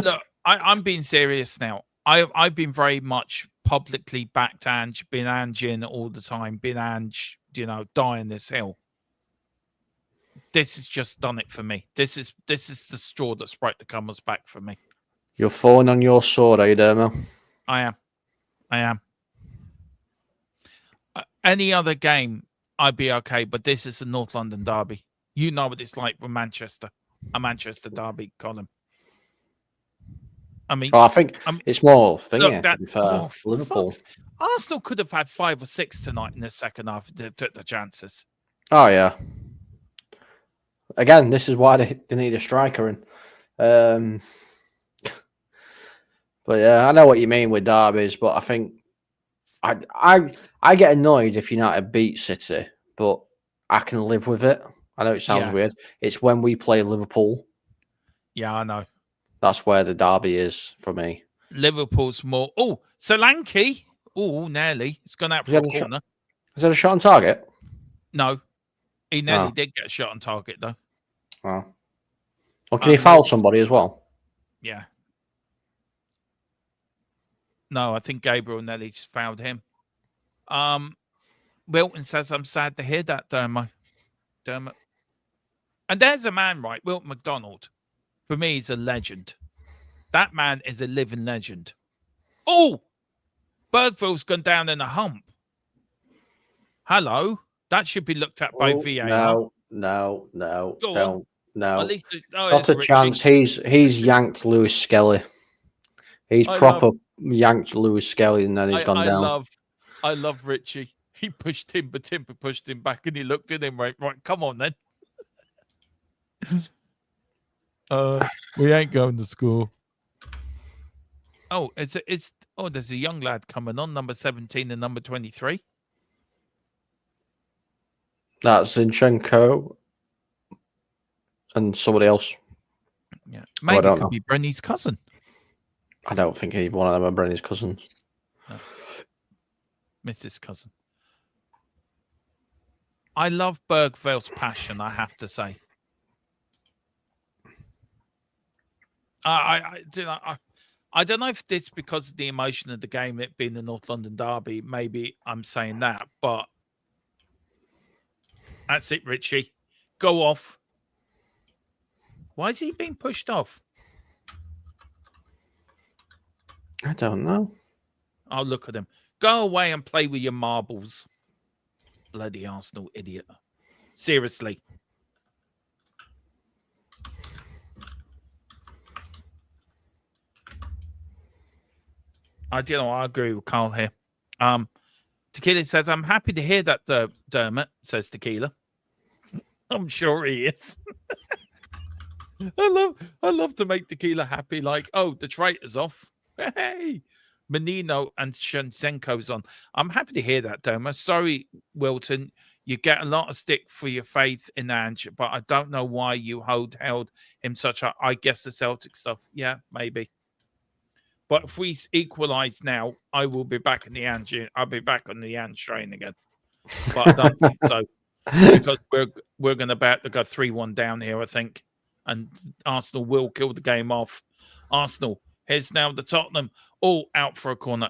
Look, I'm being serious now. I've been very much publicly backed Ange, been Ange in all the time, been Ange, dying this hill. This has just done it for me. This is the straw that broke the camel's back for me. You're falling on your sword, are you, Dermo? I am. Any other game, I'd be okay, but this is a North London derby. You know what it's like with Manchester, a Manchester derby, Colin. I mean, I think it's more thingy, to be fair. Liverpool. Arsenal could have had 5 or 6 tonight in the second half if they took the chances. Oh, yeah. Again, this is why they need a striker in. But yeah, I know what you mean with derbies, but I think I get annoyed if United beat City, but I can live with it. I know it sounds weird. It's when we play Liverpool. Yeah, I know. That's where the derby is for me. Liverpool's more. Oh, Solanke. Oh, nearly. It's gone out for a corner. Is that a shot on target? No. He nearly did get a shot on target, though. Oh. Well, can he foul somebody as well? Yeah. No, I think Gabriel Nelly just fouled him. Wilton says, I'm sad to hear that, Dermot. And there's a man, right? Wilton McDonald. For me, he's a legend. That man is a living legend. Oh! Bergville's gone down in a hump. Hello? That should be looked at by VAR. No. At least, not a chance. He's yanked Lewis Skelly. He's proper yanked Lewis Skelly, and then he's gone down. I love Richie. He pushed him, but Timber pushed him back, and he looked at him right. Come on, then. We ain't going to school. Oh, there's a young lad coming on, number 17 and number 23. That's Zinchenko and somebody else. Yeah, maybe it could be Brenny's cousin. I don't think either one of them are Brenny's cousins. No. Mrs. Cousin. I love Bergville's passion, I have to say. I don't know if it's because of the emotion of the game, it being the North London derby. Maybe I'm saying that, but that's it, Richie. Go off. Why is he being pushed off? I don't know. Oh, look at him. Go away and play with your marbles. Bloody Arsenal idiot. Seriously. I agree with Carl here. Tequila says, I'm happy to hear that, Dermot, says Tequila. I'm sure he is. I love to make Tequila happy, like, oh, the traitor's off. Hey, Menino and Shensenko's on. I'm happy to hear that, Dermot. Sorry, Wilton. You get a lot of stick for your faith in Ange, but I don't know why you held him such a, I guess the Celtic stuff. Yeah, maybe. But if we equalise now, I will be back in the Ange. I'll be back on the Ange train again. But I don't think so. Because we're going to about to go 3-1 down here, I think. And Arsenal will kill the game off. Arsenal, here's now the Tottenham. All out for a corner.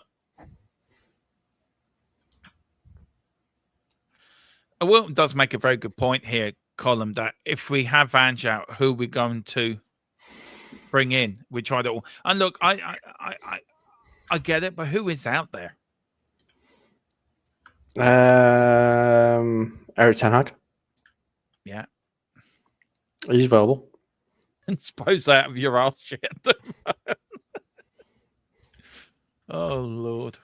Wilton does make a very good point here, Colin, that if we have Ange out, who are we going to bring in? We tried it all. And look, I get it, but who is out there? Eric Ten Hag. Yeah. He's available. And suppose out of your ass shit. Oh, Lord.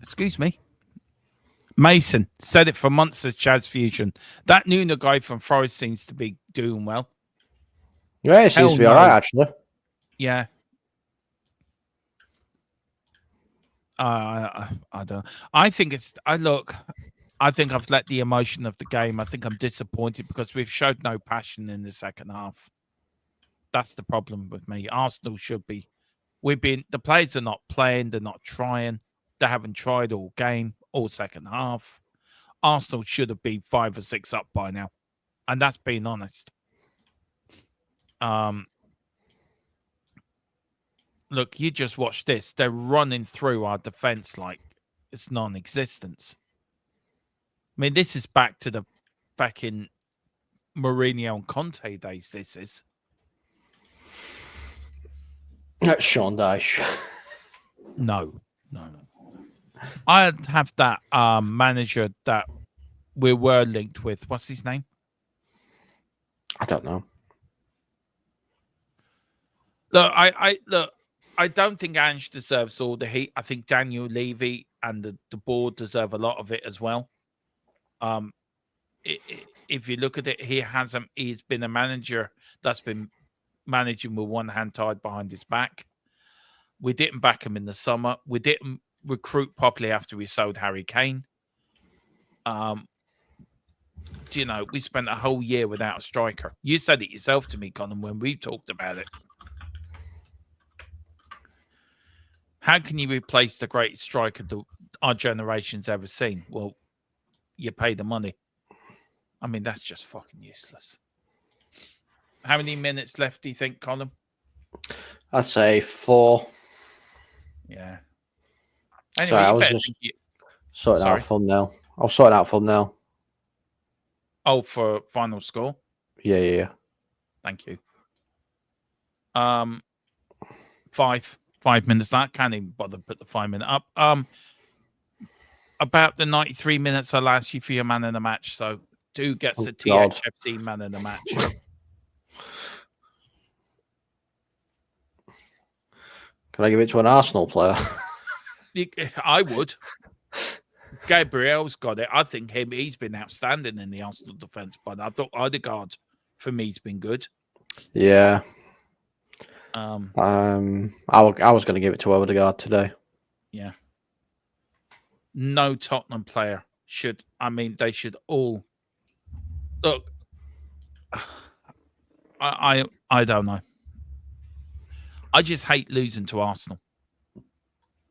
Excuse me. Mason said it for months as Chaz Fusion. That Nuno guy from Forest seems to be doing well. Yeah, it seems to be all right, actually. Yeah. I don't. I think it's. I think I've let the emotion of the game. I think I'm disappointed because we've showed no passion in the second half. That's the problem with me. Arsenal should be. The players are not playing. They're not trying. They haven't tried all game, all second half. Arsenal should have been 5 or 6 up by now, and that's being honest. Look, you just watch this. They're running through our defense like it's non-existent. I mean, this is back in Mourinho and Conte days. This is. That's Sean Dyche. No. I'd have that manager that we were linked with. What's his name? I don't know. Look, I don't think Ange deserves all the heat. I think Daniel Levy and the board deserve a lot of it as well. If you look at it, he's been a manager that's been managing with one hand tied behind his back. We didn't back him in the summer. We didn't recruit properly after we sold Harry Kane. We spent a whole year without a striker. You said it yourself to me, Colin, when we talked about it. How can you replace the greatest striker our generation's ever seen? Well, you pay the money. I mean, that's just fucking useless. How many minutes left do you think, Colin? I'd say 4. Yeah. Anyway, sorry, I was just sorting out a thumbnail. I was sorting out a thumbnail. Oh, for final score? Yeah. Thank you. 5 minutes. I can't even bother to put the 5 minute up. About the 93 minutes I'll ask you for your man in the match. So do gets the THFC man in the match. Can I give it to an Arsenal player? I would. Gabriel's got it. I think he's been outstanding in the Arsenal defence, but I thought Odegaard for me's been good. Yeah. I was going to give it to Odegaard today. Yeah. No Tottenham player should. I mean, they should all look. I don't know. I just hate losing to Arsenal.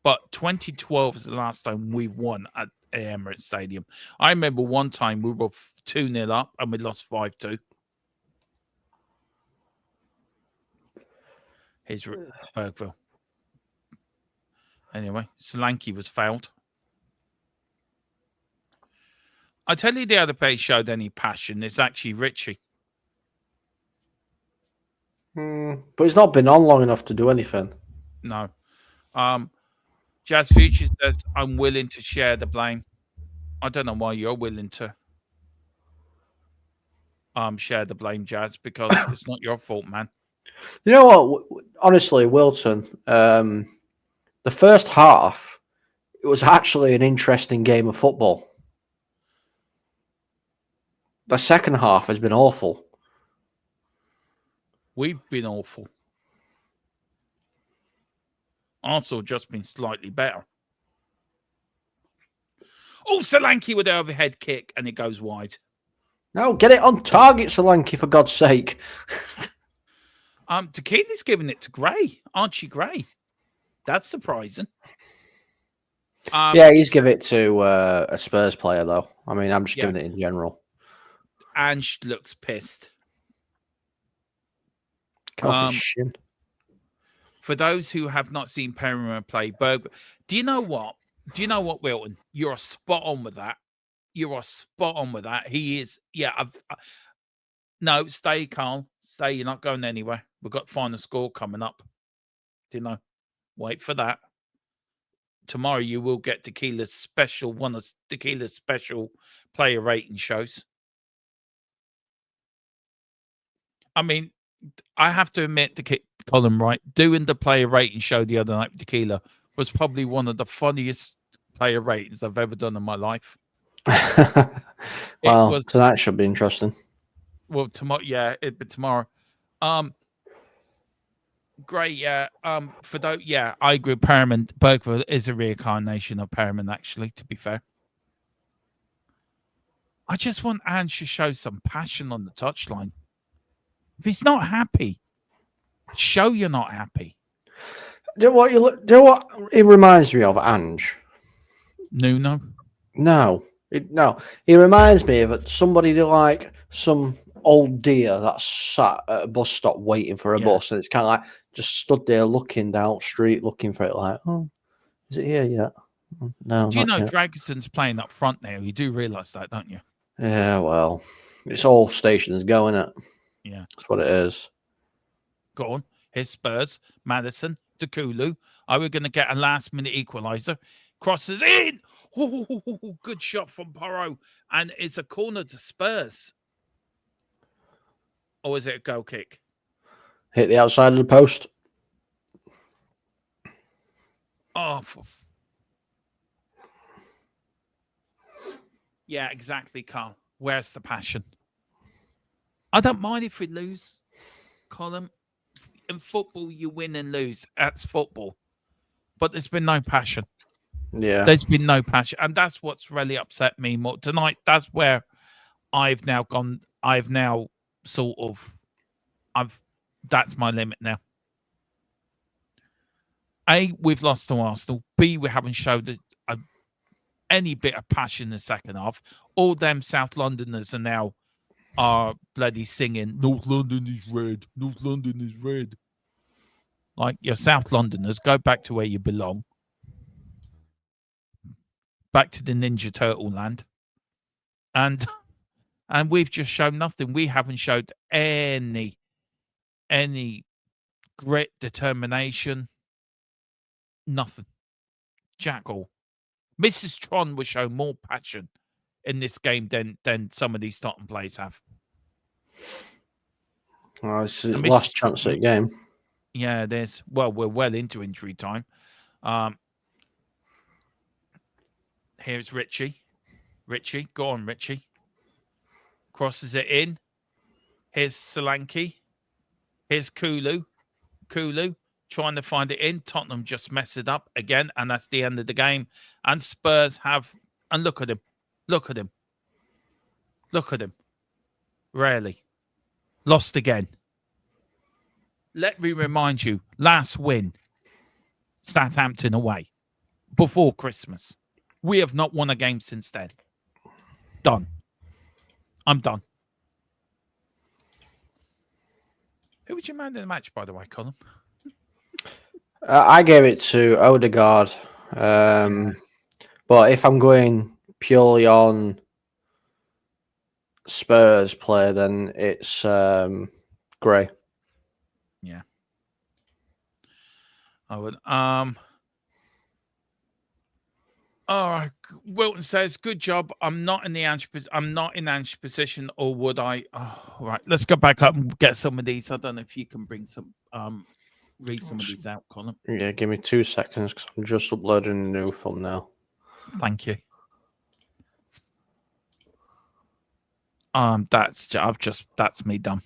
But 2012 is the last time we won at Emirates Stadium. I remember one time we were 2-0 up and we lost 5-2. Here's Bergville. Anyway, Solanke was fouled. I tell you, the other player showed any passion. It's actually Richie. But he's not been on long enough to do anything. No. Jazz Future says, I'm willing to share the blame. I don't know why you're willing to share the blame, Jazz, because it's not your fault, man. You know what? Honestly, Wilton, the first half, it was actually an interesting game of football. The second half has been awful. We've been awful. Arsenal just been slightly better. Oh, Solanke with the overhead kick, and it goes wide. No, get it on target, Solanke, for God's sake. Tequili's giving it to Gray, Archie Gray. That's surprising. Yeah, he's giving it to a Spurs player, though. I mean, I'm just giving it in general. Ange looks pissed. Shin. For those who have not seen Perriman play, do you know what? Wilton? You're spot on with that. He is. Yeah. No, stay calm. Stay. You're not going anywhere. We've got final score coming up. Do you know? Wait for that. Tomorrow you will get Tequila's special, one of Tequila's special player rating shows. I mean, I have to admit, Colin, right? Doing the player rating show the other night with Tequila was probably one of the funniest player ratings I've ever done in my life. Well, tonight should be interesting. Well, tomorrow, yeah, it'd be tomorrow. Great, yeah. For those, yeah, I agree. Perriman Bergville is a reincarnation of Perriman, actually, to be fair. I just want Ange to show some passion on the touchline. If he's not happy, show you're not happy. Do you know what it reminds me of, Ange? Nuno? No. He reminds me of somebody like some old deer that's sat at a bus stop waiting for a bus, and it's kind of like just stood there looking down the street looking for it, like, oh, is it here yet? No. Do you know yet. Dragson's playing up front now? You do realise that, don't you? Yeah, well, it's all stations going it. Yeah. That's what it is. Go on. Here's Spurs, Madison, Dekulu. Are we going to get a last-minute equaliser? Crosses in. Oh, good shot from Porro. And it's a corner to Spurs. Or is it a goal kick? Hit the outside of the post. Oh, yeah, exactly, Carl. Where's the passion? I don't mind if we lose, Colin. In football, you win and lose. That's football. But there's been no passion. Yeah. There's been no passion. And that's what's really upset me more. Tonight, that's where I've now that's my limit now. A, we've lost to Arsenal. B, we haven't showed any bit of passion in the second half. All them South Londoners are bloody singing, North London is red. North London is red. Like, you're South Londoners, go back to where you belong. Back to the Ninja Turtle land. And we've just shown nothing. We haven't showed any grit, determination, nothing. Jack all. Mrs. Tron will show more passion in this game than some of these Tottenham players have. Oh, it's the last chance at the game. Yeah, we're well into injury time. Here's Richie. Richie, go on, Richie. Crosses it in. Here's Solanke. Here's Kulu. Kulu trying to find it in. Tottenham just messed it up again, and that's the end of the game. And Spurs have... And look at him. Look at him. Look at him. Rarely. Lost again. Let me remind you, last win, Southampton away, before Christmas. We have not won a game since then. Done. I'm done. Who was your man in the match, by the way, Colin? I gave it to Odegaard. But if I'm going purely on Spurs play, then it's Gray. Yeah. I would. All right. Wilton says, "Good job. I'm not in Ange position, or would I?" Oh, all right. Let's go back up and get some of these. I don't know if you can bring some. Read some of these out, Colin. Yeah, give me 2 seconds because I'm just uploading a new thumbnail. Thank you. That's me done.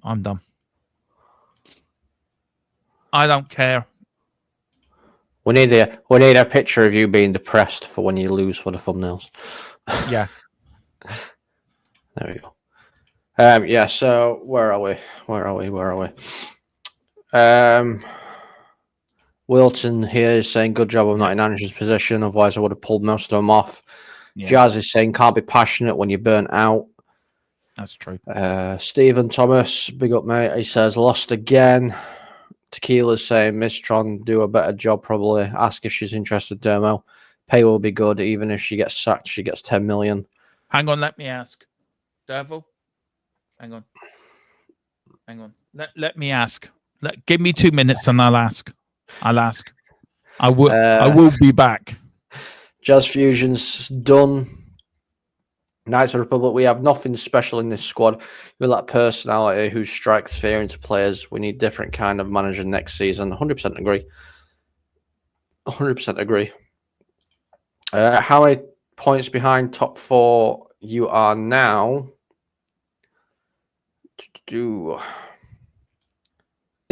I'm done. I don't care. We need a picture of you being depressed for when you lose for the thumbnails. Yeah. There we go. Yeah, so where are we? Wilton here is saying, good job I'm not in Ange's position, otherwise I would have pulled most of them off. Yeah. Jazz is saying, can't be passionate when you're burnt out. That's true. Stephen Thomas, big up mate, he says, lost again. Tequila's saying, Mistron do a better job probably. Ask if she's interested, Dermo. Pay will be good, even if she gets sacked, she gets 10 million. Hang on, let me ask. Devil? Hang on. Let me ask. Give me 2 minutes and I'll ask. I'll ask. I will be back. Jazz Fusion's done. Knights of the Republic, we have nothing special in this squad. We lack personality who strikes fear into players. We need different kind of manager next season. 100% agree. 100% agree. How many points behind top 4 you are now? I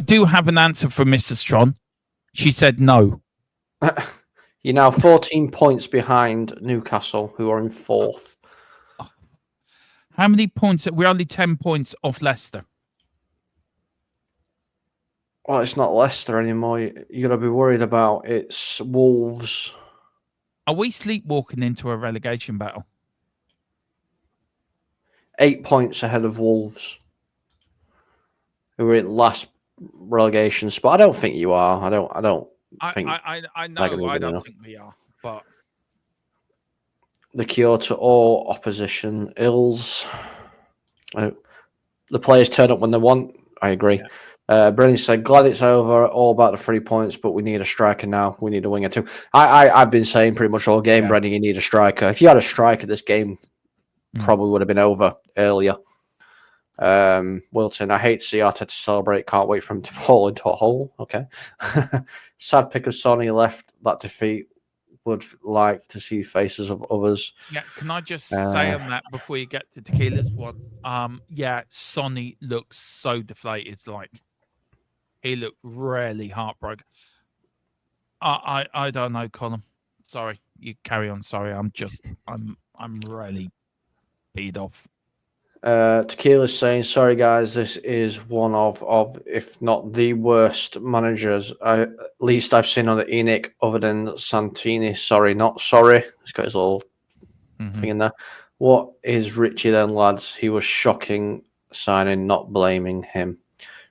do have an answer for Mr. Strong. She said no. You're now 14 points behind Newcastle, who are in 4th. How many points? We're only 10 points off Leicester. Well, it's not Leicester anymore. You got to be worried about it's Wolves. Are we sleepwalking into a relegation battle? 8 points ahead of Wolves, who were in last relegation spot. I don't think you are. I don't think. I know. I don't think we are. But the cure to all opposition ills. The players turn up when they want. I agree. Yeah. Brennan said, "Glad it's over. All about the 3 points, but we need a striker now. We need a winger too." I've been saying pretty much all game, yeah. Brennan, you need a striker. If you had a striker, this game probably would have been over earlier. Wilton, I hate to see Arteta celebrate. Can't wait for him to fall into a hole. Okay. Sad pick of Sonny left that defeat. Would like to see faces of others. Yeah, can I just say on that before you get to Tequila's one? Yeah, Sonny looks so deflated. Like he looked really heartbroken. I don't know, Colin. Sorry, you carry on. Sorry, I'm really peed off. Tequila's saying, sorry guys, this is one of if not the worst managers at least I've seen on the ENIC other than Santini. Sorry, not sorry. He's got his little thing in there. What is Richie then, lads? He was shocking signing, not blaming him.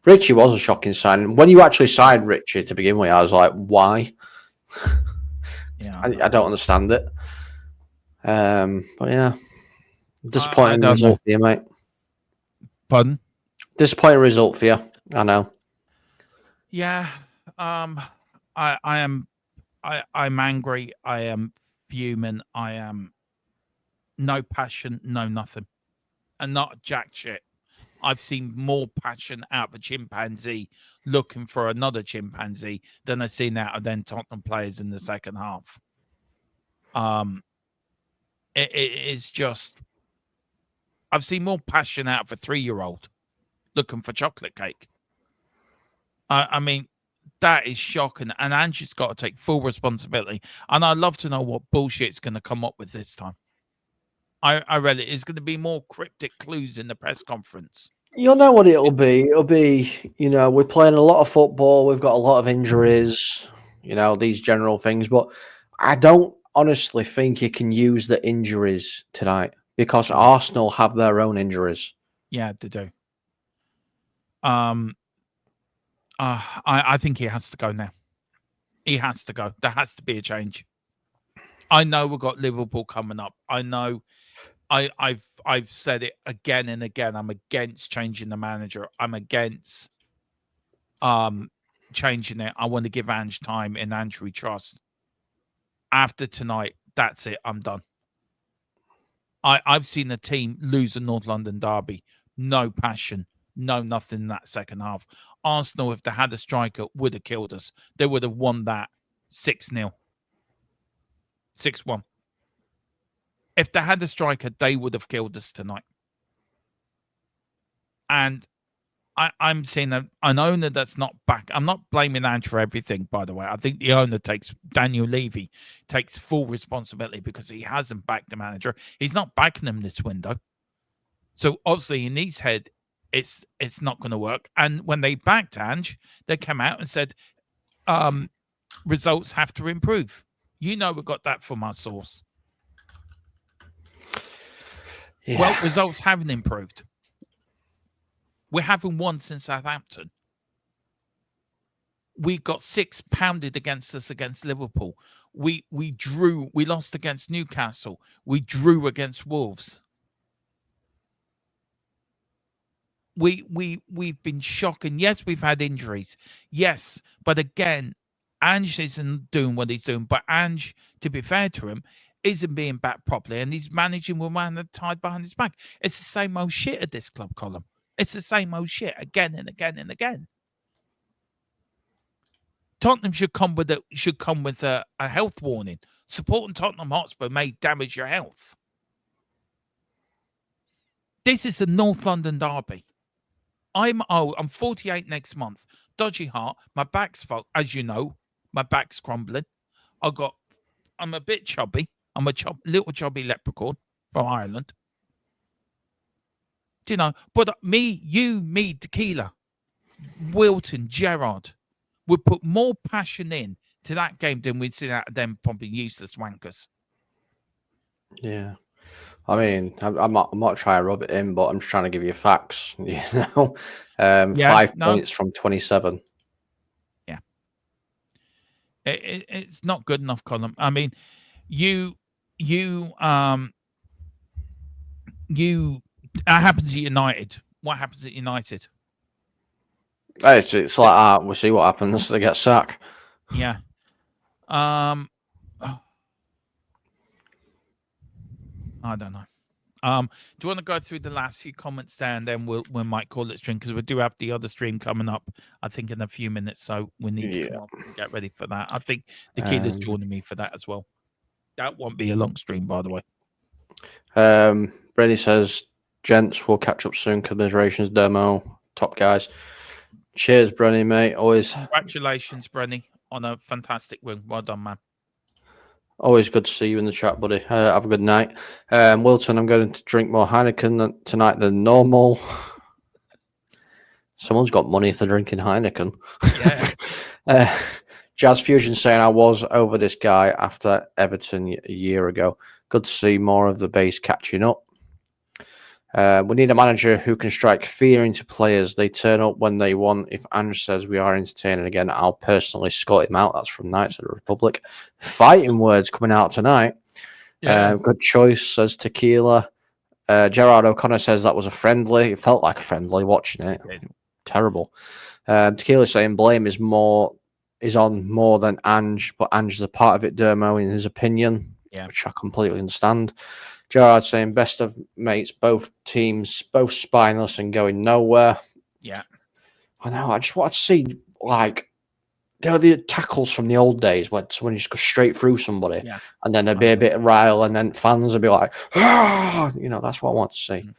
Richie was a shocking signing. When you actually signed Richie to begin with, I was like, why? Yeah, I don't understand it. But yeah. Disappointing result for you, mate. Pardon? Disappointing result for you. I know. Yeah. I'm angry. I am fuming. I am no passion, no nothing. And not jack shit. I've seen more passion out of a chimpanzee looking for another chimpanzee than I've seen out of them Tottenham players in the second half. It is just... I've seen more passion out of a 3-year-old looking for chocolate cake. I mean, that is shocking. And Angie's got to take full responsibility. And I'd love to know what bullshit's going to come up with this time. I read it. It's going to be more cryptic clues in the press conference. You'll know what it'll be. It'll be, we're playing a lot of football. We've got a lot of injuries, these general things. But I don't honestly think you can use the injuries tonight. Because Arsenal have their own injuries. Yeah, they do. I think he has to go now. He has to go. There has to be a change. I know we've got Liverpool coming up. I know. I've said it again and again. I'm against changing the manager. I'm against changing it. I want to give Ange time in Ange we trust. After tonight, that's it. I'm done. I've seen the team lose the North London derby. No passion, no nothing in that second half. Arsenal, if they had a striker, would have killed us. They would have won that 6-0. 6-1. If they had a striker, they would have killed us tonight. And I'm seeing an owner that's not back. I'm not blaming Ange for everything, by the way. I think the owner Daniel Levy takes full responsibility because he hasn't backed the manager. He's not backing him this window. So obviously in his head, it's not going to work. And when they backed Ange, they came out and said, results have to improve. We got that from our source. Yeah. Well, results haven't improved. We haven't won since Southampton. We got 6 pounded against us against Liverpool. We drew. We lost against Newcastle. We drew against Wolves. We've been shocking. Yes, we've had injuries. Yes, but again, Ange isn't doing what he's doing, but Ange, to be fair to him, isn't being backed properly, and he's managing with one hand tied behind his back. It's the same old shit at this club, Colin. It's the same old shit again and again and again. Tottenham should come with a health warning. Supporting Tottenham Hotspur may damage your health. This is a North London derby. I'm 48 next month. Dodgy heart. My back's fucked, as you know. My back's crumbling. I'm a bit chubby. I'm a little chubby leprechaun from Ireland. Do you know? But me, Tequila, Wilton, Gerrard would put more passion in to that game than we'd see out of them probably useless wankers. Yeah. I mean, I'm not trying to rub it in, but I'm just trying to give you facts. You know, 5 points from 27. Yeah, it's not good enough, Colin. I mean, that happens at United. What happens at United? It's like that. We'll see what happens. They get sacked. Yeah. I don't know. Do you want to go through the last few comments there, and then we might call it stream, because we do have the other stream coming up, I think, in a few minutes, so we need to come up and get ready for that. I think Tequila's joining me for that as well. That won't be a long stream, by the way. Brady says, gents, we'll catch up soon. Commiserations, Demo, top guys. Cheers, Brenny, mate. Always. Congratulations, Brenny, on a fantastic win. Well done, man. Always good to see you in the chat, buddy. Have a good night. Wilton, I'm going to drink more Heineken tonight than normal. Someone's got money for drinking Heineken. Yeah. Jazz Fusion saying, I was over this guy after Everton a year ago. Good to see more of the base catching up. We need a manager who can strike fear into players. They turn up when they want. If Ange says we are entertaining again, I'll personally scut him out. That's from Knights of the Republic. Fighting words coming out tonight. Yeah. Good choice, says Tequila. Gerard O'Connor says that was a friendly. It felt like a friendly watching it. Yeah. Terrible. Tequila saying blame is on more than Ange, but Ange is a part of it, Dermo, in his opinion, which I completely understand. Gerard saying best of mates, both teams, both spineless and going nowhere. Yeah. I know. I just want to see, like, the tackles from the old days when someone just goes straight through somebody, and then there'd be a bit of rile, and then fans would be like, ah! You know, that's what I want to see.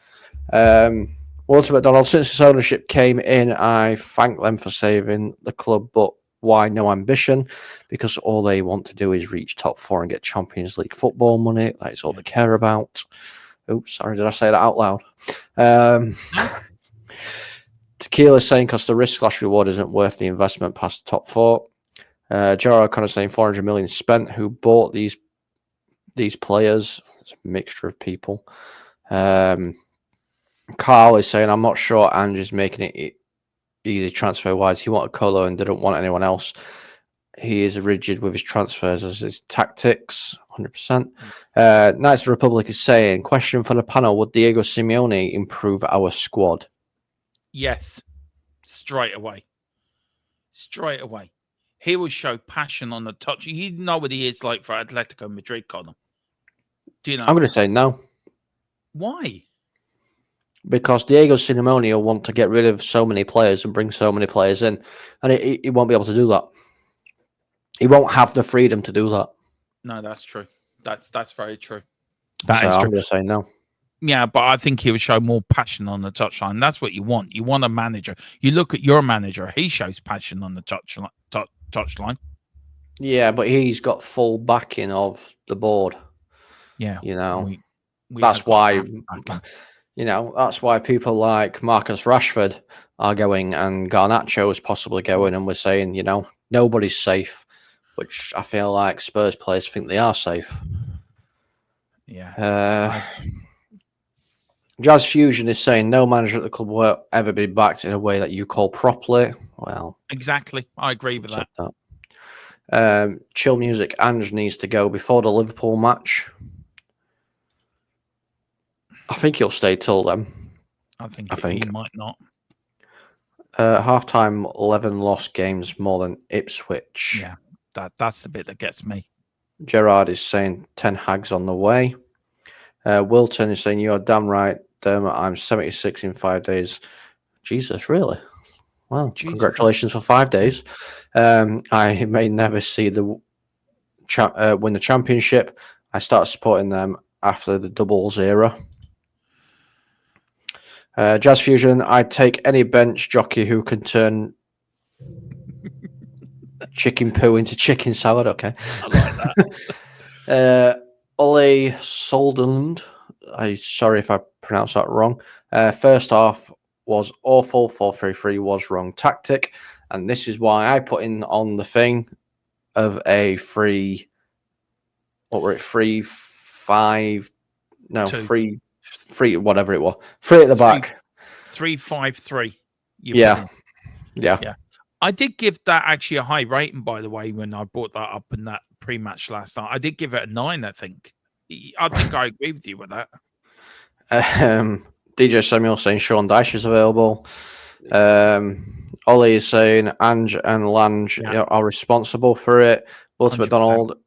Walter McDonald, since this ownership came in, I thank them for saving the club, but why no ambition? Because all they want to do is reach top 4 and get Champions League football money. That's all they care about. Oops, sorry, did I say that out loud? Tequila saying because the risk/reward isn't worth the investment past the top 4. Gerard kind of saying 400 million spent. Who bought these players? It's a mixture of people. Carl is saying I'm not sure Ange is making it easy transfer wise. He wanted Colo and didn't want anyone else. He is rigid with his transfers as his tactics, 100%. Knights of the Republic is saying, question for the panel, would Diego Simeone improve our squad? Yes, straight away. He will show passion on the touch. You know what he is like for Atletico Madrid, Connor. Do you know? I'm going to say no. Why? Because Diego Simeone will want to get rid of so many players and bring so many players in, and he won't be able to do that. He won't have the freedom to do that. No, that's true. That's very true. That is true. I'm going to say no. Yeah, but I think he would show more passion on the touchline. That's what you want. You want a manager. You look at your manager; he shows passion on the touchline. Yeah, but he's got full backing of the board. Yeah, you know, that's why. You know, that's why people like Marcus Rashford are going and Garnacho is possibly going, and we're saying, you know, nobody's safe, which I feel like Spurs players think they are safe. Yeah. Jazz Fusion is saying no manager at the club will ever be backed in a way that you call properly. Well, exactly. I agree with that. Chill Music, Ange needs to go before the Liverpool match. I think he'll stay till then. I think he might not. Half-time 11 lost games more than Ipswich. Yeah. That's the bit that gets me. Gerard is saying 10 Hag's on the way. Wilton is saying, you're damn right, Dermot. I'm 76 in 5 days. Jesus, really? Wow. Jesus. Congratulations for 5 days. I may never see the win the championship. I started supporting them after the doubles era. Jazz Fusion, I'd take any bench jockey who can turn chicken poo into chicken salad. Okay. I like that. Ollie Soldenland, I'm sorry if I pronounced that wrong. First half was awful. 4-3-3 was wrong tactic. And this is why I put in on the thing of a free, what were it? 3-5, no, 3, whatever it was. 3 at the back. 3-5-3. Yeah. I did give that actually a high rating, by the way, when I brought that up in that pre-match last night. I did give it a 9, I think. I think I agree with you with that. DJ Samuel saying Sean Dyche is available. Ollie is saying Ange and Lange are responsible for it. Walter 100%. McDonald,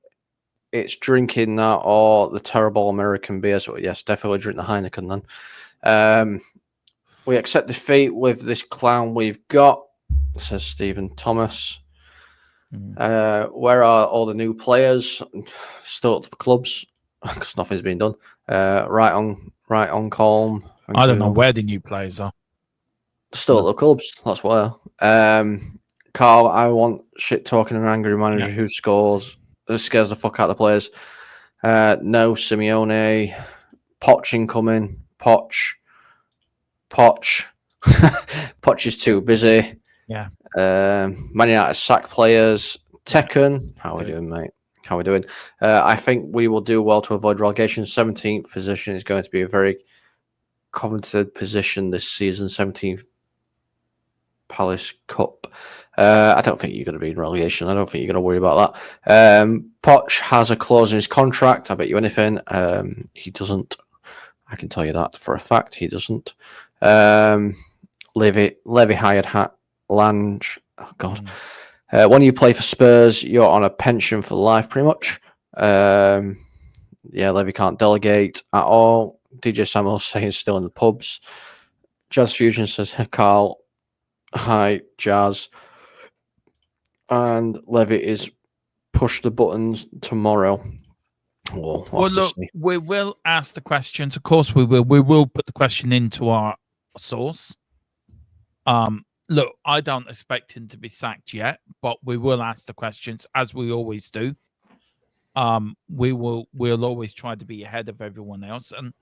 it's drinking that or the terrible American beer. So yes, definitely drink the Heineken then. We accept defeat with this clown we've got, says Stephen Thomas. Where are all the new players? Still at the clubs because nothing's been done. Right on calm. I don't know where the new players are. Still at the clubs. That's where. Carl, I want shit talking an angry manager who scares the fuck out of the players. No, Simeone, Poch incoming. Poch. Poch is too busy. Yeah. Man United sack players. Tekken, how are we doing, mate? How are we doing? I think we will do well to avoid relegation. 17th position is going to be a very coveted position this season. 17th Palace Cup. I don't think you're going to be in relegation. I don't think you're going to worry about that. Poch has a clause in his contract. I bet you anything. He doesn't. I can tell you that for a fact. He doesn't. Levy hired Lange. Oh God. When you play for Spurs, you're on a pension for life, pretty much. Levy can't delegate at all. DJ Samuel saying still in the pubs. Jazz Fusion says, Carl, hi, Jazz. And Levy is push the buttons tomorrow. Well, look, we will ask the questions. Of course, we will. We will put the question into our source. Look, I don't expect him to be sacked yet, but we will ask the questions as we always do. We'll always try to be ahead of everyone else. And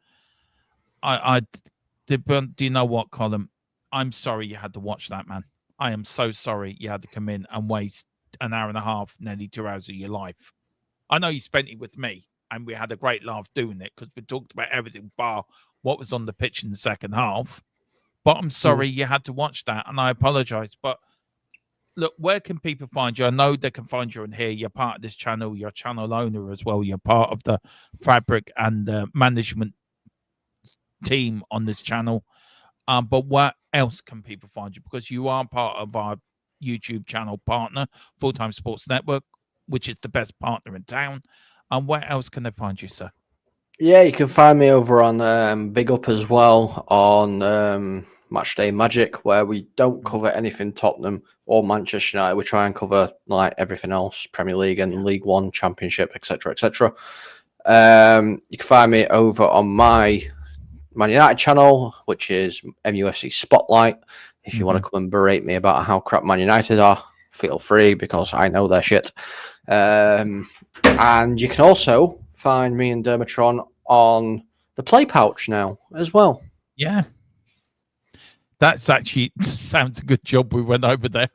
do you know what, Colin? I'm sorry you had to watch that, man. I am so sorry you had to come in and waste an hour and a half, nearly 2 hours of your life. I know you spent it with me, and we had a great laugh doing it because we talked about everything bar what was on the pitch in the second half. But I'm sorry you had to watch that, and I apologize. But look, where can people find you? I know they can find you on here. You're part of this channel. You're a channel owner as well. You're part of the fabric and the management team on this channel. But where else can people find you? Because you are part of our YouTube channel partner, Full Time Sports Network, which is the best partner in town. And where else can they find you, sir? Yeah, you can find me over on Big Up as well on Matchday Magic, where we don't cover anything Tottenham or Manchester United. We try and cover like everything else, Premier League and League One, Championship, etc., etc. You can find me over on my Man United channel, which is MUFC Spotlight. If you want to come and berate me about how crap Man United are, feel free, because I know their shit. And you can also find me and Dermatron on the Play Pouch now as well. Yeah. That's actually sounds a good job we went over there.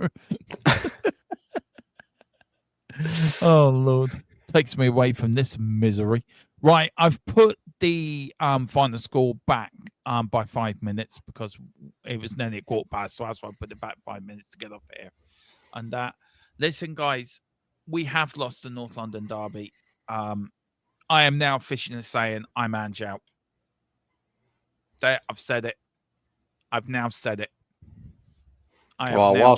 Oh, Lord. Takes me away from this misery. Right, I've put the final score back by 5 minutes because it was nearly a quarter past, so that's why I put it back 5 minutes to get off here. And listen, guys, we have lost the North London derby. I am now officially saying I'm Ange out. There, I've said it. I've now said it. I have Well, now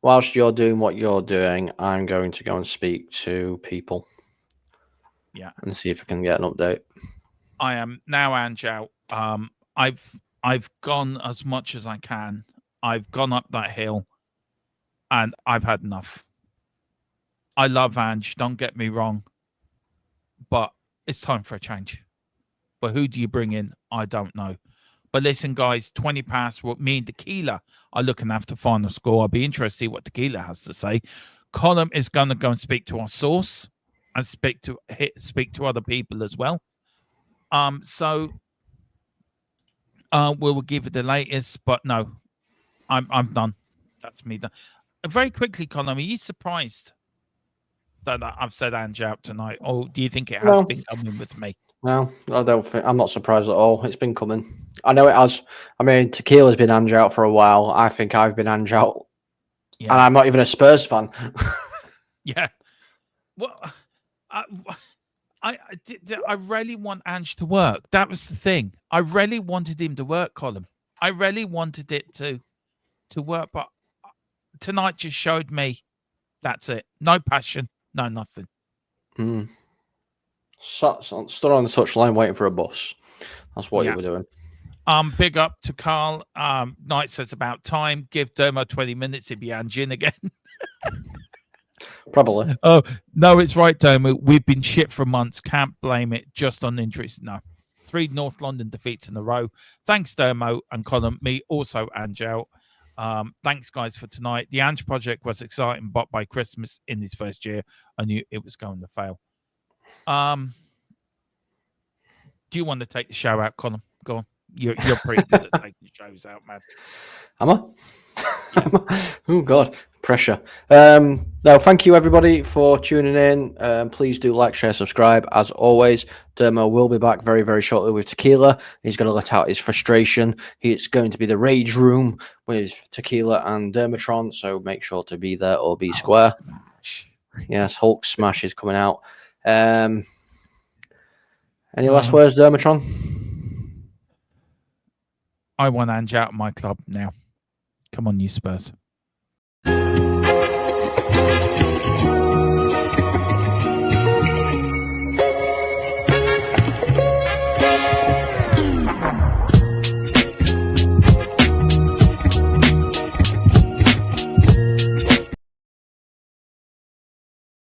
whilst you're doing what you're doing, I'm going to go and speak to people. Yeah. And see if I can get an update. I am now Ange out. I've gone as much as I can. I've gone up that hill, and I've had enough. I love Ange, don't get me wrong, but it's time for a change. But who do you bring in? I don't know. But listen, guys, 20 past. What me and Tequila are looking after final score. I'll be interested to see what Tequila has to say. Colin is going to go and speak to our source and speak to other people as well. So we will give it the latest, but no, I'm done. That's me done. Very quickly, Colin, are you surprised that I've said Ange out tonight, or do you think it has been coming with me? No, I don't think. I'm not surprised at all. It's been coming. I know it has. I mean, Tequila's been Ange out for a while. I think I've been Ange out, and I'm not even a Spurs fan. Yeah. Well, I really want Ange to work. That was the thing. I really wanted him to work, Colin. I really wanted it to work, but tonight just showed me that's it. No passion, no nothing. Stood on the touchline waiting for a bus. That's what you were doing. Big up to Carl. Knight says about time. Give Dermo 20 minutes. He'd be Ange in again. Probably. Oh, no, it's right, Dermo. We've been shit for months. Can't blame it just on injuries. No. 3 North London defeats in a row. Thanks, Dermo and Colin. Me also, Ange out. Thanks, guys, for tonight. The Ange project was exciting, but by Christmas in his first year, I knew it was going to fail. Do you want to take the show out, Colin? Go on. You're pretty good at taking shows out, man. Am I? Oh God, pressure. No, thank you everybody for tuning in. Please do like, share, subscribe. As always, Dermo will be back very, very shortly with Tequila. He's going to let out his frustration. It's going to be the rage room with Tequila and Dermatron. So make sure to be there or be square. Yes, Hulk Smash is coming out. Any last words, Dermatron? I want Ange out of my club now. Come on, you Spurs.